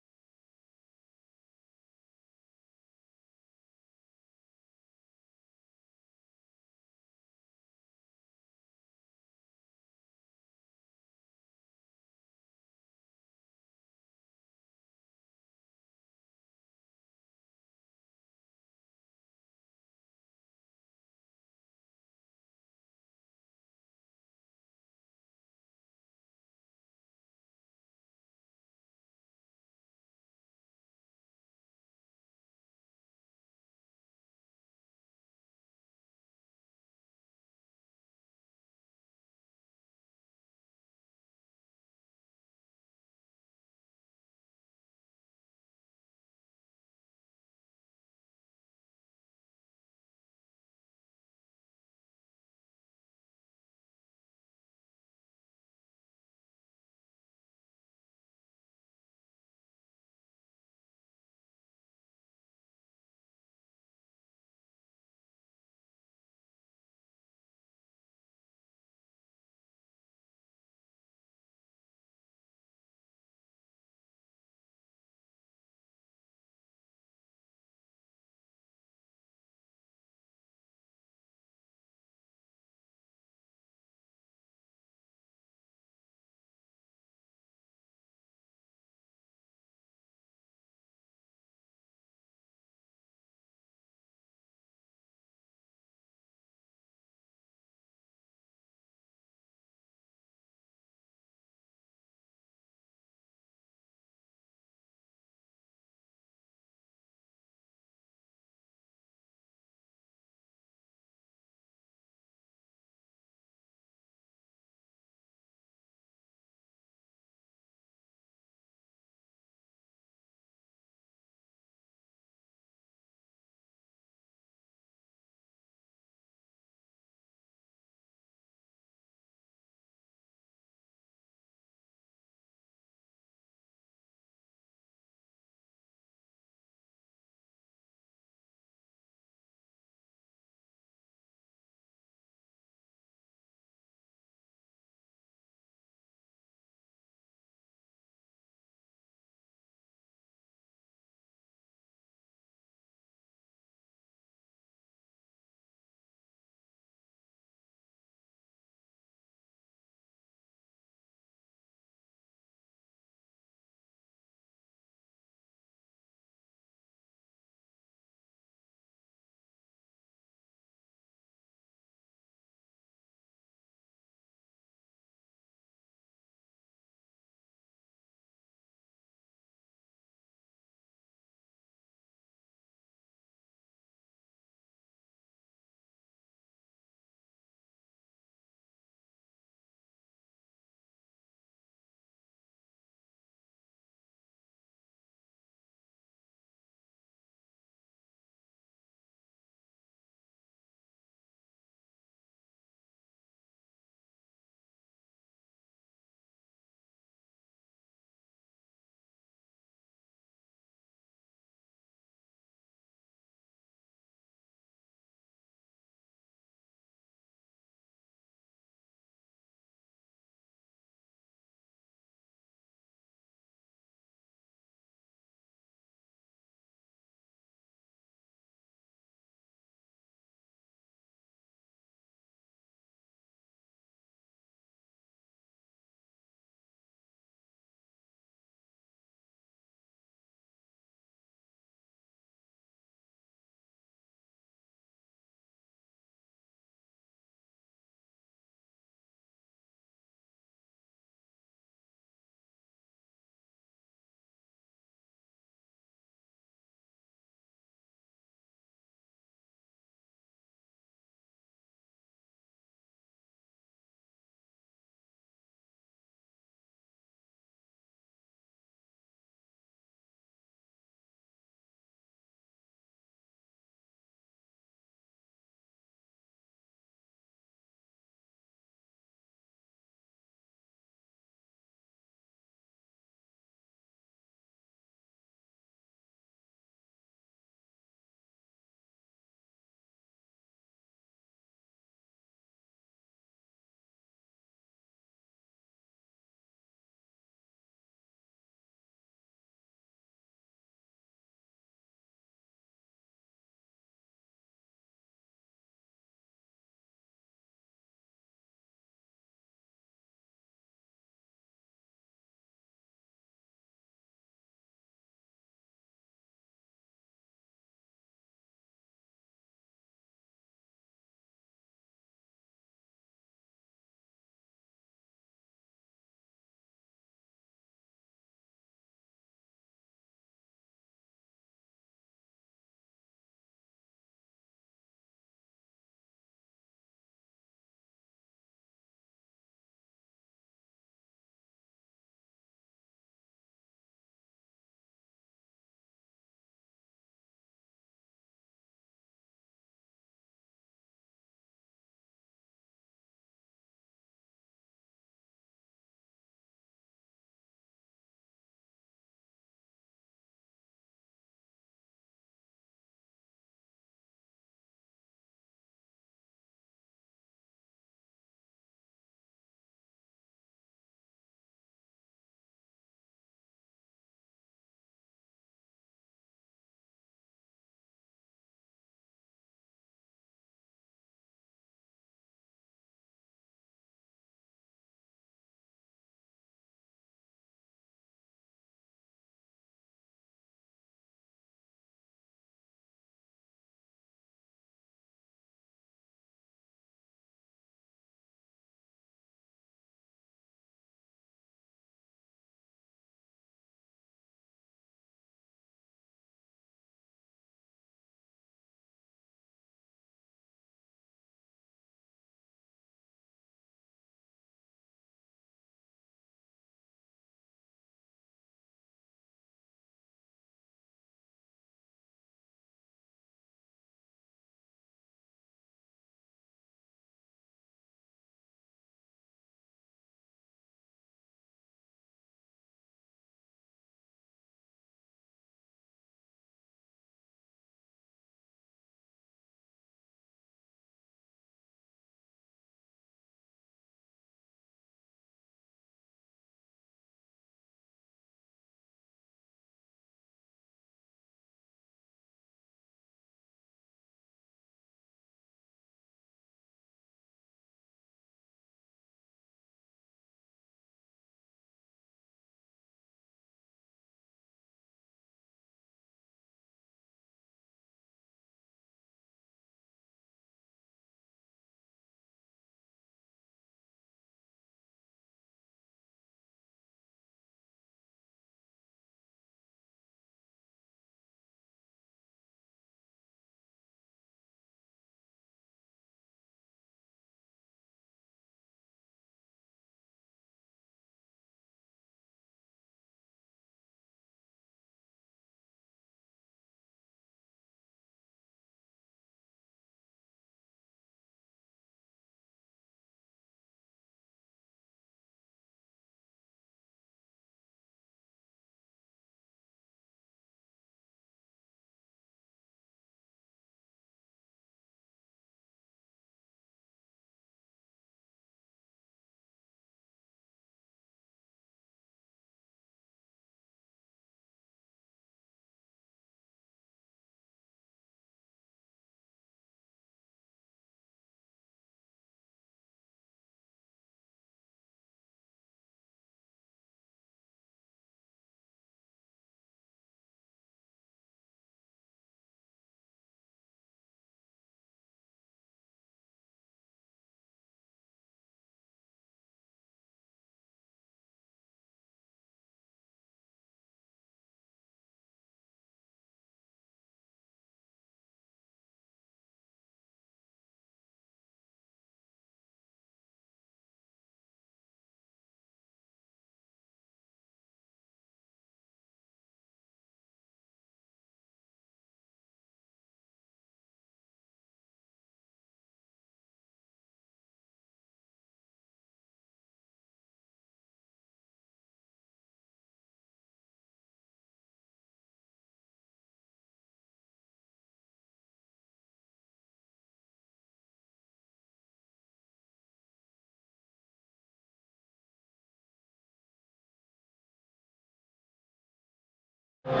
D: All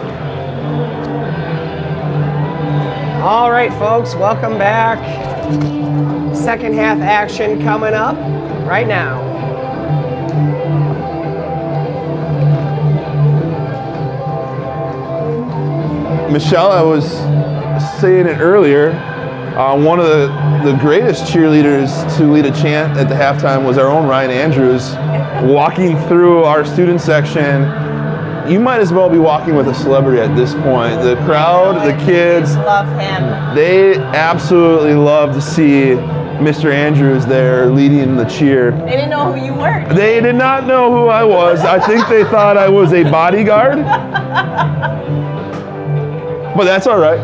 D: right, folks, welcome back. Second half action coming up right now.
F: Michelle, I was saying it earlier, one of the greatest cheerleaders to lead a chant at the halftime was our own Ryan Andrews, walking through our student section. You might as well be walking with a celebrity at this point. The crowd, the kids,
E: Love him.
F: they absolutely love to see Mr. Andrews there leading the cheer.
E: They didn't know who you were.
F: They did not know who I was. I think they thought I was a bodyguard. But that's all right.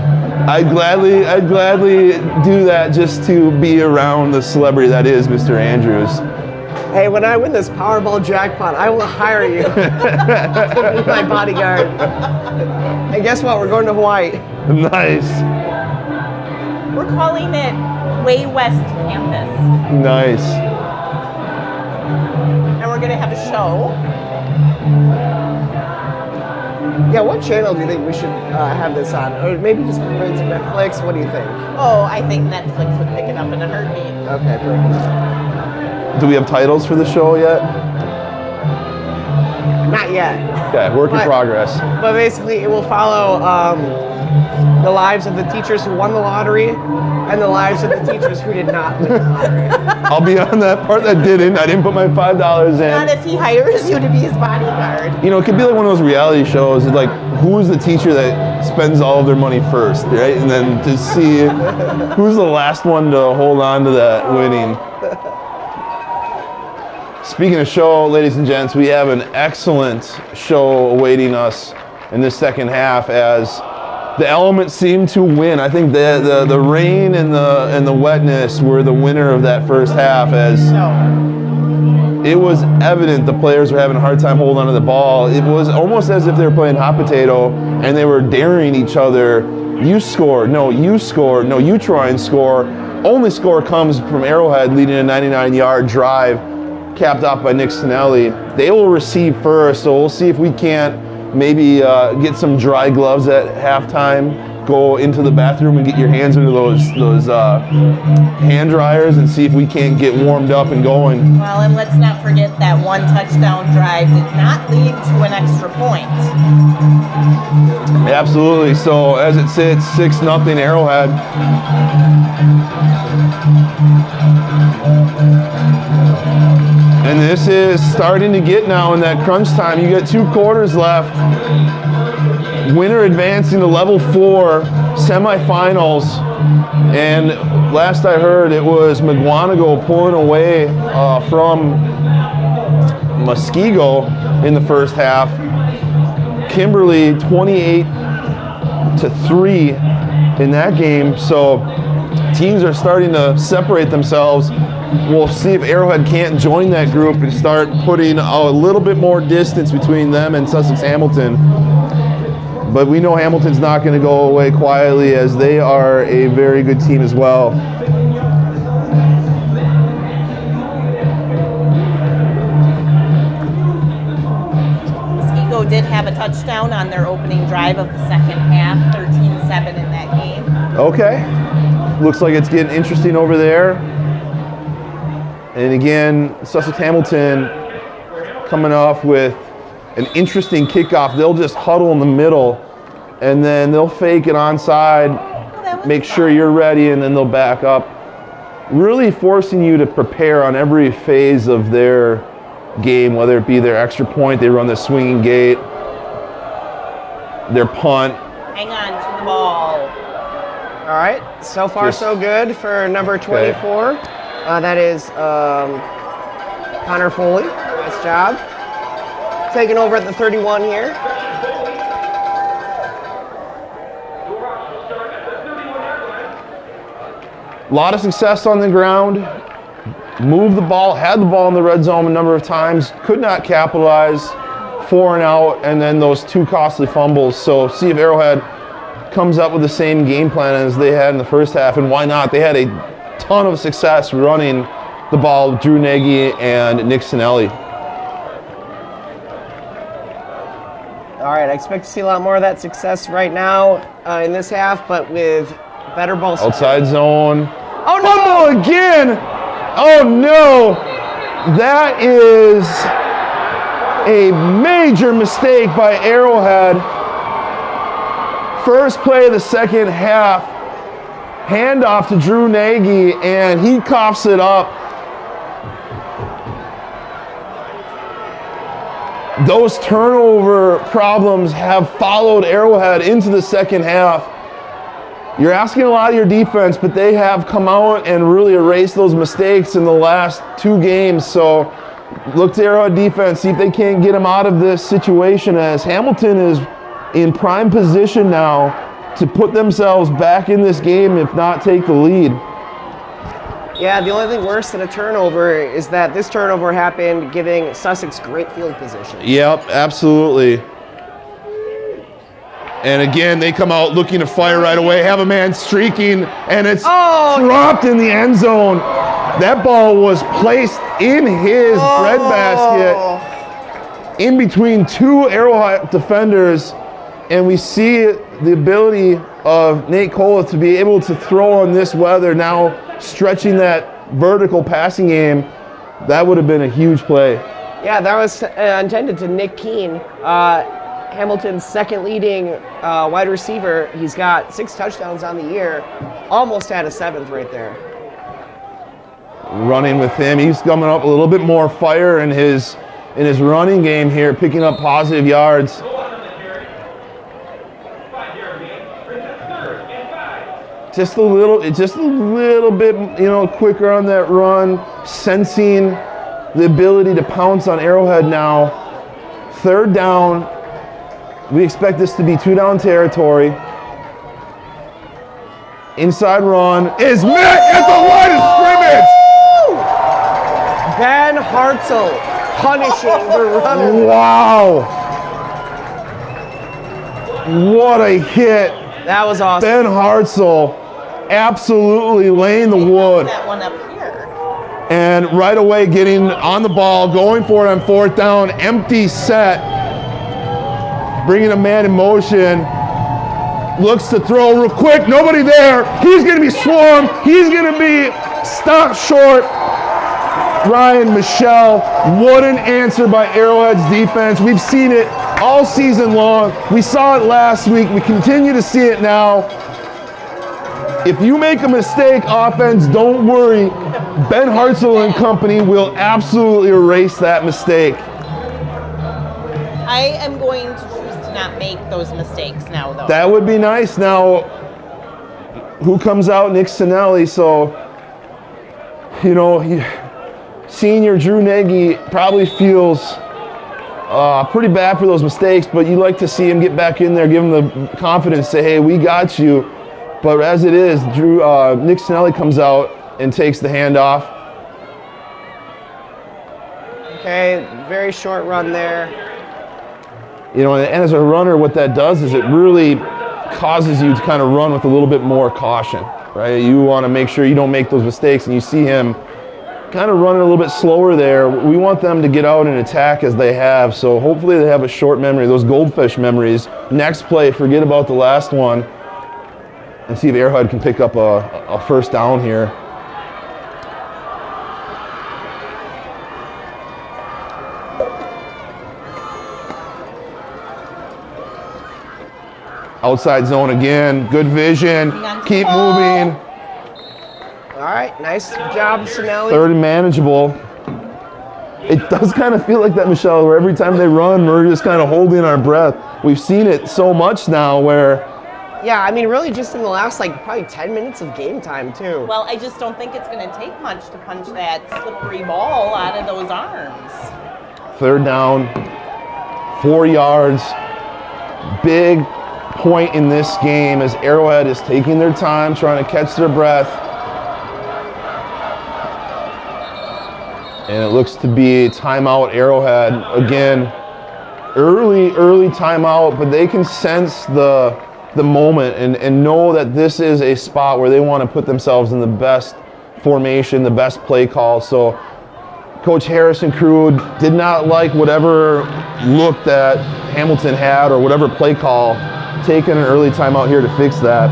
F: I'd gladly do that just to be around the celebrity that is Mr. Andrews.
D: Hey, when I win this Powerball jackpot, I will hire you to be my bodyguard. And guess what? We're going to Hawaii.
F: Nice.
E: We're calling it Way West Campus.
F: Nice.
E: And we're going to have a show.
D: Yeah, what channel do you think we should have this on? Or maybe just bring it to Netflix? What do you think?
E: Oh, I think Netflix would pick it up in a heartbeat.
D: Okay, perfect.
F: Do we have titles for the show yet?
D: Not yet.
F: Okay, work in progress.
D: But basically, it will follow the lives of the teachers who won the lottery and the lives of the teachers who did not win the lottery.
F: I'll be on that part that didn't. I didn't put my $5
E: Not
F: in.
E: if he hires you to be his bodyguard.
F: You know, it could be like one of those reality shows, like who's the teacher that spends all of their money first, right? And then to see who's the last one to hold on to that winning. Speaking of show, ladies and gents, we have an excellent show awaiting us in this second half as the elements seem to win. I think the rain and the wetness were the winner of that first half, as it was evident the players were having a hard time holding onto the ball. It was almost as if they were playing hot potato and they were daring each other. You score, no, you score, no, you try and score. Only score comes from Arrowhead leading a 99-yard drive, capped off by Nick Sinelli. They will receive first, so we'll see if we can't maybe get some dry gloves at halftime, go into the bathroom and get your hands into those hand dryers and see if we can't get warmed up and going.
E: Well, and let's not forget that one touchdown drive did not lead to an extra point.
F: Absolutely. So as it sits, 6-0 Arrowhead. And this is starting to get now in that crunch time. You got 2 quarters left. Winner advancing to level 4 semifinals. And last I heard, it was McGuanago pulling away from Muskego in the first half. Kimberly 28-3 in that game. So teams are starting to separate themselves. We'll see if Arrowhead can't join that group and start putting a little bit more distance between them and Sussex Hamilton. But we know Hamilton's not going to go away quietly, as they are a very good team as well.
E: Muskego did have a touchdown on their opening drive of the second half, 13-7 in that game.
F: Okay. Looks like it's getting interesting over there. And again, Sussex Hamilton coming off with an interesting kickoff. They'll just huddle in the middle, and then they'll fake it onside, make sure you're ready, and then they'll back up. Really forcing you to prepare on every phase of their game, whether it be their extra point, they run the swinging gate, their punt.
E: Hang on to the ball.
D: All right, so far so good for number 24.
F: Okay.
D: That is Connor Foley. Nice job. Taking over at the 31 here.
F: A lot of success on the ground. Moved the ball, had the ball in the red zone a number of times, could not capitalize. 4 and out, and then those 2 costly fumbles. So see if Arrowhead comes up with the same game plan as they had in the first half, and why not? They had a ton of success running the ball with Drew Nagy and Nick Sinelli.
D: All right. right, I expect to see a lot more of that success right now in this half, but with better ball security.
F: Outside zone.
D: Oh, no!
F: Fumble again! Oh, no! That is a major mistake by Arrowhead. First play of the second half. Handoff to Drew Nagy, and he coughs it up. Those turnover problems have followed Arrowhead into the second half. You're asking a lot of your defense, but they have come out and really erased those mistakes in the last 2 games. So look to Arrowhead defense, see if they can't get them out of this situation, as Hamilton is in prime position now to put themselves back in this game, if not take the lead.
D: Yeah, the only thing worse than a turnover is that this turnover happened giving Sussex great field position.
F: Yep, absolutely. And again, they come out looking to fire right away, have a man streaking, and it's dropped in the end zone. That ball was placed in his breadbasket in between 2 Arrowhead defenders, and we see the ability of Nate Kola to be able to throw in this weather, now stretching that vertical passing game. That would have been a huge play.
D: Yeah, that was intended to Nick Keene, Hamilton's second leading wide receiver. He's got 6 touchdowns on the year, almost had a 7th right there.
F: Running with him, he's coming up a little bit more fire in his running game here, picking up positive yards. Just a little bit, quicker on that run, sensing the ability to pounce on Arrowhead now. 3rd down. We expect this to be 2-down territory. Inside run is met at the line of scrimmage.
D: Ben Hartzell punishing the runner.
F: Wow. What a hit.
D: That was awesome.
F: Ben Hartzell absolutely laying the wood.
E: That one up here.
F: And right away getting on the ball, going for it on 4th down, empty set. Bringing a man in motion. Looks to throw real quick, nobody there. He's going to be swarmed. He's going to be stopped short. Ryan Michelle, what an answer by Arrowhead's defense. We've seen it all season long. We saw it last week. We continue to see it now. If you make a mistake, offense, don't worry. Ben Hartzell and company will absolutely erase that mistake.
E: I am going to choose to not make those mistakes now, though.
F: That would be nice. Now, who comes out? Nick Sinelli. So, senior Drew Nagy probably feels pretty bad for those mistakes, but you like to see him get back in there, give him the confidence, say, hey, we got you. But as it is, Nick Sinelli comes out and takes the handoff.
D: Okay, very short run there.
F: And as a runner, what that does is it really causes you to kind of run with a little bit more caution, right? You want to make sure you don't make those mistakes, and you see him kind of running a little bit slower there. We want them to get out and attack as they have, so hopefully they have a short memory, those goldfish memories. Next play, forget about the last one, and see if Arrowhead can pick up a 1st down here. Outside zone again, good vision, keep moving.
D: All right, nice job, Sinelli.
F: 3rd and manageable. It does kind of feel like that, Michelle, where every time they run, we're just kind of holding our breath. We've seen it so much now where...
D: Yeah, I mean, really just in the last, probably 10 minutes of game time, too.
E: Well, I just don't think it's going to take much to punch that slippery ball out of those arms.
F: 3rd down, 4 yards. Big point in this game as Arrowhead is taking their time, trying to catch their breath. And it looks to be a timeout Arrowhead. Again, early timeout, but they can sense the moment and know that this is a spot where they want to put themselves in the best formation, the best play call. So Coach Harris and crew did not like whatever look that Hamilton had or whatever play call, taking an early timeout here to fix that.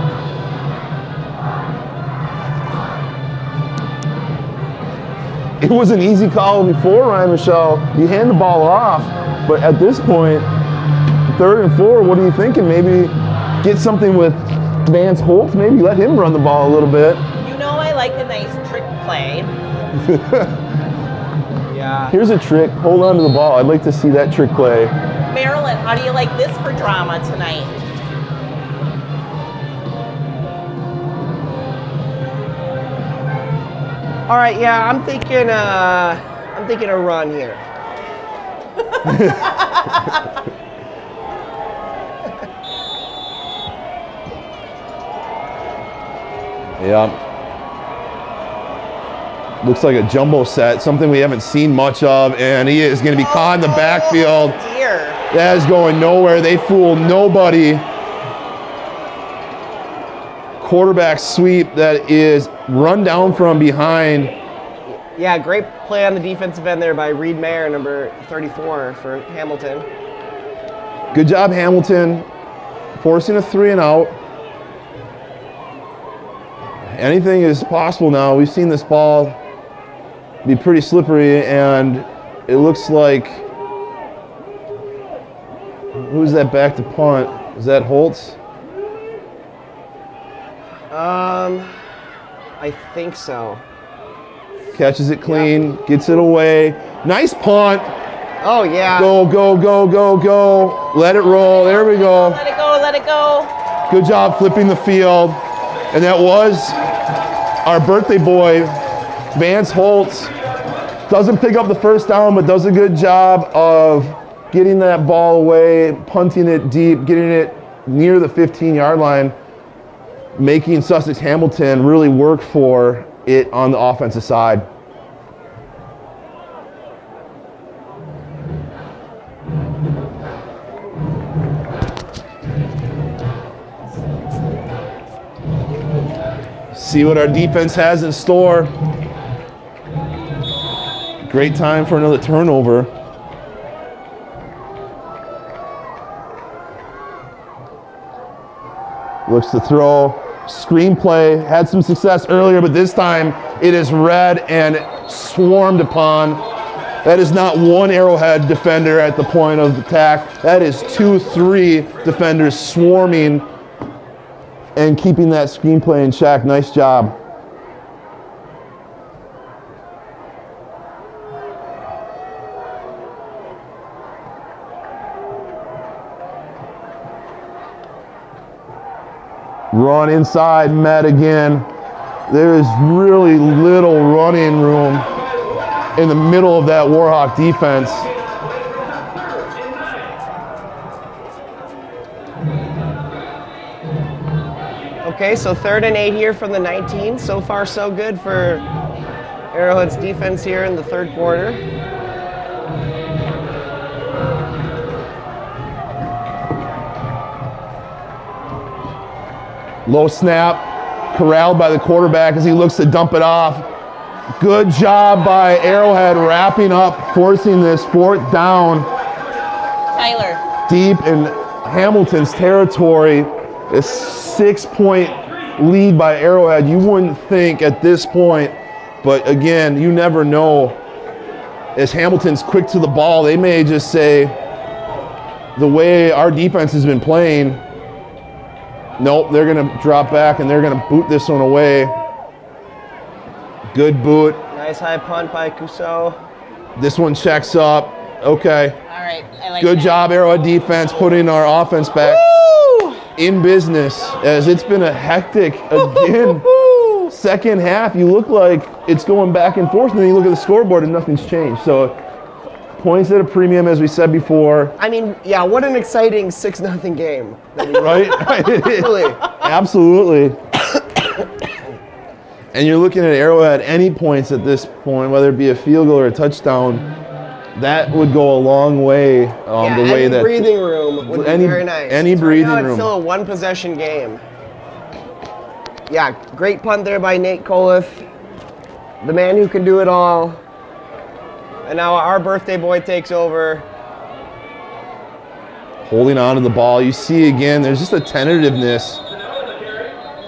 F: It was an easy call before, Ryan Michelle. You hand the ball off, but at this point, 3rd and 4, what are you thinking? Maybe get something with Vance Holt, maybe let him run the ball a little bit.
E: You know I like a nice trick play.
D: Yeah.
F: Here's a trick, hold on to the ball. I'd like to see that trick play.
E: Marilyn, how do you like this for drama tonight?
D: All right, yeah, I'm thinking a run here.
F: Yeah. Looks like a jumbo set, something we haven't seen much of, and he is going to be caught in the backfield.
E: Oh, dear.
F: That is going nowhere. They fool nobody. Quarterback sweep that is run down from behind.
D: Yeah, great play on the defensive end there by Reed Mayer, number 34 for Hamilton.
F: Good job, Hamilton, forcing a 3 and out. Anything is possible now. We've seen this ball be pretty slippery, and it looks like, who's that back to punt? Is that Holtz?
D: I think so.
F: Catches it clean, gets it away. Nice punt.
D: Oh, yeah.
F: Go, go, go, go, go. Let it roll. There we go.
E: Let it go, let it go.
F: Good job flipping the field. And that was our birthday boy, Vance Holtz. Doesn't pick up the first down, but does a good job of getting that ball away, punting it deep, getting it near the 15-yard line, making Sussex Hamilton really work for it on the offensive side. See what our defense has in store. Great time for another turnover. Looks to throw. Screenplay had some success earlier, but this time it is read and swarmed upon. That is not one Arrowhead defender at the point of attack. That is 2-3 defenders swarming and keeping that screenplay in check. Nice job. Run inside, met again. There is really little running room in the middle of that Warhawk defense.
D: Okay, so 3rd and 8 here from the 19. So far, so good for Arrowhead's defense here in the 3rd quarter.
F: Low snap, corralled by the quarterback as he looks to dump it off. Good job by Arrowhead wrapping up, forcing this 4th down.
E: Tyler.
F: Deep in Hamilton's territory. A 6-point lead by Arrowhead. You wouldn't think at this point, but again, you never know. As Hamilton's quick to the ball, they may just say, the way our defense has been playing, nope, they're going to drop back and they're going to boot this one away. Good boot.
D: Nice high punt by Cousseau.
F: This one checks up. Okay.
E: All right, I like
F: Good
E: that.
F: job, Arrowhead defense, putting our offense back
E: Woo!
F: in business, as it's been a hectic, again, second half. You look like it's going back and forth, and then you look at the scoreboard and nothing's changed. So points at a premium, as we said before.
D: I mean, yeah, what an exciting 6-0 game.
F: Right?
D: Really.
F: Absolutely. And you're looking at Arrowhead, any points at this point, whether it be a field goal or a touchdown, that would go a long way. The way
D: any
F: that
D: breathing room would be very nice.
F: Any
D: So
F: breathing
D: right now
F: room.
D: It's still a 1-possession game. Yeah, great punt there by Nate Coliff, the man who can do it all. And now our birthday boy takes over.
F: holding on to the ball. You see again, there's just a tentativeness.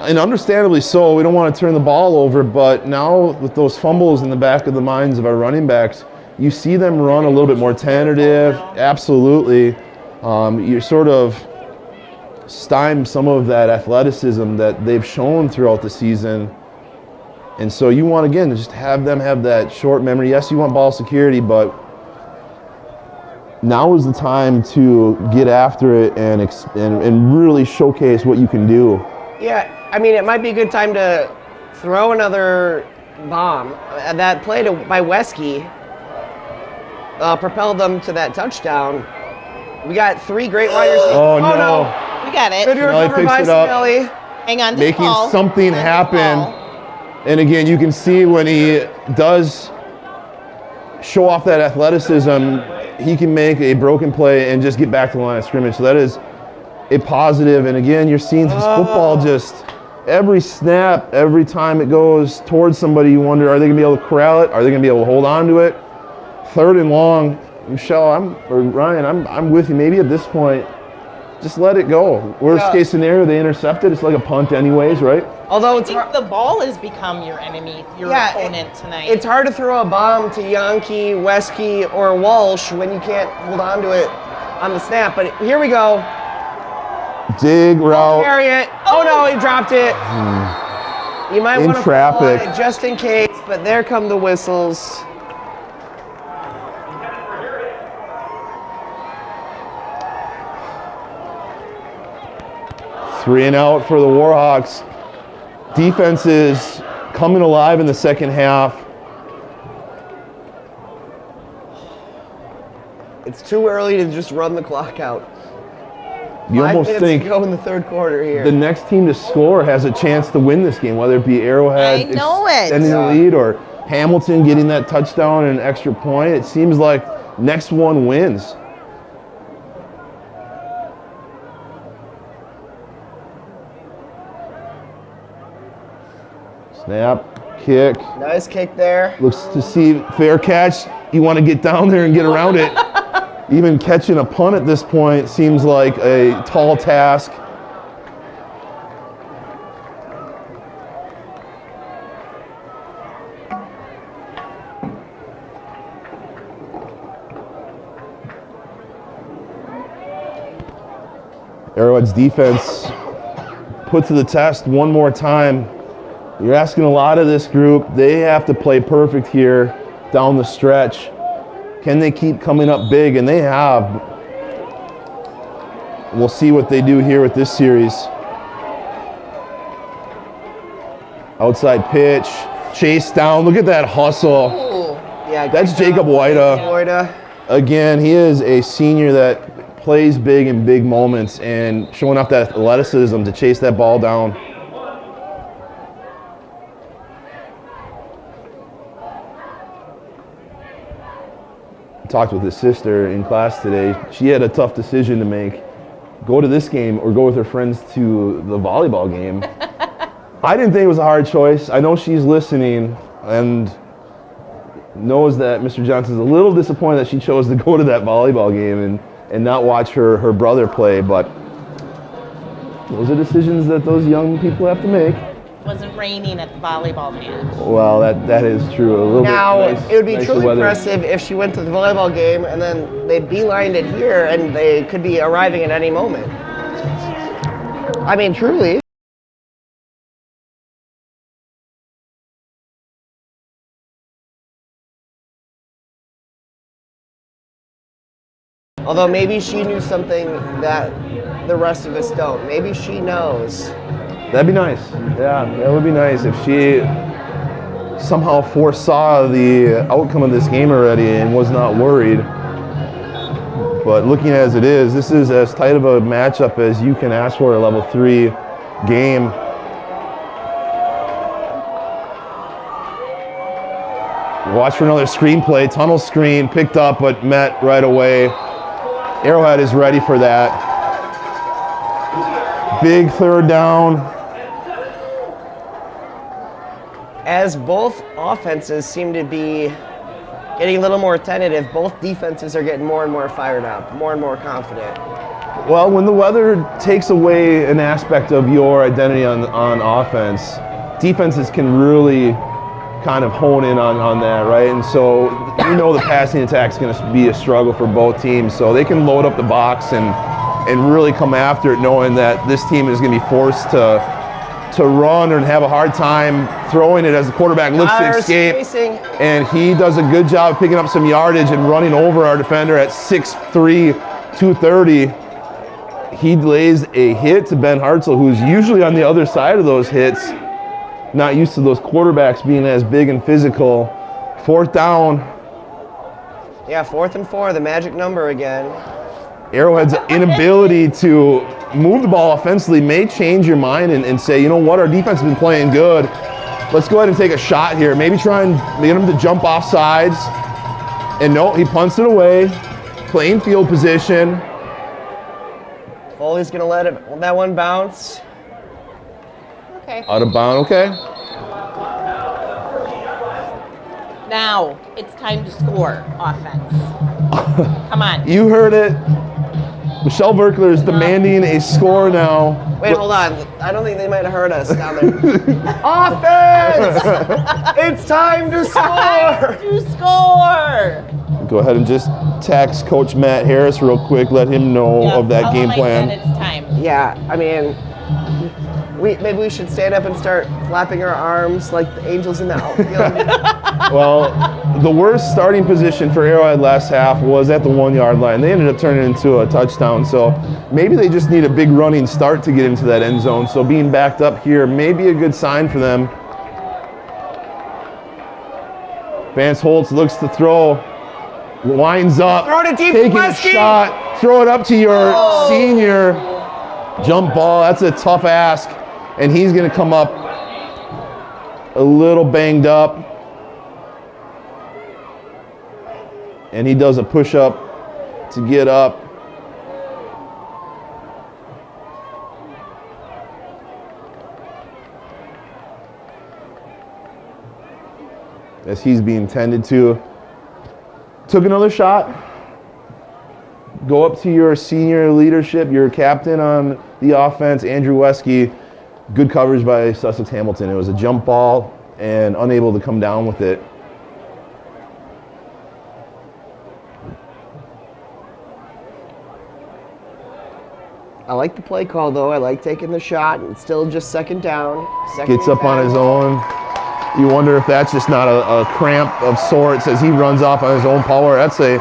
F: And understandably so, we don't want to turn the ball over, but now with those fumbles in the back of the minds of our running backs, you see them run a little bit more tentative. Absolutely. You're sort of stymie some of that athleticism that they've shown throughout the season. And so you want, again, to just have them have that short memory. Yes, you want ball security, but now is the time to get after it and really showcase what you can do.
D: Yeah, I mean, it might be a good time to throw another bomb. That play by Wesky propelled them to that touchdown. We got 3 great wide receivers.
F: Oh, no.
D: No.
E: We got it.
D: Good recovery by
F: picks it up.
D: Spinelli.
E: Hang on to the
F: Making
E: ball.
F: something happen. And again, you can see when he does show off that athleticism, he can make a broken play and just get back to the line of scrimmage. So that is a positive. And again, you're seeing this football just every snap, every time it goes towards somebody, you wonder, are they going to be able to corral it? Are they going to be able to hold on to it? 3rd and long, Michelle, Ryan, I'm with you. Maybe at this point, just let it go. Worst case scenario, they intercept it. It's like a punt anyways, right?
D: Although
E: I
D: it's
E: think the ball has become your enemy, your opponent tonight.
D: It's hard to throw a bomb to Yankee, Wesky, or Walsh when you can't hold on to it on the snap. But here we go.
F: Dig route.
D: Harriet. Oh no, he dropped it. You might
F: In
D: want to
F: traffic.
D: it just in case, but there come the whistles.
F: Three and out for the Warhawks. Defense is coming alive in the second half.
D: It's too early to just run the clock out.
F: You
D: 5
F: almost
D: minutes
F: think
D: to go in the 3rd quarter here.
F: the next team to score has a chance to win this game, whether it be Arrowhead
E: I know it.
F: extending the lead or Hamilton getting that touchdown and an extra point. It seems like next one wins. Snap, kick.
D: Nice kick there.
F: Looks to see fair catch. You want to get down there and get around it. Even catching a punt at this point seems like a tall task. Arrowhead's defense put to the test one more time. You're asking a lot of this group. They have to play perfect here down the stretch. Can they keep coming up big? And they have. We'll see what they do here with this series. Outside pitch, chase down. Look at that hustle.
E: Ooh.
D: Yeah,
F: That's
D: good
F: Jacob
D: job,
F: Wida.
D: Wida.
F: Again, he is a senior that plays big in big moments and showing off that athleticism to chase that ball down. Talked with his sister in class today. She had a tough decision to make. Go to this game or go with her friends to the volleyball game. I didn't think it was a hard choice. I know she's listening and knows that Mr. Johnson's a little disappointed that she chose to go to that volleyball game and not watch her brother play, but those are decisions that those young people have to make.
E: It wasn't raining at the volleyball match.
F: Well, that is true. A little
D: Now,
F: bit nice,
D: it would be
F: nicer
D: truly
F: weather.
D: impressive if she went to the volleyball game and then they beelined it here and they could be arriving at any moment. I mean, truly. Although maybe she knew something that the rest of us don't. Maybe she knows.
F: That'd be nice. Yeah, that would be nice if she somehow foresaw the outcome of this game already and was not worried. But looking as it is, this is as tight of a matchup as you can ask for a level 3 game. Watch for another screenplay, tunnel screen, picked up but met right away. Arrowhead is ready for that. Big 3rd down.
D: As both offenses seem to be getting a little more tentative. Both defenses are getting more and more fired up, more and more confident.
F: Well, when the weather takes away an aspect of your identity on offense, defenses can really kind of hone in on that, right? And so you know the passing attack is going to be a struggle for both teams. So they can load up the box and really come after it, knowing that this team is going to be forced to run and have a hard time throwing it as the quarterback looks to escape.
D: Spacing.
F: And he does a good job of picking up some yardage and running over our defender at 6'3", 230. He lays a hit to Ben Hartzell, who's usually on the other side of those hits, not used to those quarterbacks being as big and physical. 4th down.
D: Yeah, 4th and 4, the magic number again.
F: Arrowhead's inability to move the ball offensively may change your mind and say, you know what, our defense has been playing good. Let's go ahead and take a shot here. Maybe try and get him to jump off sides. And no, he punts it away. Playing field position.
D: Foley's going to let that one bounce.
E: Okay.
F: Out of bound, okay.
E: Now it's time to score offense. Come on.
F: You heard it. Michelle Berkler is demanding a score now.
D: Wait, hold on. I don't think they might have heard us down there. Offense! It's time to score!
E: To score.
F: Go ahead and just text Coach Matt Harris real quick. Let him know
E: Yeah,
F: of that
E: tell
F: game
E: him I
F: plan.
E: said it's time.
D: Yeah, I mean, maybe we should stand up and start flapping our arms like the Angels in the outfield.
F: Well, the worst starting position for Arrowhead last half was at the 1 yard line. They ended up turning it into a touchdown. So maybe they just need a big running start to get into that end zone. So being backed up here may be a good sign for them. Vance Holtz looks to throw, winds up,
D: Throw it deep,
F: taking a
D: Wesky.
F: shot, throw it up to your senior. Jump ball, that's a tough ask. And he's going to come up a little banged up. And he does a push-up to get up. As he's being tended to. Took another shot. Go up to your senior leadership, your captain on the offense, Andrew Wesky. Good coverage by Sussex Hamilton. It was a jump ball and unable to come down with it.
D: I like the play call, though. I like taking the shot. It's still just second down.
F: Gets up on his own. You wonder if that's just not a cramp of sorts as he runs off on his own power. That's a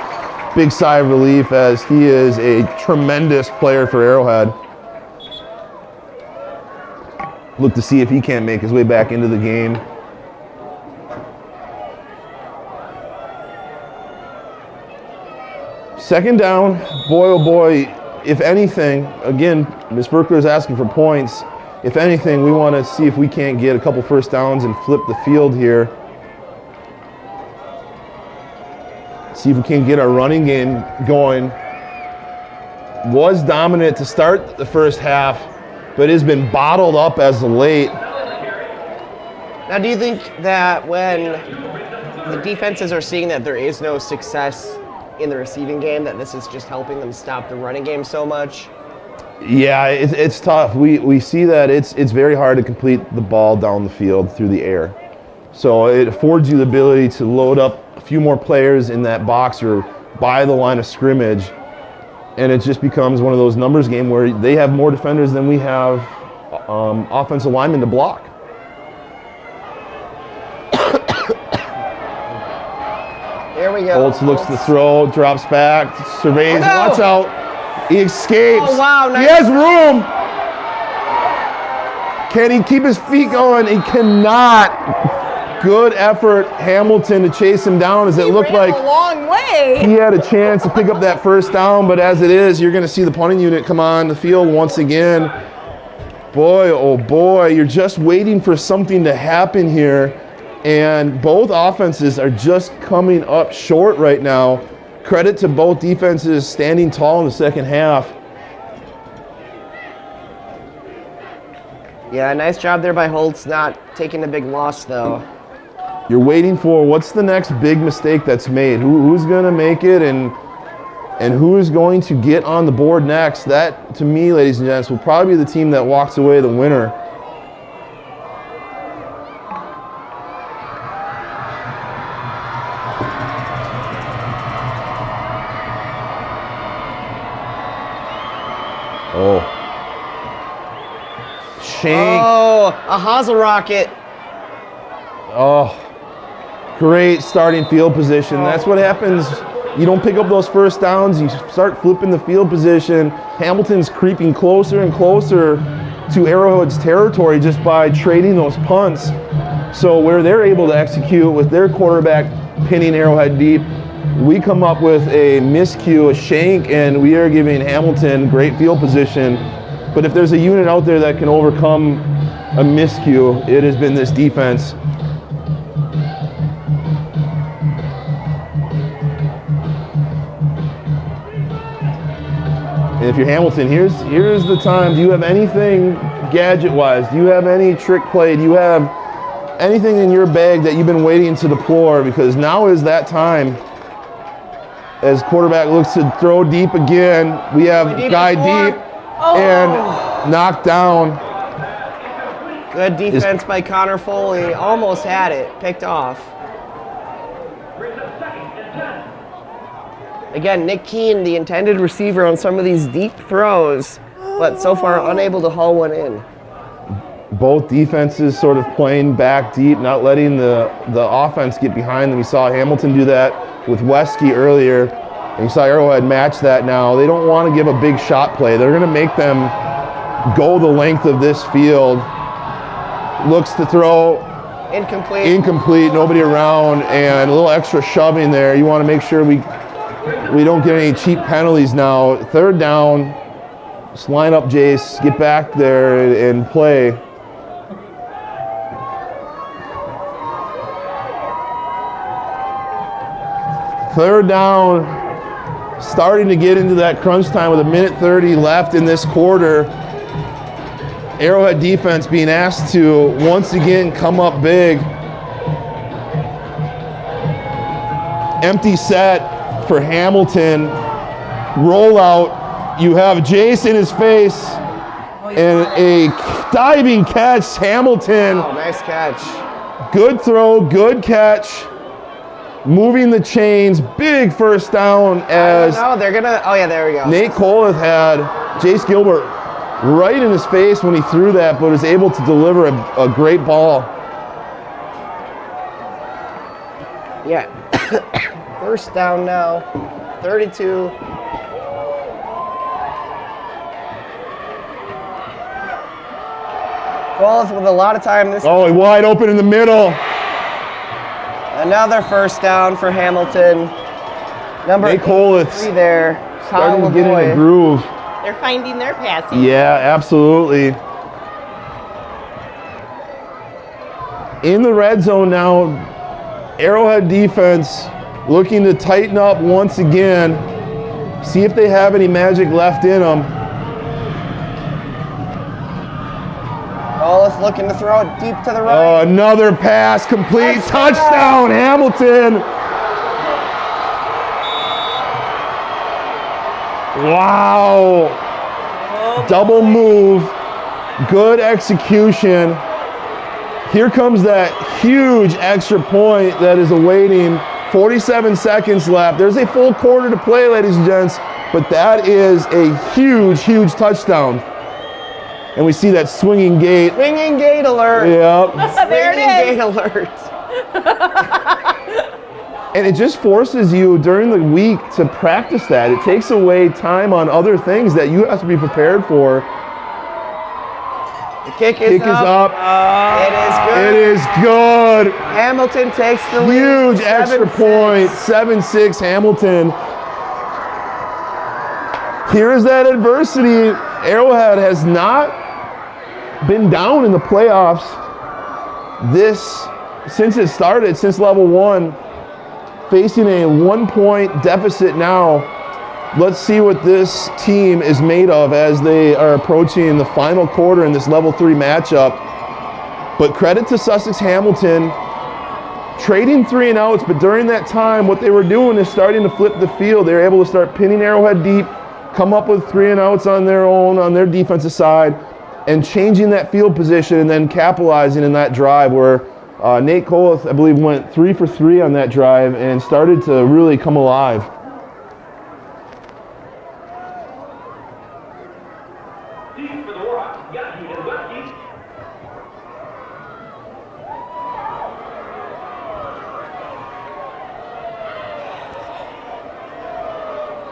F: big sigh of relief as he is a tremendous player for Arrowhead. Look to see if he can't make his way back into the game. Second down, boy oh boy, if anything, again, Ms. Berkler is asking for points. If anything, we want to see if we can't get a couple first downs and flip the field here. See if we can get our running game going. Was dominant to start the first half, but has been bottled up as of late.
D: Now, do you think that when the defenses are seeing that there is no success in the receiving game, that this is just helping them stop the running game so much?
F: Yeah, it's tough. We see that it's very hard to complete the ball down the field through the air. So it affords you the ability to load up a few more players in that box or by the line of scrimmage. And it just becomes one of those numbers game where they have more defenders than we have offensive linemen to block.
D: There we go.
F: Holtz looks to throw, drops back, surveys,
D: Oh, no.
F: watch out. He escapes.
D: Oh, wow, nice.
F: He has room. Can he keep his feet going? He cannot. Good effort, Hamilton, to chase him down as it looked like
E: a long way.
F: he had a chance to pick up that first down, but as it is, you're going to see the punting unit come on the field once again. Boy, oh boy, you're just waiting for something to happen here, and both offenses are just coming up short right now. Credit to both defenses standing tall in the second half.
D: Yeah, nice job there by Holtz, not taking a big loss, though.
F: You're waiting for what's the next big mistake that's made. Who's going to make it and who is going to get on the board next? That, to me, ladies and gents, will probably be the team that walks away the winner. Oh. Shank.
D: Oh, a Hazel rocket.
F: Oh. Great starting field position. That's what happens. You don't pick up those first downs. You start flipping the field position. Hamilton's creeping closer and closer to Arrowhead's territory just by trading those punts. So where they're able to execute with their quarterback pinning Arrowhead deep, we come up with a miscue, a shank, and we are giving Hamilton great field position. But if there's a unit out there that can overcome a miscue, it has been this defense. And if you're Hamilton, here's the time. Do you have anything gadget-wise? Do you have any trick play? Do you have anything in your bag that you've been waiting to deploy? Because now is that time. As quarterback looks to throw deep again, we have guy deep and knocked down.
D: Good defense by Connor Foley. Almost had it. Picked off. Again, Nick Keene, the intended receiver on some of these deep throws, but so far unable to haul one in.
F: Both defenses sort of playing back deep, not letting the offense get behind them. We saw Hamilton do that with Wesky earlier, and you saw Arrowhead match that now. They don't want to give a big shot play. They're going to make them go the length of this field. Looks to throw. Incomplete, nobody around, and a little extra shoving there. You want to make sure we don't get any cheap penalties now. Third down, just line up Jace, get back there and play. Third down, starting to get into that crunch time with 1:30 left in this quarter. Arrowhead defense being asked to once again come up big. Empty set for Hamilton. Rollout. You have Jace in his face and a diving catch. Hamilton.
D: Oh, nice catch.
F: Good throw, good catch. Moving the chains, big first down as
D: they're gonna. Oh yeah, there we go.
F: Nate Coleth had Jace Gilbert right in his face when he threw that, but was able to deliver a great ball.
D: Yeah. First down now, 32. Coleth with a lot of time this.
F: Oh, wide open in the middle.
D: Another first down for Hamilton. Number
F: Nate Coleth
D: 3 there.
F: starting to get in a groove.
E: They're finding their passing.
F: Yeah, absolutely. In the red zone now, Arrowhead defense looking to tighten up once again. See if they have any magic left in them.
D: Coleth looking to throw it deep to the
F: Oh,
D: right.
F: another pass, complete touchdown, Hamilton. Wow. Double move, good execution. Here comes that huge extra point that is awaiting. 47 seconds left. There's a full quarter to play, ladies and gents, but that is a huge, huge touchdown. And we see that swinging gate.
D: Swinging gate alert.
F: Yep.
E: There it
D: Swinging
E: is.
D: gate alert.
F: And it just forces you during the week to practice that. It takes away time on other things that you have to be prepared for.
D: The kick is up. It is good.
F: It is good.
D: Hamilton takes the lead.
F: Huge extra
D: 7-6.
F: point. 7-6 Hamilton. Here's that adversity. Arrowhead has not been down in the playoffs since it started, since level 1. Facing a 1-point deficit now. Let's see what this team is made of as they are approaching the final quarter in this level 3 matchup. But credit to Sussex Hamilton trading 3 and outs, but during that time, what they were doing is starting to flip the field. They were able to start pinning Arrowhead deep, come up with 3 and outs on their own, on their defensive side, and changing that field position and then capitalizing in that drive where Nate Koleth, I believe, went 3 for 3 on that drive and started to really come alive.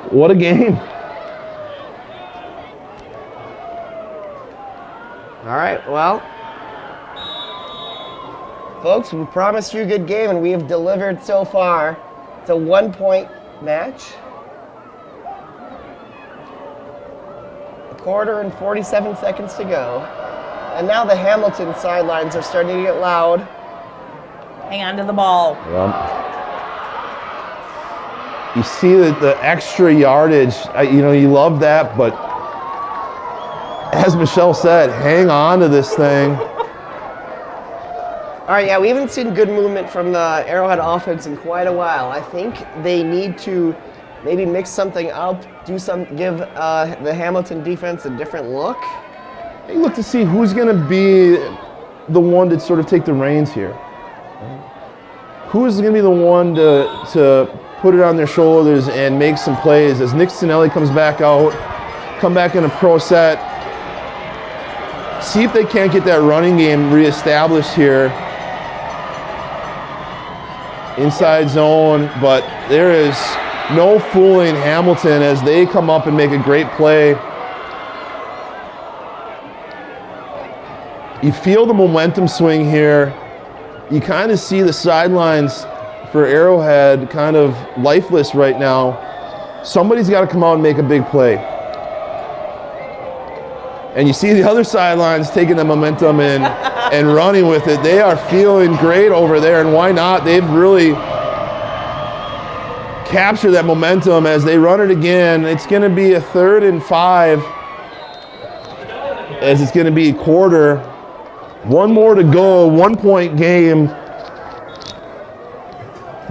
F: What a game.
D: All right, well, folks, we promised you a good game, and we have delivered so far. It's a 1-point match. A quarter and 47 seconds to go. And now the Hamilton sidelines are starting to get loud.
E: Hang on to the ball.
F: You see that the extra yardage, you love that, but as Michelle said, hang on to this thing.
D: All right, yeah, we haven't seen good movement from the Arrowhead offense in quite a while. I think they need to maybe mix something up, give the Hamilton defense a different look.
F: They look to see who's going to be the one to sort of take the reins here. Who's going to be the one to put it on their shoulders and make some plays as Nick Sinelli comes back out, come back in a pro set. See if they can't get that running game reestablished here. Inside zone, but there is no fooling Hamilton as they come up and make a great play. You feel the momentum swing here. You kind of see the sidelines for Arrowhead kind of lifeless right now. Somebody's got to come out and make a big play. And you see the other sidelines taking the momentum and running with it. They are feeling great over there, and why not? They've really captured that momentum as they run it again. It's going to be a 3rd and 5 as it's going to be a quarter. 1 more to go, 1-point game.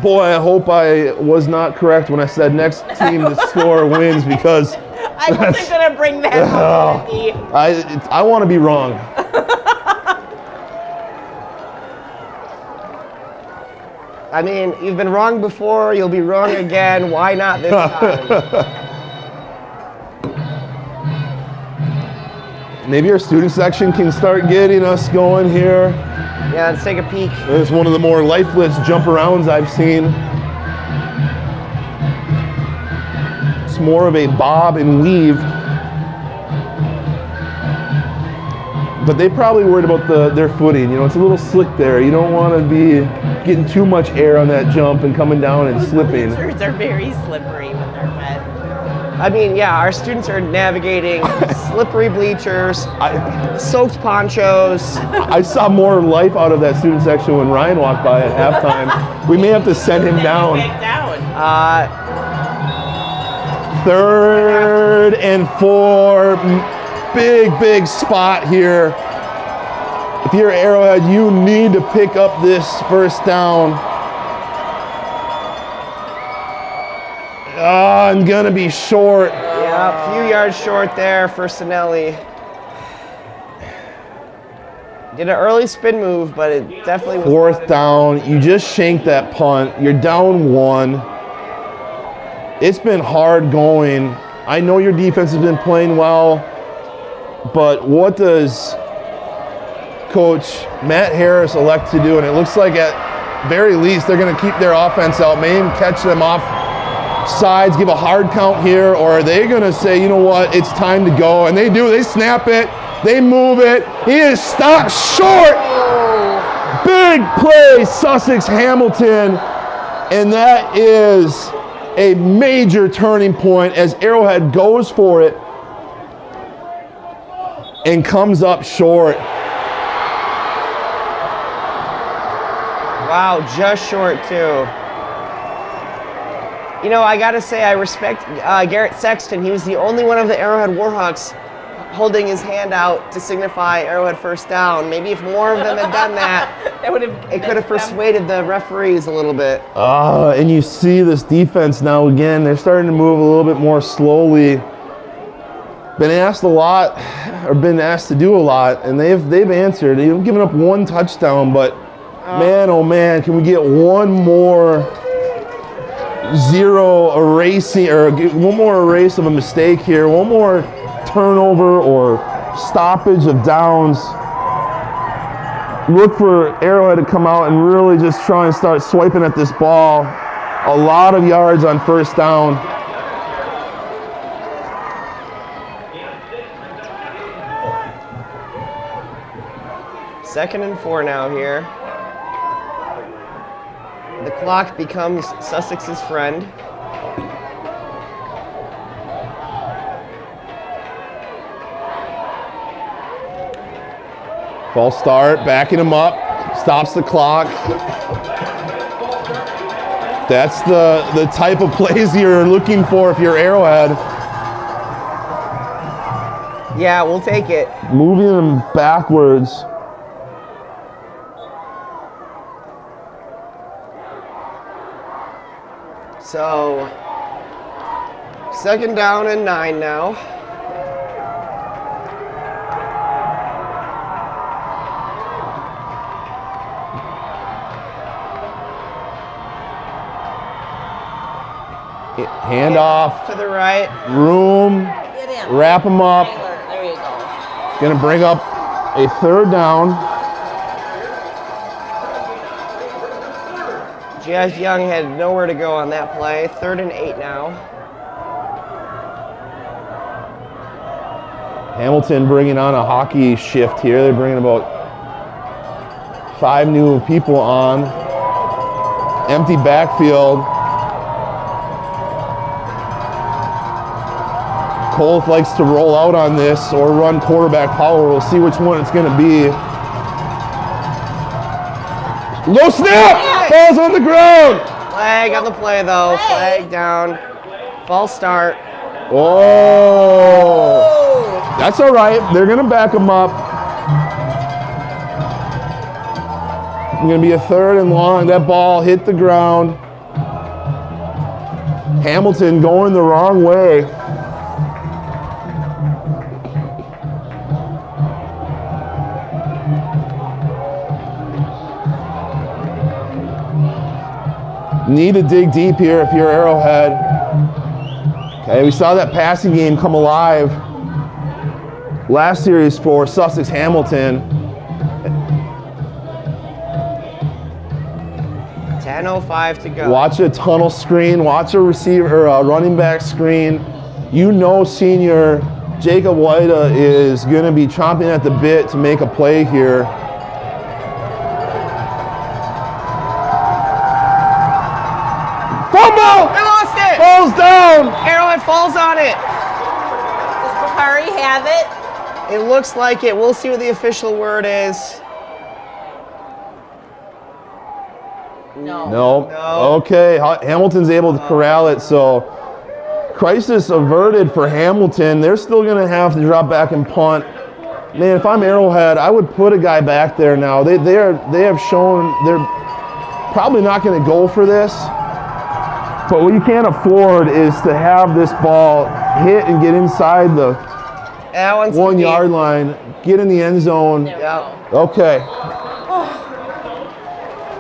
F: Boy, I hope I was not correct when I said next team to score wins, because
E: I wasn't going to bring that up.
F: I want to be wrong.
D: I mean, you've been wrong before, you'll be wrong again. Why not this time?
F: Maybe our student section can start getting us going here.
D: Yeah, let's take a peek.
F: It's one of the more lifeless jump arounds I've seen. It's more of a bob and weave. But they probably worried about their footing. It's a little slick there. You don't want to be getting too much air on that jump and coming down and slipping.
E: Bleachers are very slippery when they're wet.
D: I mean, yeah, our students are navigating slippery bleachers, soaked ponchos.
F: I saw more life out of that student section when Ryan walked by at halftime. We may have to send him down. 3rd and 4. Big spot here. If you're Arrowhead, you need to pick up this first down. I'm gonna be short.
D: Yeah, a few yards short there for Sinelli. Did an early spin move, but it definitely was
F: 4th down. You just shanked that punt. You're down 1. It's been hard going. I know your defense has been playing well, but what does Coach Matt Harris elect to do? And it looks like at very least they're going to keep their offense out, maybe catch them off sides, give a hard count here, or are they going to say, you know what, it's time to go? And they do. They snap it. They move it. He is stopped short. Big play, Sussex Hamilton. And that is a major turning point as Arrowhead goes for it and comes up short.
D: Wow, just short too. I got to say I respect Garrett Sexton. He was the only one of the Arrowhead Warhawks holding his hand out to signify Arrowhead first down. Maybe if more of them had done that, it could have persuaded the referees a little bit.
F: And you see this defense now again. They're starting to move a little bit more slowly. Been asked a lot, or been asked to do a lot, and they've answered. They've given up one touchdown, but man, oh man, can we get one more zero erasing, or one more erase of a mistake here, one more turnover or stoppage of downs. Look for Arrowhead to come out and really just try and start swiping at this ball. A lot of yards on first down.
D: Second and 4 now here. The clock becomes Sussex's friend.
F: False start, backing him up, stops the clock. That's the type of plays you're looking for if you're Arrowhead.
D: Yeah, we'll take it.
F: Moving them backwards.
D: So, second down and 9 now.
F: Hand off,
D: To the right.
F: room,
E: Get in.
F: wrap them up.
E: Tyler, there you go.
F: Gonna bring up a third down.
D: Jeff Young had nowhere to go on that play. 3rd and 8 now.
F: Hamilton bringing on a hockey shift here. They're bringing about 5 new people on. Empty backfield. Colth likes to roll out on this or run quarterback power. We'll see which one it's going to be. Low snap! Ball's on the ground!
D: Flag on the play though. Flag down. False start.
F: Oh! That's all right. They're going to back him up. It's going to be a 3rd and long. That ball hit the ground. Hamilton going the wrong way. Need to dig deep here if you're Arrowhead. Okay, we saw that passing game come alive last series for Sussex Hamilton.
D: 10:05 to go.
F: Watch a tunnel screen, watch a receiver or a running back screen. You know senior Jacob WIAA is going to be chomping at the bit to make a play here. Fumble!
D: They lost it!
F: Falls down!
D: Arrowhead falls on it.
E: Does Bakari have it?
D: It looks like it. We'll see what the official word is.
E: No.
F: No.
D: No.
F: Okay, Hamilton's able to corral it, so crisis averted for Hamilton. They're still going to have to drop back and punt. Man, if I'm Arrowhead, I would put a guy back there now. They have shown they're probably not going to go for this. But what you can't afford is to have this ball hit and get inside the
D: That one's
F: 1
D: deep.
F: yard line, get in the end zone.
E: There we
D: Yep.
E: go.
F: Okay.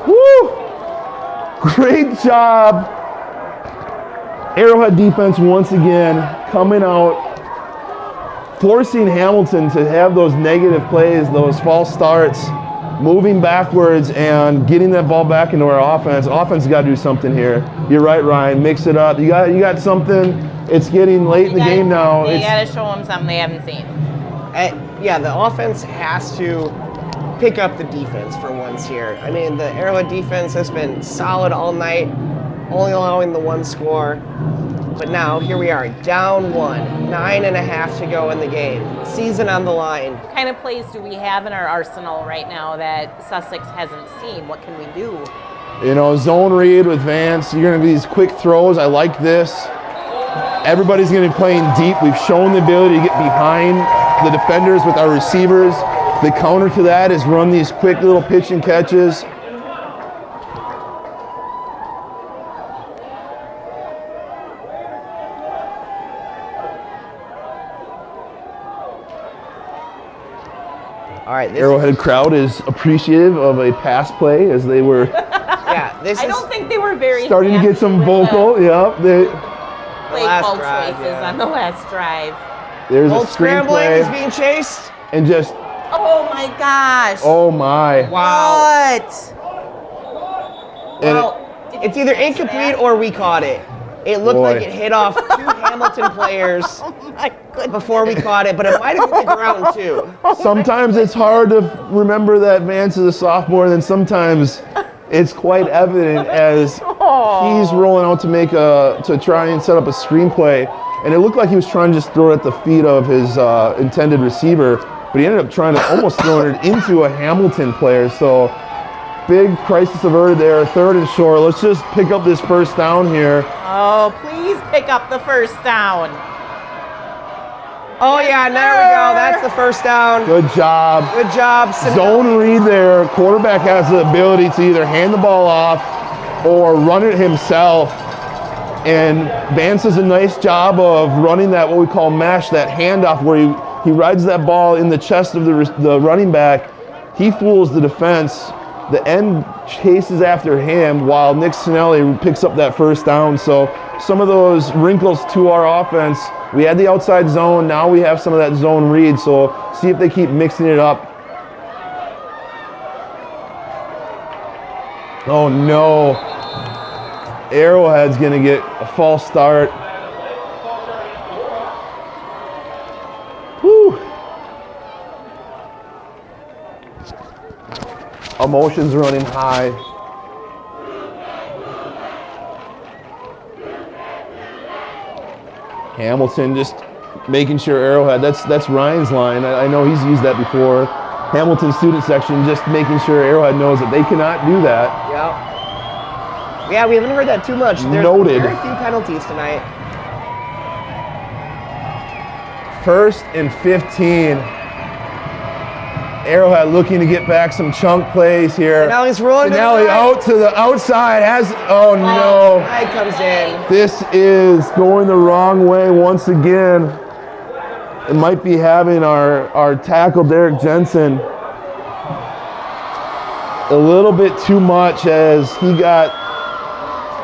F: Woo! Great job. Arrowhead defense once again coming out, forcing Hamilton to have those negative plays, those false starts, moving backwards and getting that ball back into our offense. Offense got to do something here. You're right, Ryan. Mix it up. You got something. It's getting late in the game now.
E: They
F: It's,
E: got to show them something they haven't seen.
D: Yeah, the offense has to pick up the defense for once here. I mean, the Arrowhead defense has been solid all night, only allowing the 1 score. But now, here we are, down 1, 9.5 to go in the game. Season on the line.
E: What kind of plays do we have in our arsenal right now that Sussex hasn't seen? What can we do?
F: you know, zone read with Vance. You're going to be these quick throws. I like this. Everybody's going to be playing deep. We've shown the ability to get behind the defenders with our receivers. The counter to that is run these quick little pitch and catches.
D: All right, this
F: Arrowhead crowd is appreciative of a pass play as they were
D: yeah, this
E: I
D: is
E: don't think they were very
F: starting to get
E: happy
F: some
E: with
F: vocal.
E: the
F: Yep.
E: play
D: last
E: call
D: drive,
E: choices
D: yeah.
E: on the last drive.
F: There's
D: old
F: a screen
D: scrambling
F: play
D: is being chased.
F: and just,
E: Oh my gosh.
F: oh my.
D: Wow.
E: What?
F: And
D: Well, it's either incomplete or we caught it. It looked
F: Boy.
D: like it hit off 2 Hamilton players
E: Oh my goodness.
D: before we caught it, but it might have hit the ground too.
F: Sometimes it's hard to remember that Vance is a sophomore, and then sometimes it's quite evident as he's rolling out to try and set up a screenplay, and it looked like he was trying to just throw it at the feet of his intended receiver, but he ended up trying to almost throw it into a Hamilton player. So big crisis averted there, 3rd and short. Let's just pick up this first down here.
E: Oh, please pick up the first down.
D: Oh yeah, there we go. That's the first down.
F: Good job.
D: Good job.
F: Zone read there. Quarterback has the ability to either hand the ball off or run it himself. And Vance does a nice job of running that, what we call mesh, that handoff where he rides that ball in the chest of the running back. He fools the defense. The end chases after him while Nick Sinelli picks up that first down. So some of those wrinkles to our offense. We had the outside zone. Now we have some of that zone read. So see if they keep mixing it up. Oh no. Arrowhead's gonna get a false start. Whew. Emotions running high. Hamilton just making sure Arrowhead, that's Ryan's line. I know he's used that before. Hamilton student section just making sure Arrowhead knows that they cannot do that.
D: Yep. Yeah, we haven't heard that too much. There's
F: Noted.
D: very few penalties tonight.
F: 1st and 15. Arrowhead looking to get back some chunk plays here.
D: Now he's rolling.
F: Sinelli out to the outside. Oh no.
D: Flag comes in.
F: This is going the wrong way once again. It might be having our tackle, Derek Jensen, a little bit too much as he got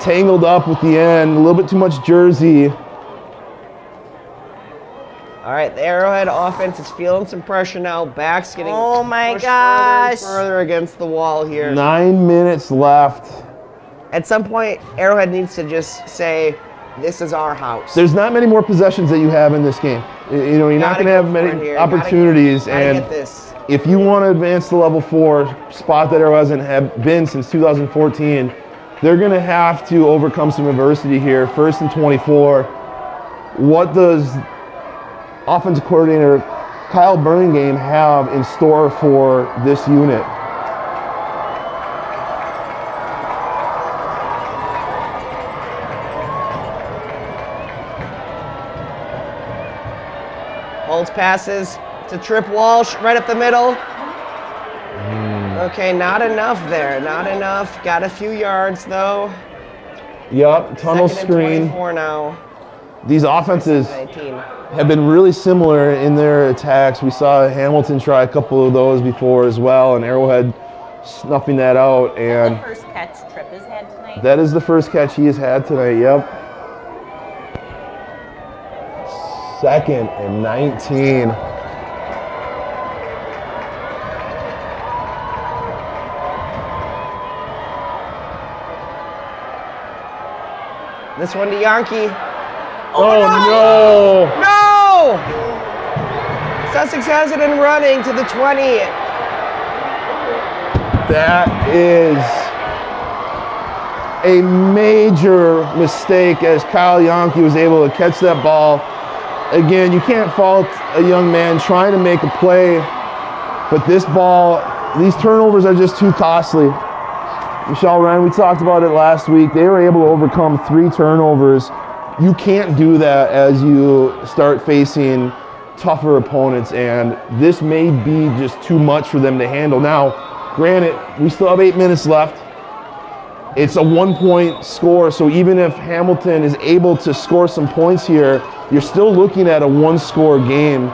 F: tangled up with the end, a little bit too much jersey.
D: All right, the Arrowhead offense is feeling some pressure now. Back's getting
E: Oh my
D: pushed
E: gosh.
D: further and further against the wall here.
F: 9 minutes left.
D: At some point, Arrowhead needs to just say, "This is our house."
F: There's not many more possessions that you have in this game. You know, you're not
D: Gotta
F: going to have
D: go for it
F: many
D: here.
F: opportunities.
D: Gotta
F: And
D: get this.
F: if you want to advance to level 4, spot that Arrow hasn't have been since 2014, they're going to have to overcome some adversity here. 1st and 24. What does offensive coordinator Kyle Burlingame have in store for this unit?
D: Holds passes to Trip Walsh right up the middle. Okay, not enough there. Not enough. Got a few yards though.
F: Yup, tunnel
D: 2nd and
F: screen.
D: 24 now.
F: These offenses
D: 19.
F: have been really similar in their attacks. We saw Hamilton try a couple of those before as well, and Arrowhead snuffing that out.
E: The
F: And
E: first catch Tripp has had tonight.
F: that is the first catch he has had tonight. Yep. 2nd and 19.
D: This one to Yankee.
F: Oh no!
D: No! Sussex has it in running to the 20.
F: That is a major mistake as Kyle Yankee was able to catch that ball. Again, you can't fault a young man trying to make a play, but this ball, these turnovers are just too costly. Michelle Ryan, we talked about it last week. They were able to overcome 3 turnovers. You can't do that as you start facing tougher opponents, and this may be just too much for them to handle. Now, granted, we still have 8 minutes left. It's a 1-point score, so even if Hamilton is able to score some points here, you're still looking at a 1-score game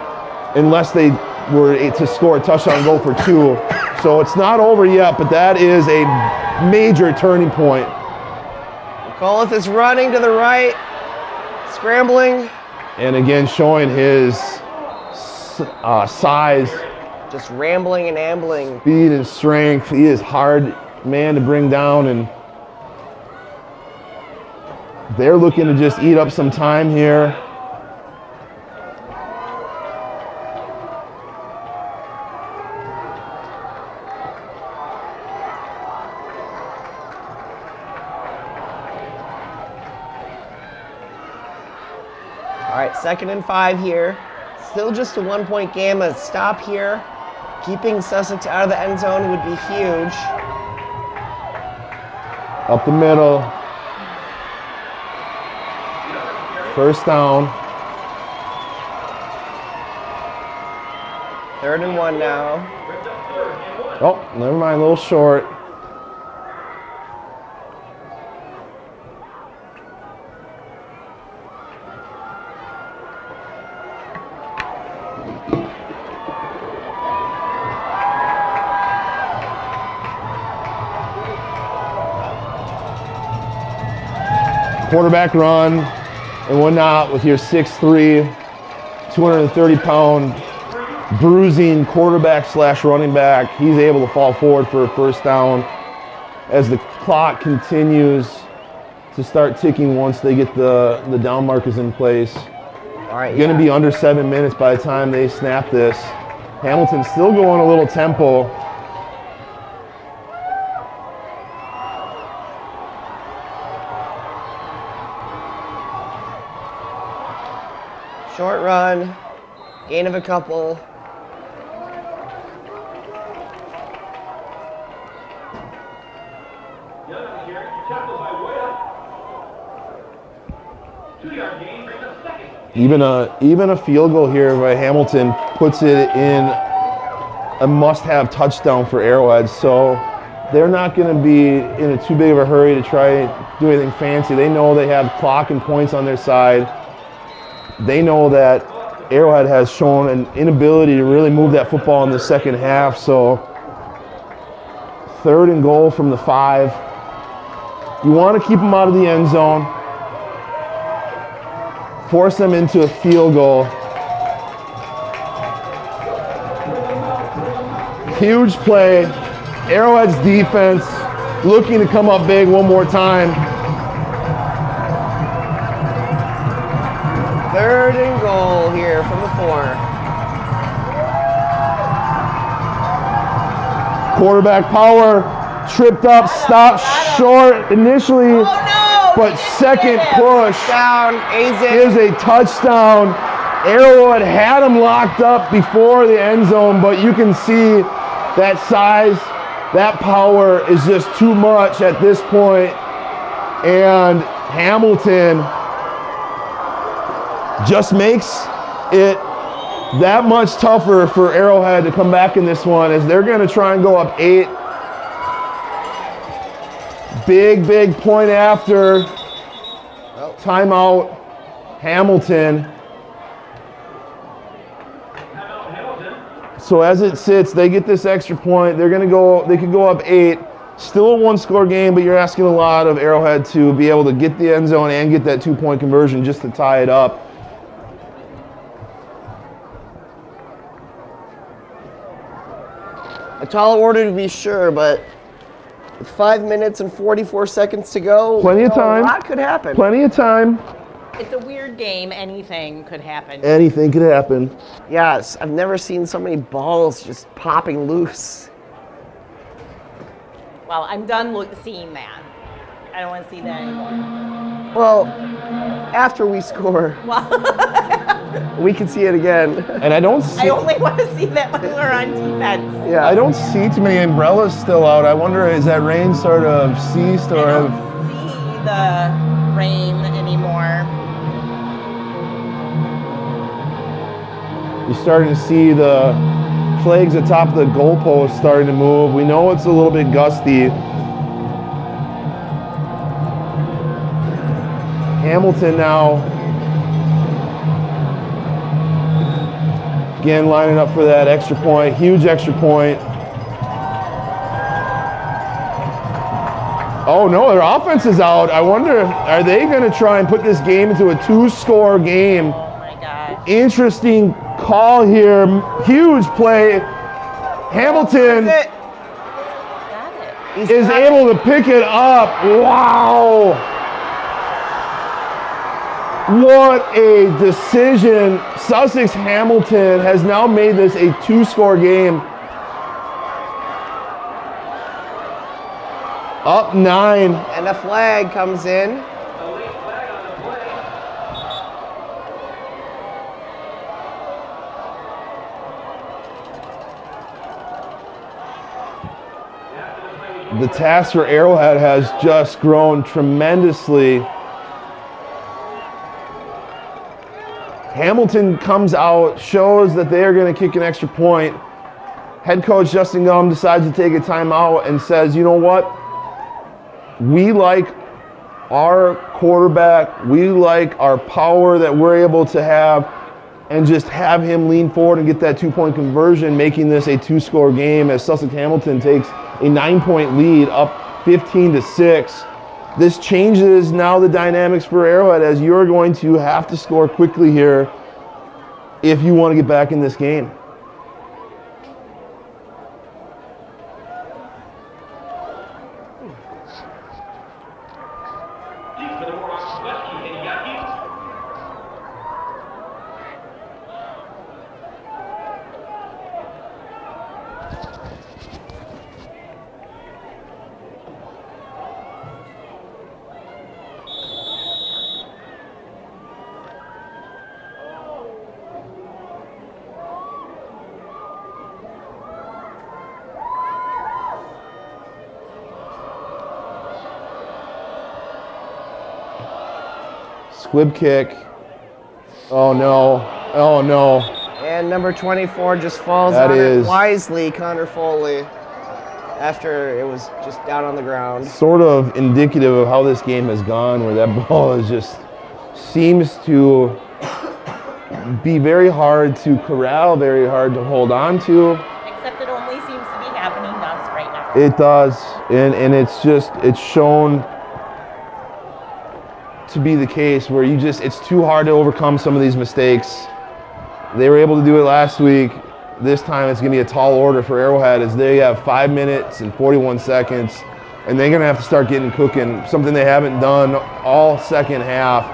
F: unless they were to score a touchdown and go for 2. So it's not over yet, but that is a major turning point.
D: McAuliffe is running to the right, scrambling.
F: And again, showing his size,
D: Just rambling and ambling.
F: speed, and strength. He is hard man to bring down, and they're looking to just eat up some time here.
D: All right, 2nd and 5 here. Still just a 1-point game. A stop here. Keeping Sussex out of the end zone would be huge.
F: Up the middle. First down.
D: 3rd and 1 now.
F: Oh, never mind, a little short. Quarterback run and whatnot with your 6'3", 230-pound bruising quarterback / running back. He's able to fall forward for a first down as the clock continues to start ticking once they get the down markers in place.
D: All right,
F: Going to be under 7 minutes by the time they snap this. Hamilton's still going a little tempo.
D: Short run, gain of a couple.
F: Even a field goal here by Hamilton puts it in a must-have touchdown for Arrowhead. So they're not going to be in a too big of a hurry to try do anything fancy. They know they have clock and points on their side. They know that Arrowhead has shown an inability to really move that football in the second half. So 3rd and goal from the 5. You want to keep them out of the end zone. Force them into a field goal. Huge play. Arrowhead's defense looking to come up big one more time.
D: 3rd and goal here from the 4.
F: Quarterback power, tripped up, stopped short initially,
E: Oh no!
F: but second push
D: Down,
F: is a touchdown. Arrowhead had him locked up before the end zone, but you can see that size, that power is just too much at this point. And Hamilton just makes it that much tougher for Arrowhead to come back in this one, as they're going to try and go up 8. Big point after. Timeout, Hamilton. So as it sits, they get this extra point. They're going to go. They could go up 8. Still a 1-score game, but you're asking a lot of Arrowhead to be able to get the end zone and get that 2-point conversion just to tie it up.
D: A tall order to be sure, but with 5 minutes and 44 seconds to go,
F: Plenty of time.
D: A lot could happen.
F: Plenty of time.
E: It's a weird game. Anything could happen.
F: Anything could happen.
D: Yes, I've never seen so many balls just popping loose.
E: Well, I'm done seeing that. I don't want to see that anymore.
D: Well, after we score, we can see it again.
F: And I don't see.
E: I only want to see that when we're on defense.
F: Yeah, I don't see too many umbrellas still out. I wonder, is that rain sort of ceased, or
E: I
F: have?
E: don't see the rain anymore.
F: You're starting to see the flags atop the goalpost starting to move. We know it's a little bit gusty. Hamilton now, again lining up for that extra point, huge extra point. Oh no, their offense is out. I wonder, are they going to try and put this game into a 2-score game?
E: Oh my gosh.
F: Interesting call here. Huge play. Hamilton
E: Got it.
F: is able to pick it up. Wow. What a decision. Sussex Hamilton has now made this a 2-score game. Up 9.
D: And a flag comes in.
F: The task for Arrowhead has just grown tremendously. Hamilton comes out, shows that they are going to kick an extra point. Head coach Justin Gum decides to take a timeout and says, you know what? We like our quarterback. We like our power that we're able to have, and just have him lean forward and get that 2-point conversion, making this a 2-score game as Sussex Hamilton takes a 9-point lead, up 15-6. This changes now the dynamics for Arrowhead, as you're going to have to score quickly here if you want to get back in this game. Squib kick. Oh no. Oh no.
D: And number 24 just falls
F: That
D: on
F: is-
D: it wisely, Connor Foley, after it was just down on the ground.
F: Sort of indicative of how this game has gone, where that ball is just seems to be very hard to corral, very hard to hold on to.
E: Except it only seems to be happening to us right now.
F: It does, and it's shown to be the case where it's too hard to overcome some of these mistakes. They were able to do it last week. This time it's going to be a tall order for Arrowhead, as they have 5 minutes and 41 seconds, and they're going to have to start getting cooking, something they haven't done all second half.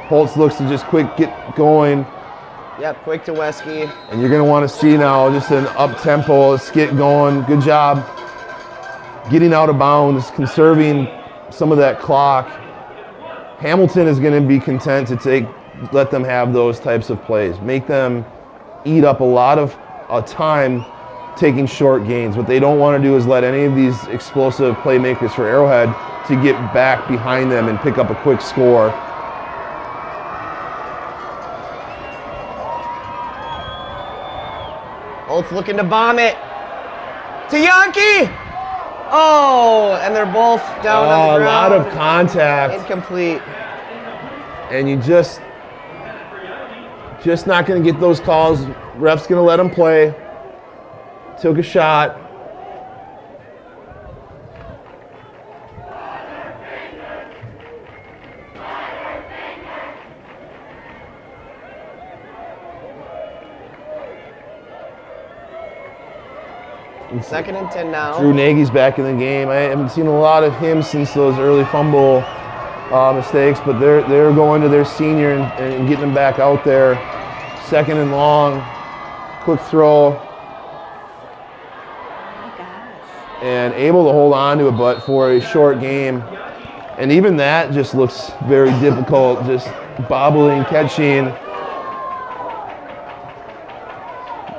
F: Holtz looks to just quick get going,
D: Yep, quick to Wesky.
F: and you're going to want to see now just an up-tempo, let's get going. Good job getting out of bounds, conserving some of that clock. Hamilton is going to be content to let them have those types of plays. Make them eat up a lot of time taking short gains. What they don't want to do is let any of these explosive playmakers for Arrowhead to get back behind them and pick up a quick score.
D: Holtz looking to bomb it. To Yankee! Oh, and they're both down on the
F: A lot
D: ground.
F: of contact,
D: Incomplete.
F: and you just not going to get those calls. Ref's going to let them play. Took a shot.
D: Second and 10 now.
F: Drew Nagy's back in the game. I haven't seen a lot of him since those early fumble mistakes, but they're going to their senior and getting him back out there. Second and long, quick throw,
E: Oh my gosh.
F: and able to hold on to it, but for a short game. And even that just looks very difficult, just bobbling, catching.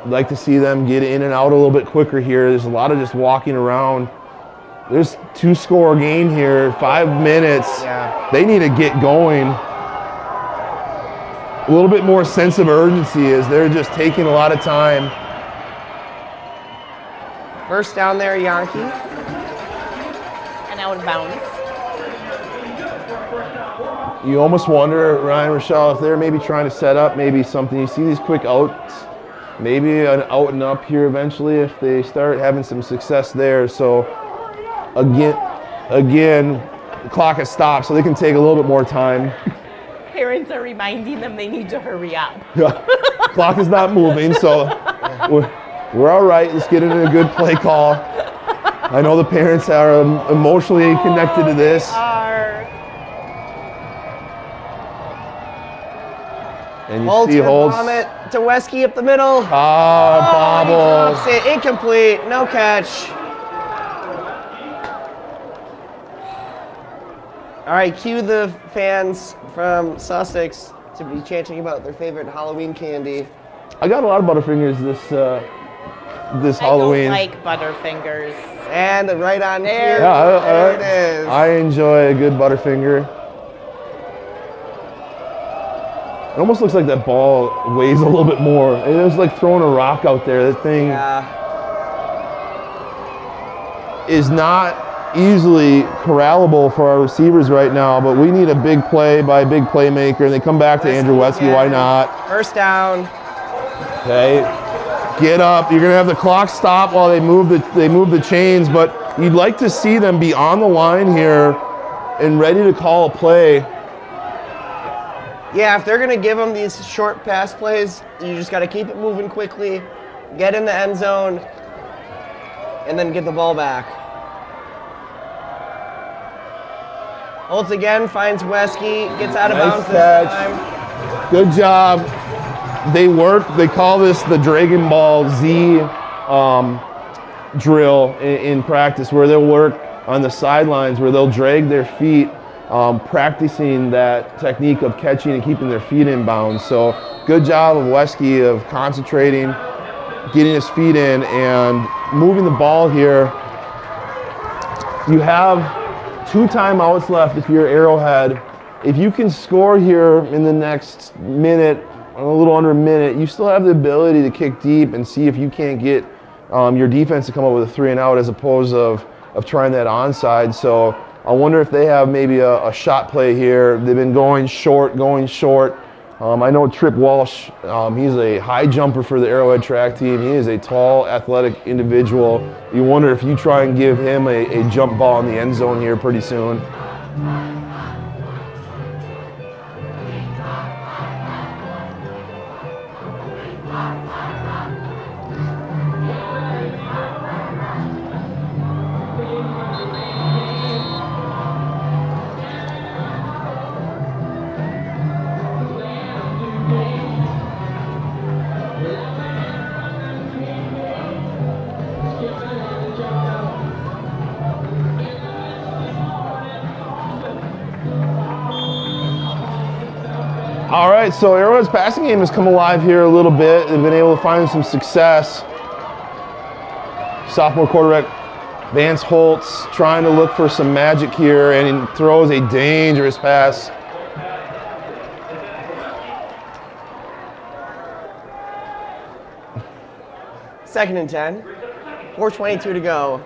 F: I'd like to see them get in and out a little bit quicker here. There's a lot of just walking around. There's 2-score game here, 5 minutes.
D: Yeah.
F: They need to get going. a little bit more sense of urgency as they're just taking a lot of time.
D: First down there, Yankee.
E: And out of bounds.
F: You almost wonder, Ryan, Rochelle, if they're maybe trying to set up maybe something. You see these quick outs, maybe an out and up here eventually if they start having some success there. So again, the clock has stopped, so they can take a little bit more time.
E: Parents are reminding them they need to hurry up.
F: Clock is not moving, so we're all right. Let's get into a good play call. I know the parents are emotionally connected to this. And you see Holtz.
D: Vomit to Wesky up the middle.
F: Bobble.
D: Drops it. Incomplete. No catch. All right, cue the fans from Sussex to be chanting about their favorite Halloween candy.
F: I got a lot of Butterfingers this Halloween.
E: I don't like Butterfingers.
D: And right on
E: There.
D: cue.
F: Yeah,
D: There it is.
F: I enjoy a good Butterfinger. It almost looks like that ball weighs a little bit more. It was like throwing a rock out there. That thing is not easily corrallable for our receivers right now, but we need a big play by a big playmaker, and they come back to Andrew Wesky. Why not?
D: First down.
F: Okay, get up. You're gonna have the clock stop while they move the chains, but you'd like to see them be on the line here and ready to call a play.
D: Yeah, if they're going to give them these short pass plays, you just got to keep it moving quickly, get in the end zone, and then get the ball back. Holtz again, finds Wesky, gets out of bounds this time.
F: Good job. They call this the Dragon Ball Z drill in practice, where they'll work on the sidelines, where they'll drag their feet, practicing that technique of catching and keeping their feet in bounds. So good job of Wesky of concentrating, getting his feet in, and moving the ball here. You have 2 timeouts left if you're Arrowhead. If you can score here in the next minute, a little under a minute, you still have the ability to kick deep and see if you can't get your defense to come up with a 3 and out as opposed of trying that onside. So I wonder if they have maybe a shot play here. They've been going short. I know Trip Walsh, he's a high jumper for the Arrowhead track team. He is a tall, athletic individual. You wonder if you try and give him a jump ball in the end zone here pretty soon. All right, so Arrowhead's passing game has come alive here a little bit. They've been able to find some success. Sophomore quarterback Vance Holtz trying to look for some magic here, and he throws a dangerous pass.
D: Second and 10. 4:22 to go.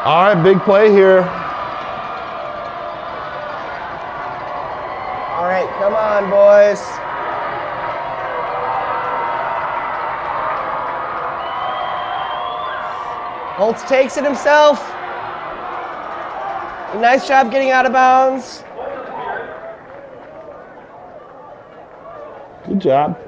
F: All right, big play here.
D: All right, come on, boys. Holtz takes it himself. Nice job getting out of bounds.
F: Good job.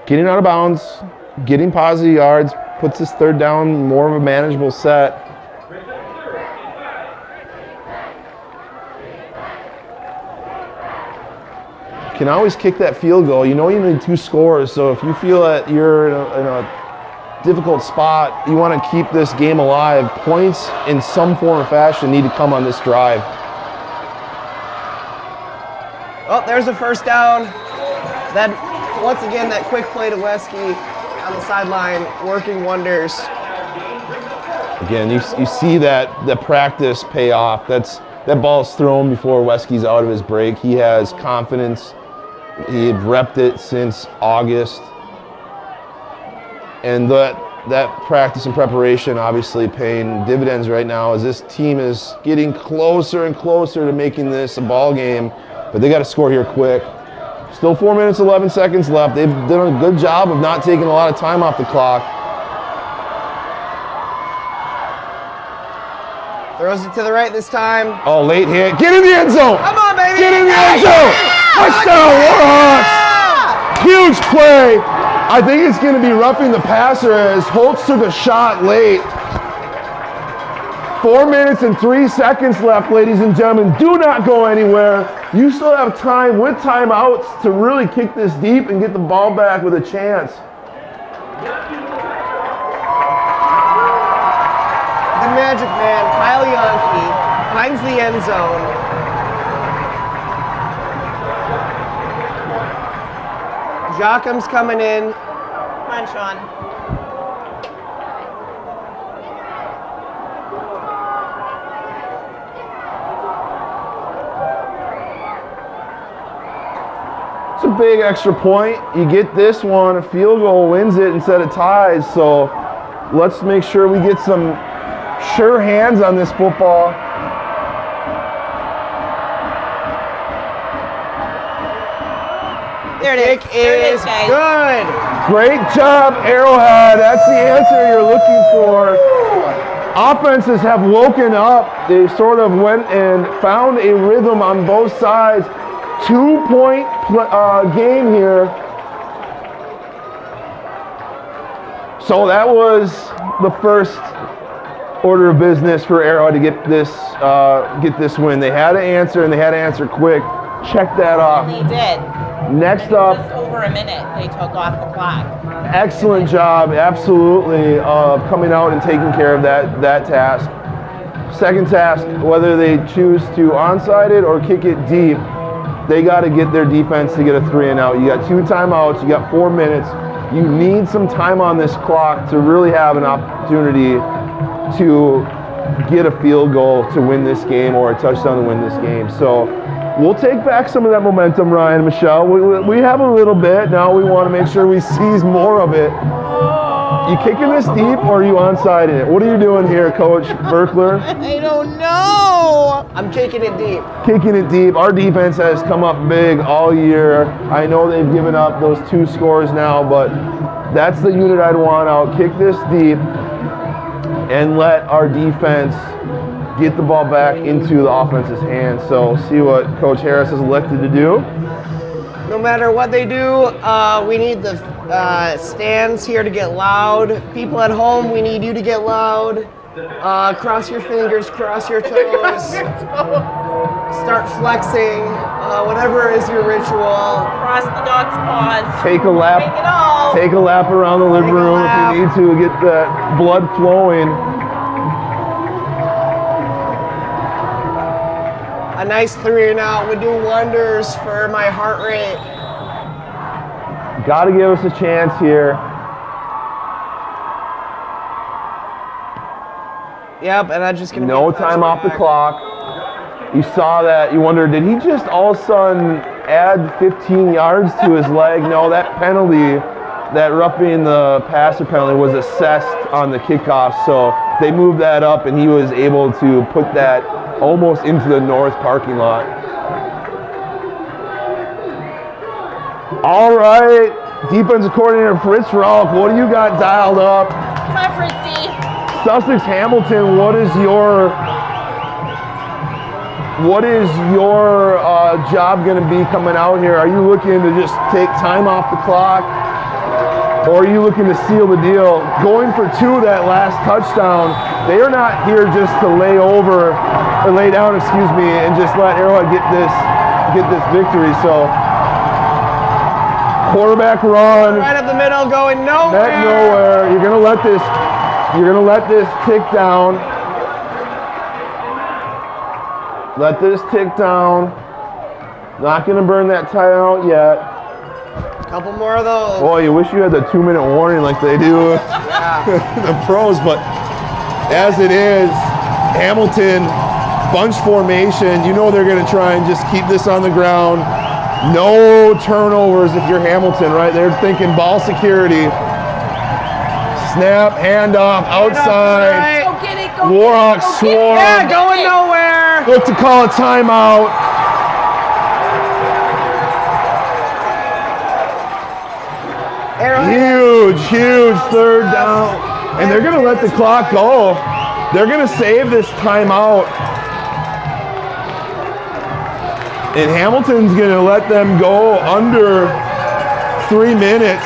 F: Getting out of bounds, getting positive yards, puts this third down more of a manageable set. Can always kick that field goal. You know you need 2 scores, so if you feel that you're in a difficult spot, you want to keep this game alive. Points in some form or fashion need to come on this drive.
D: Oh, there's a first down. That Once again, that quick play to Wesky on the sideline, working wonders.
F: Again, you see that the practice pay off. That ball's thrown before Wesky's out of his break. He has confidence. He had repped it since August. And that practice and preparation obviously paying dividends right now as this team is getting closer and closer to making this a ball game. But they got to score here quick. Still 4 minutes, 11 seconds left. They've done a good job of not taking a lot of time off the clock.
D: Throws it to the right this time.
F: Oh, late hit. Get in the end zone.
D: Come on, baby.
F: Get in the end zone. Touchdown, Warhawks. Huge play. I think it's going to be roughing the passer as Holtz took a shot late. 4 minutes and 3 seconds left, ladies and gentlemen. Do not go anywhere. You still have time with timeouts to really kick this deep and get the ball back with a chance.
D: The Magic Man, Kyle Yonke, finds the end zone. Jockham's coming in.
E: Come on, Sean.
F: It's a big extra point. You get this one, a field goal wins it instead of ties. So let's make sure we get some sure hands on this football.
E: There it is.
D: Kick is
E: guys.
D: good.
F: Great job, Arrowhead. That's the answer you're looking for. Offenses have woken up. They sort of went and found a rhythm on both sides. 2-point game here. So that was the first order of business for Arrowhead to get this win. They had to answer, and they had to answer quick. Check that off.
E: They did.
F: Next up,
E: Just over a minute they took off the clock.
F: excellent job, absolutely, of coming out and taking care of that task. Second task, whether they choose to onside it or kick it deep, they got to get their defense to get a 3 and out. You got 2 timeouts, you got 4 minutes. You need some time on this clock to really have an opportunity to get a field goal to win this game or a touchdown to win this game. So we'll take back some of that momentum, Ryan and Michelle. We have a little bit. Now we want to make sure we seize more of it. You kicking this deep or are you onside it? What are you doing here, Coach Berkler?
E: I don't know.
D: I'm kicking it deep.
F: Kicking it deep. Our defense has come up big all year. I know they've given up those 2 scores now, but that's the unit I'd want out. Kick this deep and let our defense get the ball back into the offense's hands. So see what Coach Harris has elected to do.
D: No matter what they do, we need the stands here to get loud. People at home, we need you to get loud. Cross your fingers, cross your toes. Start flexing. Whatever is your ritual.
E: Cross the dog's paws.
F: Take a lap.
E: Take it all.
F: Take a lap around the living
D: Take a
F: room
D: lap.
F: if you need to get that blood flowing.
D: A nice 3 and out would do wonders for my heart rate.
F: Got to give us a chance here.
D: Yep, and that's just gonna
F: No
D: be a
F: time off the
D: touchback.
F: clock. You saw that. You wonder, did he just all of a sudden add 15 yards to his leg? No, that penalty, that roughing the passer penalty, was assessed on the kickoff. So they moved that up, and he was able to put that almost into the north parking lot. All right, defensive coordinator Fritz Rauch, what do you got dialed up?
E: Come on, Fritzy.
F: Sussex Hamilton, what is your job going to be coming out here? Are you looking to just take time off the clock, or are you looking to seal the deal? Going for 2 that last touchdown, they are not here just to lay down, and just let Arrowhead get this victory. So quarterback run,
D: Right up the middle, going nowhere.
F: net nowhere. You're gonna let this tick down. Let this tick down. Not gonna burn that timeout yet.
D: Couple more of those.
F: Boy, you wish you had the 2-minute warning like they do the pros, but as it is, Hamilton, bunch formation. You know they're going to try and just keep this on the ground. No turnovers if you're Hamilton, right? They're thinking ball security. Snap, handoff, outside.
E: Go get it, go
F: Warhawks
E: get it,
F: swarm.
D: Yeah, going nowhere.
F: Look to call a timeout. Huge third down. And they're going to let the clock go. They're going to save this timeout. And Hamilton's going to let them go under 3 minutes.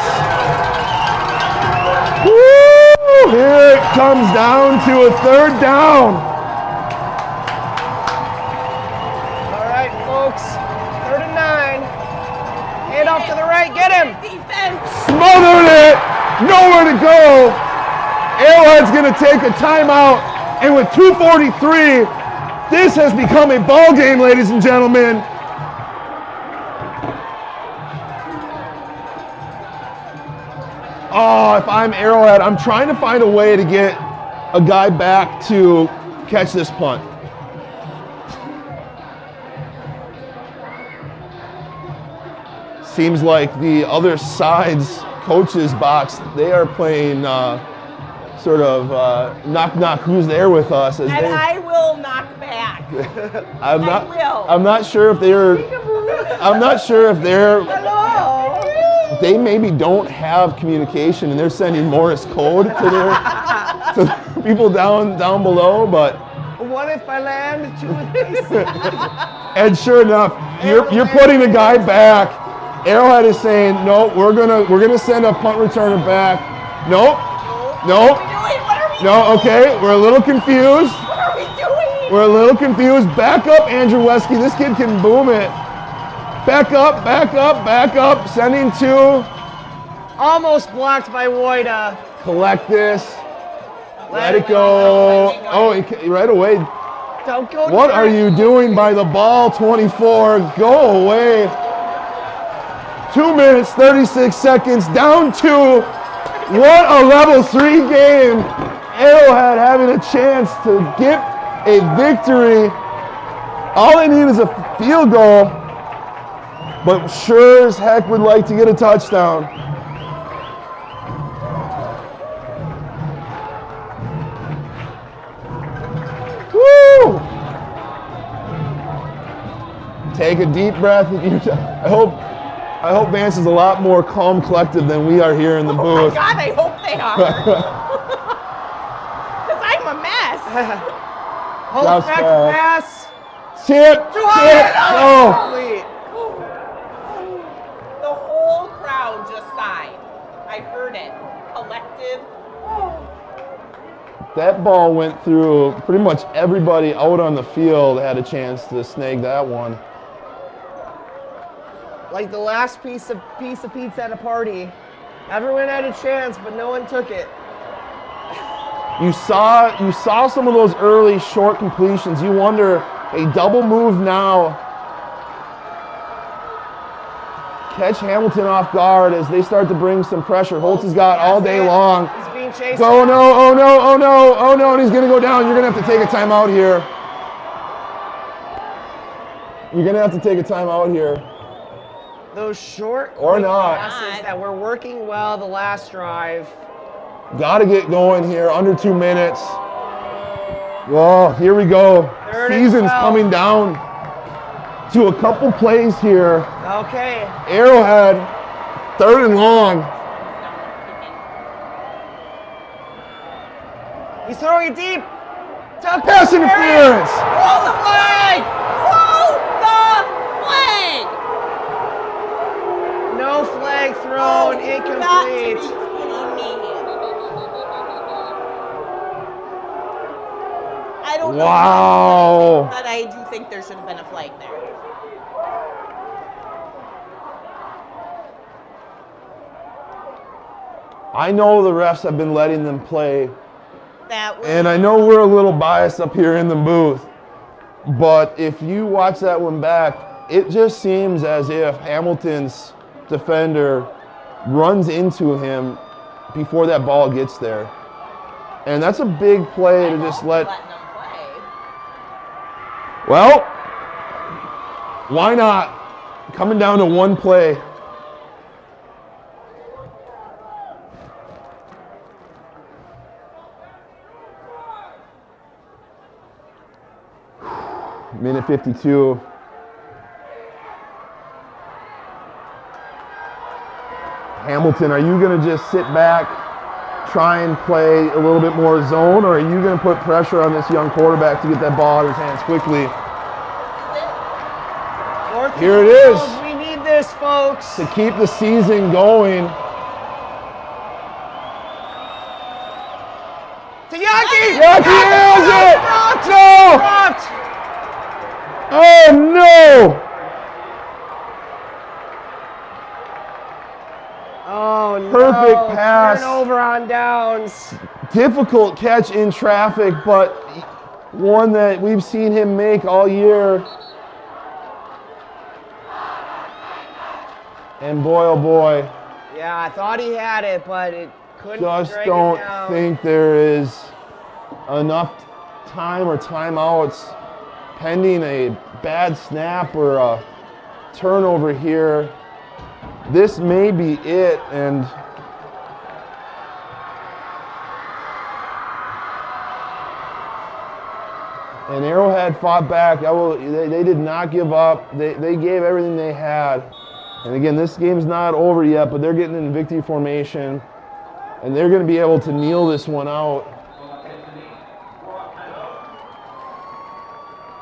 F: Woo! Here it comes down to a third down.
D: All right, folks. 3rd and 9. Hand off to the right. Get him.
E: Defense.
F: Smothered it. Nowhere to go. Arrowhead's going to take a timeout. And with 2:43, this has become a ball game, ladies and gentlemen. Oh, if I'm Arrowhead, I'm trying to find a way to get a guy back to catch this punt. Seems like the other side's coach's box, they are playing sort of knock who's there with us. As
E: And
F: they,
E: I will knock back.
F: I'm
E: I will.
F: I'm not sure if they're. I'm not sure if they're.
E: Hello.
F: They maybe don't have communication and they're sending Morse code to their to the people down below. But
D: What if I land to the face?
F: and sure enough, you're putting a guy back. Arrowhead is saying no. We're gonna send a punt returner back. Nope. Nope.
E: What are we
F: No. Okay. We're a little confused.
E: What are we doing?
F: We're a little confused. Back up, Andrew Wesky. This kid can boom it. Back up, back up, back up. Sending to
D: Almost blocked by Woida.
F: collect this. Let it go. Oh, right away.
D: Don't go.
F: What are you doing by the ball, 24? Go away. 2 minutes, 36 seconds, down 2. What a level 3 game. Arrowhead having a chance to get a victory. All they need is a field goal, but sure as heck would like to get a touchdown. Woo! Take a deep breath. I hope Vance is a lot more calm, collected than we are here in the
E: Oh my
F: booth.
E: God, I hope they are. Because I'm a mess.
D: Hold
F: Just
D: back
F: pass.
D: pass.
F: Chip! Oh!
D: Complete.
E: The whole crowd just sighed. I heard it. Collective.
F: That ball went through pretty much everybody out on the field had a chance to snag that one.
D: Like the last piece of pizza at a party. Everyone had a chance, but no one took it.
F: You saw some of those early short completions. You wonder, a double move now. Catch Hamilton off guard as they start to bring some pressure. Holtz has got all day long.
D: He's being chased.
F: Oh no, oh no, oh no, oh no, and he's gonna go down. You're gonna have to take a timeout here. You're gonna have to take a timeout here.
D: Those short
F: Or
D: quick
F: not.
D: passes that were working well the last drive.
F: Gotta get going here, under 2 minutes. Oh, here we go.
D: Third and
F: Season's
D: 12.
F: coming down to a couple plays here.
D: Okay.
F: Arrowhead, 3rd and long.
D: He's throwing it deep. Tuck
F: Pass
D: there it is.
F: interference.
D: Roll the flag.
E: Roll the flag!
D: No flag thrown.
E: Got to be
D: Incomplete.
E: kidding me. I don't know.
F: Wow.
E: But I do think there should have been a flag there.
F: I know the refs have been letting them play,
E: That was
F: and I know we're a little biased up here in the booth, but if you watch that one back, it just seems as if Hamilton's defender runs into him before that ball gets there. And that's a big play to just let.
E: Letting them play.
F: Well, why not? Coming down to one play. Minute 52. Hamilton, are you going to just sit back, try and play a little bit more zone, or are you going to put pressure on this young quarterback to get that ball out of his hands quickly? Here it is.
D: We need this, folks.
F: To keep the season going.
D: To Yaki!
F: Yaki has it! No!
D: Blocked!
F: Oh no!
D: Oh no.
F: Perfect pass.
D: Turnover on downs.
F: Difficult catch in traffic, but one that we've seen him make all year. And boy, oh boy,
D: Yeah, I thought he had it, but it couldn't
F: just
D: drag
F: don't
D: it down.
F: think there is enough time or timeouts pending a bad snap or a turnover here. This may be it, and Arrowhead fought back. They did not give up. They gave everything they had. And again, this game's not over yet, but they're getting in victory formation, and they're going to be able to kneel this one out.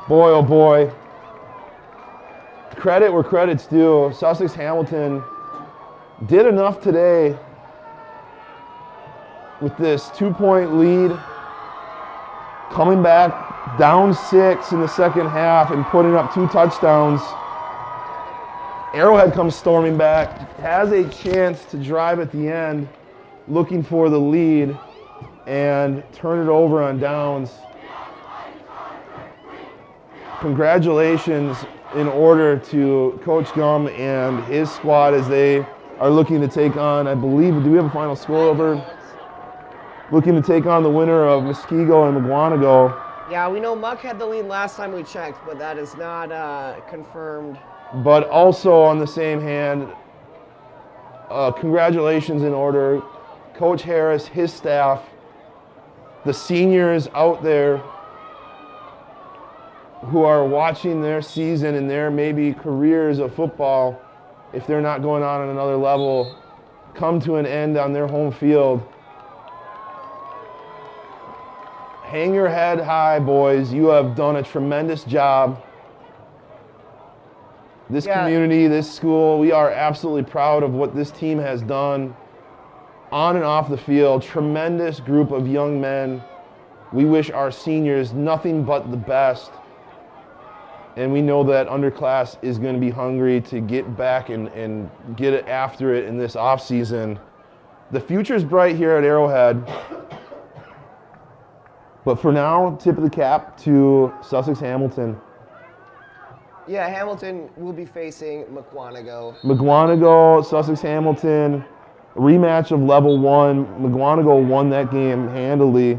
F: Boy, oh boy. Credit where credit's due. Sussex Hamilton did enough today with this 2-point lead, coming back down 6 in the second half and putting up 2 touchdowns. Arrowhead comes storming back, has a chance to drive at the end, looking for the lead, and turn it over on downs. Congratulations in order to Coach Gum and his squad as they are looking to take on, I believe, do we have a final score over? Looking to take on the winner of Muskego and McGuanago.
D: Yeah, we know Muck had the lead last time we checked, but that is not confirmed.
F: But also on the same hand, congratulations in order, Coach Harris, his staff, the seniors out there who are watching their season and their maybe careers of football, if they're not going on another level, come to an end on their home field. Hang your head high, boys. You have done a tremendous job. This community, this school, we are absolutely proud of what this team has done on and off the field. Tremendous group of young men. We wish our seniors nothing but the best. And we know that underclass is going to be hungry to get back and get it after it in this offseason. The future's bright here at Arrowhead. But for now, tip of the cap to Sussex Hamilton.
D: Yeah, Hamilton will be facing McGuanago.
F: McGuanago, Sussex Hamilton, rematch of level 1. McGuanago won that game handily.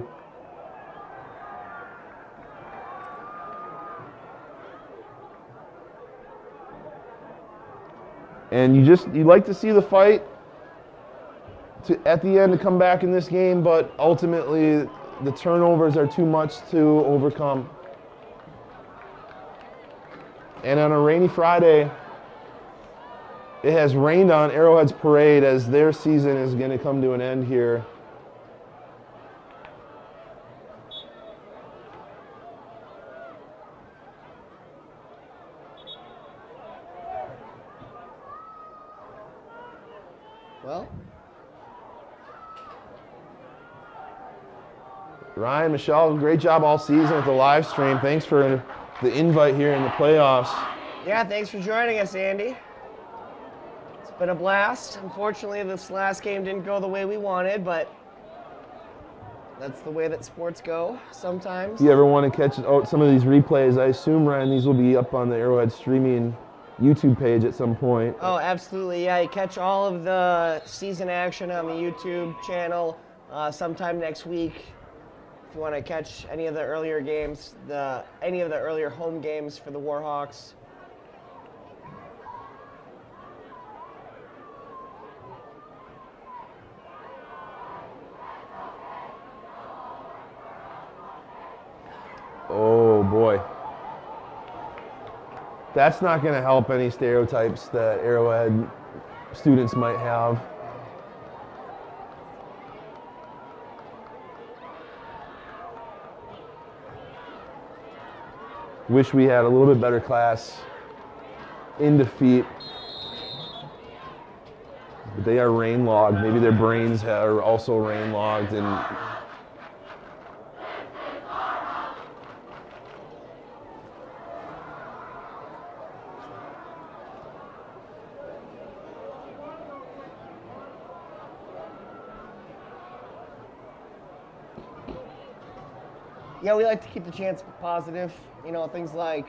F: And you like to see the fight at the end to come back in this game, but ultimately the turnovers are too much to overcome. And on a rainy Friday, it has rained on Arrowhead's parade as their season is going to come to an end here.
D: Well,
F: Ryan, Michelle, great job all season with the live stream. Thanks for the invite here in the playoffs.
D: yeah, thanks for joining us, Andy. It's been a blast. Unfortunately, this last game didn't go the way we wanted, but that's the way that sports go sometimes.
F: If you ever want to catch some of these replays, I assume, Ryan, these will be up on the Arrowhead streaming YouTube page at some point.
D: Oh, absolutely. Yeah, you catch all of the season action on the YouTube channel sometime next week. If you want to catch any of the earlier games, any of the earlier home games for the Warhawks.
F: Oh boy. That's not going to help any stereotypes that Arrowhead students might have. Wish we had a little bit better class in defeat. But they are rain logged. Maybe their brains are also rain logged, and
D: Yeah, we like to keep the chants positive. You know, things like,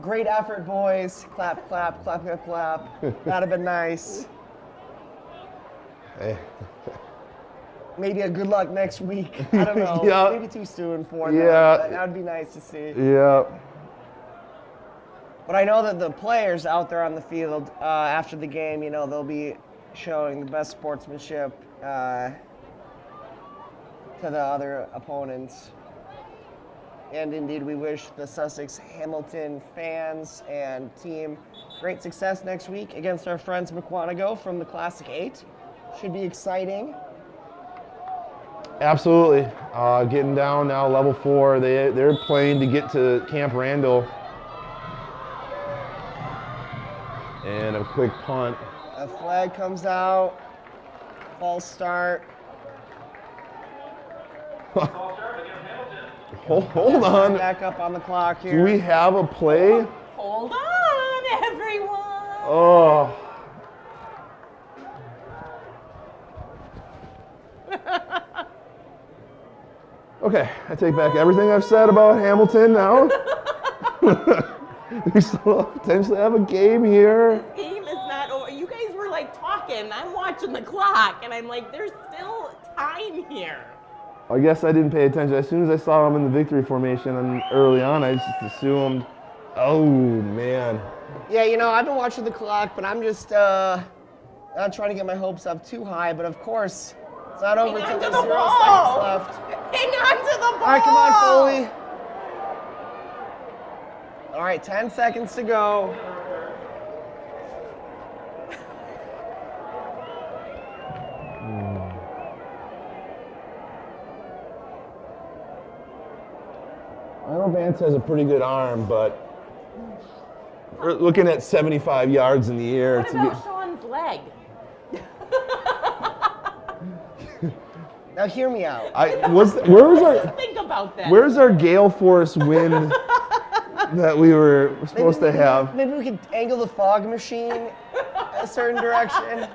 D: great effort, boys. Clap, clap, clap, clap, clap. That'd have been nice.
F: hey.
D: Maybe a good luck next week. I don't know.
F: Yeah.
D: Maybe too soon for them.
F: Yeah.
D: But that would be nice to see.
F: Yeah.
D: But I know that the players out there on the field after the game, you know, they'll be showing the best sportsmanship to the other opponents. And indeed, we wish the Sussex Hamilton fans and team great success next week against our friends McWanago from the Classic 8. Should be exciting.
F: Absolutely. Getting down now, level 4. They're playing to get to Camp Randall. And a quick punt.
D: A flag comes out. False start.
F: Hold on.
D: Back up on the clock here.
F: Do we have a play?
E: Hold on, everyone.
F: Oh. Okay, I take back everything I've said about Hamilton now. We still potentially have a game here.
E: This game is not over. You guys were like talking. I'm watching the clock, and I'm like, there's still time here.
F: I guess I didn't pay attention. As soon as I saw him in the victory formation and early on, I just assumed, oh man.
D: Yeah, you know, I've been watching the clock, but I'm just not trying to get my hopes up too high. But of course, it's not over
E: Hang
D: until
E: on
D: there's
E: to the
D: 0
E: ball.
D: seconds left.
E: Hang on to the ball.
D: All right, come on, Foley. All right, 10 seconds to go.
F: I know Vance has a pretty good arm, but we're looking at 75 yards in the air.
E: What about Sean's leg?
D: Now hear me out.
E: Think about that.
F: Where's our gale force wind that we were supposed to have?
D: Maybe we could angle the fog machine a certain direction.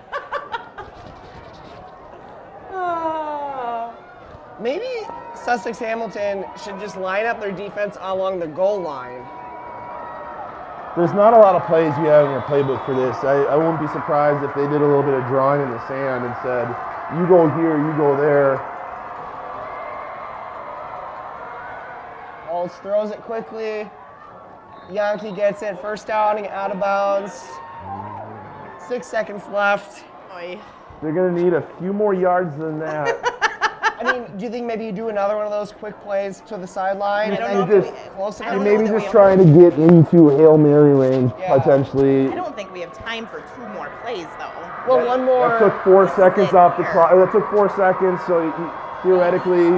D: Maybe Sussex Hamilton should just line up their defense along the goal line.
F: There's not a lot of plays you have in your playbook for this. I wouldn't be surprised if they did a little bit of drawing in the sand and said, you go here, you go there.
D: Holtz throws it quickly. Yankee gets it. First down, out of bounds. 6 seconds left.
E: Oy.
F: They're going to need a few more yards than that.
D: I mean, do you think maybe you do another one of those quick plays to the sideline?
E: I don't
D: and
E: know
D: then
E: if we-
D: close
E: I
D: enough?
E: don't know
F: Maybe
E: that we
F: just
E: have-
F: trying to get into Hail Mary range,
D: Yeah.
F: potentially.
E: I don't think we have time for 2 more plays, though.
D: Well, one more.
F: That took 4 seconds
E: it
F: off the
E: here.
F: clock. That took 4 seconds, so theoretically,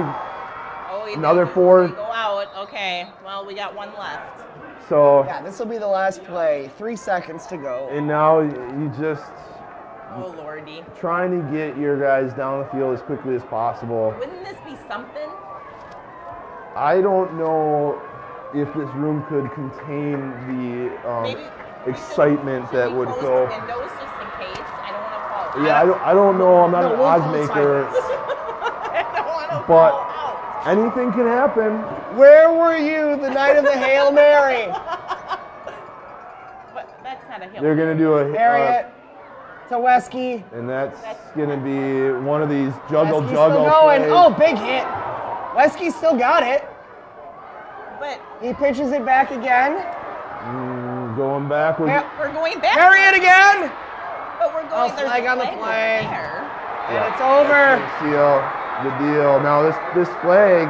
E: Oh, we
F: Another
E: they
F: 4.
E: Go out. Okay. Well, we got 1 left.
F: so,
D: Yeah, this will be the last play. 3 seconds to go.
F: and now you just
E: Oh, Lordy.
F: trying to get your guys down the field as quickly as possible.
E: Wouldn't this be something?
F: I don't know if this room could contain the
E: Maybe
F: excitement
E: should
F: that
E: we
F: would
E: close
F: go.
E: the windows just in case? I don't want to fall.
F: Yeah, I don't know. I'm not
D: No,
F: an
D: we'll
F: odds
D: call
F: maker,
E: I don't want to
F: but
E: fall out.
F: anything can happen.
D: Where were you the night of the Hail Mary?
E: But
F: They're going to do a
D: Harriet to Wesky.
F: and that's going to be one of these juggle
D: Wesky's
F: juggle
D: still going.
F: plays.
D: Oh, big hit. Wesky still got it.
E: But
D: He pitches it back again.
F: Going backwards.
E: we're going back.
D: Harriet again.
E: But we're going. There's
D: flag
E: a
D: on the
E: flag
D: play.
E: there.
D: And it's over.
F: Seal the deal. Now this flag,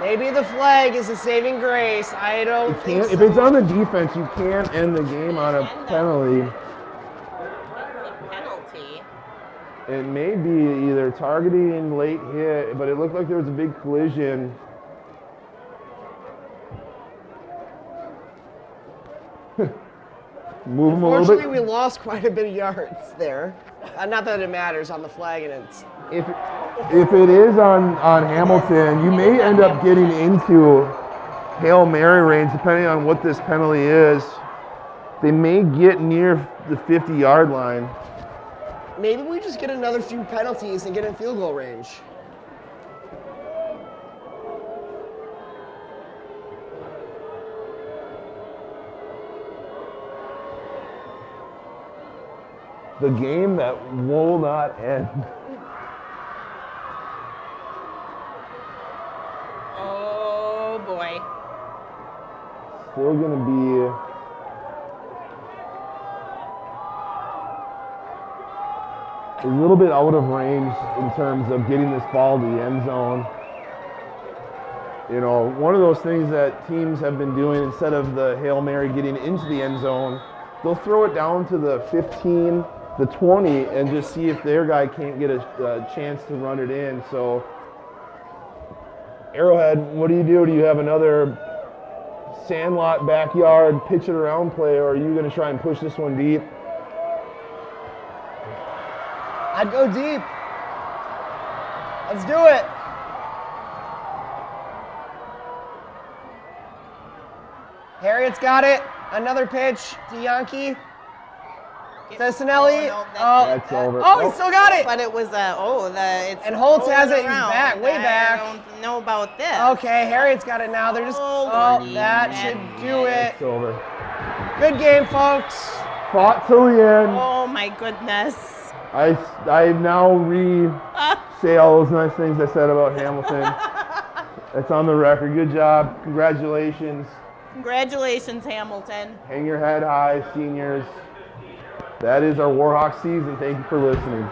D: Maybe the flag is a saving grace. I don't think
F: can't,
D: so.
F: if it's on the defense, you can't end the game on a penalty.
E: Penalty.
F: It may be either targeting late hit, but it looked like there was a big collision. Move them a little
D: Unfortunately,
F: bit.
D: we lost quite a bit of yards there. Not that it matters on the flag, and it's
F: If it is on Hamilton, you may end up getting into Hail Mary range depending on what this penalty is. They may get near the 50-yard line.
D: maybe we just get another few penalties and get in field goal range.
F: The game that will not end.
E: Oh boy.
F: Still going to be a little bit out of range in terms of getting this ball to the end zone. You know, one of those things that teams have been doing, instead of the Hail Mary getting into the end zone, they'll throw it down to the 15, the 20, and just see if their guy can't get a chance to run it in. So, Arrowhead, what do? Do you have another sandlot backyard pitch it around play, or are you going to try and push this one deep?
D: I'd go deep. Let's do it. Harriet's got it. Another pitch to Yankee. Cincinnati.
E: no,
F: That's over.
D: Oh, he still got it.
E: But it was it's
D: And Holtz has
E: rolling
D: it. He's
E: around.
D: back, way back.
E: I don't know about this.
D: Okay, Harriet's got it now. They're just.
E: Oh,
D: Oh,
E: Lordy.
D: that should do it.
F: It's over.
D: Good game, folks.
F: Fought till the end.
E: Oh my goodness.
F: I now say all those nice things I said about Hamilton. It's on the record. Good job. Congratulations.
E: Congratulations, Hamilton.
F: Hang your head high, seniors. That is our Warhawk season. Thank you for listening.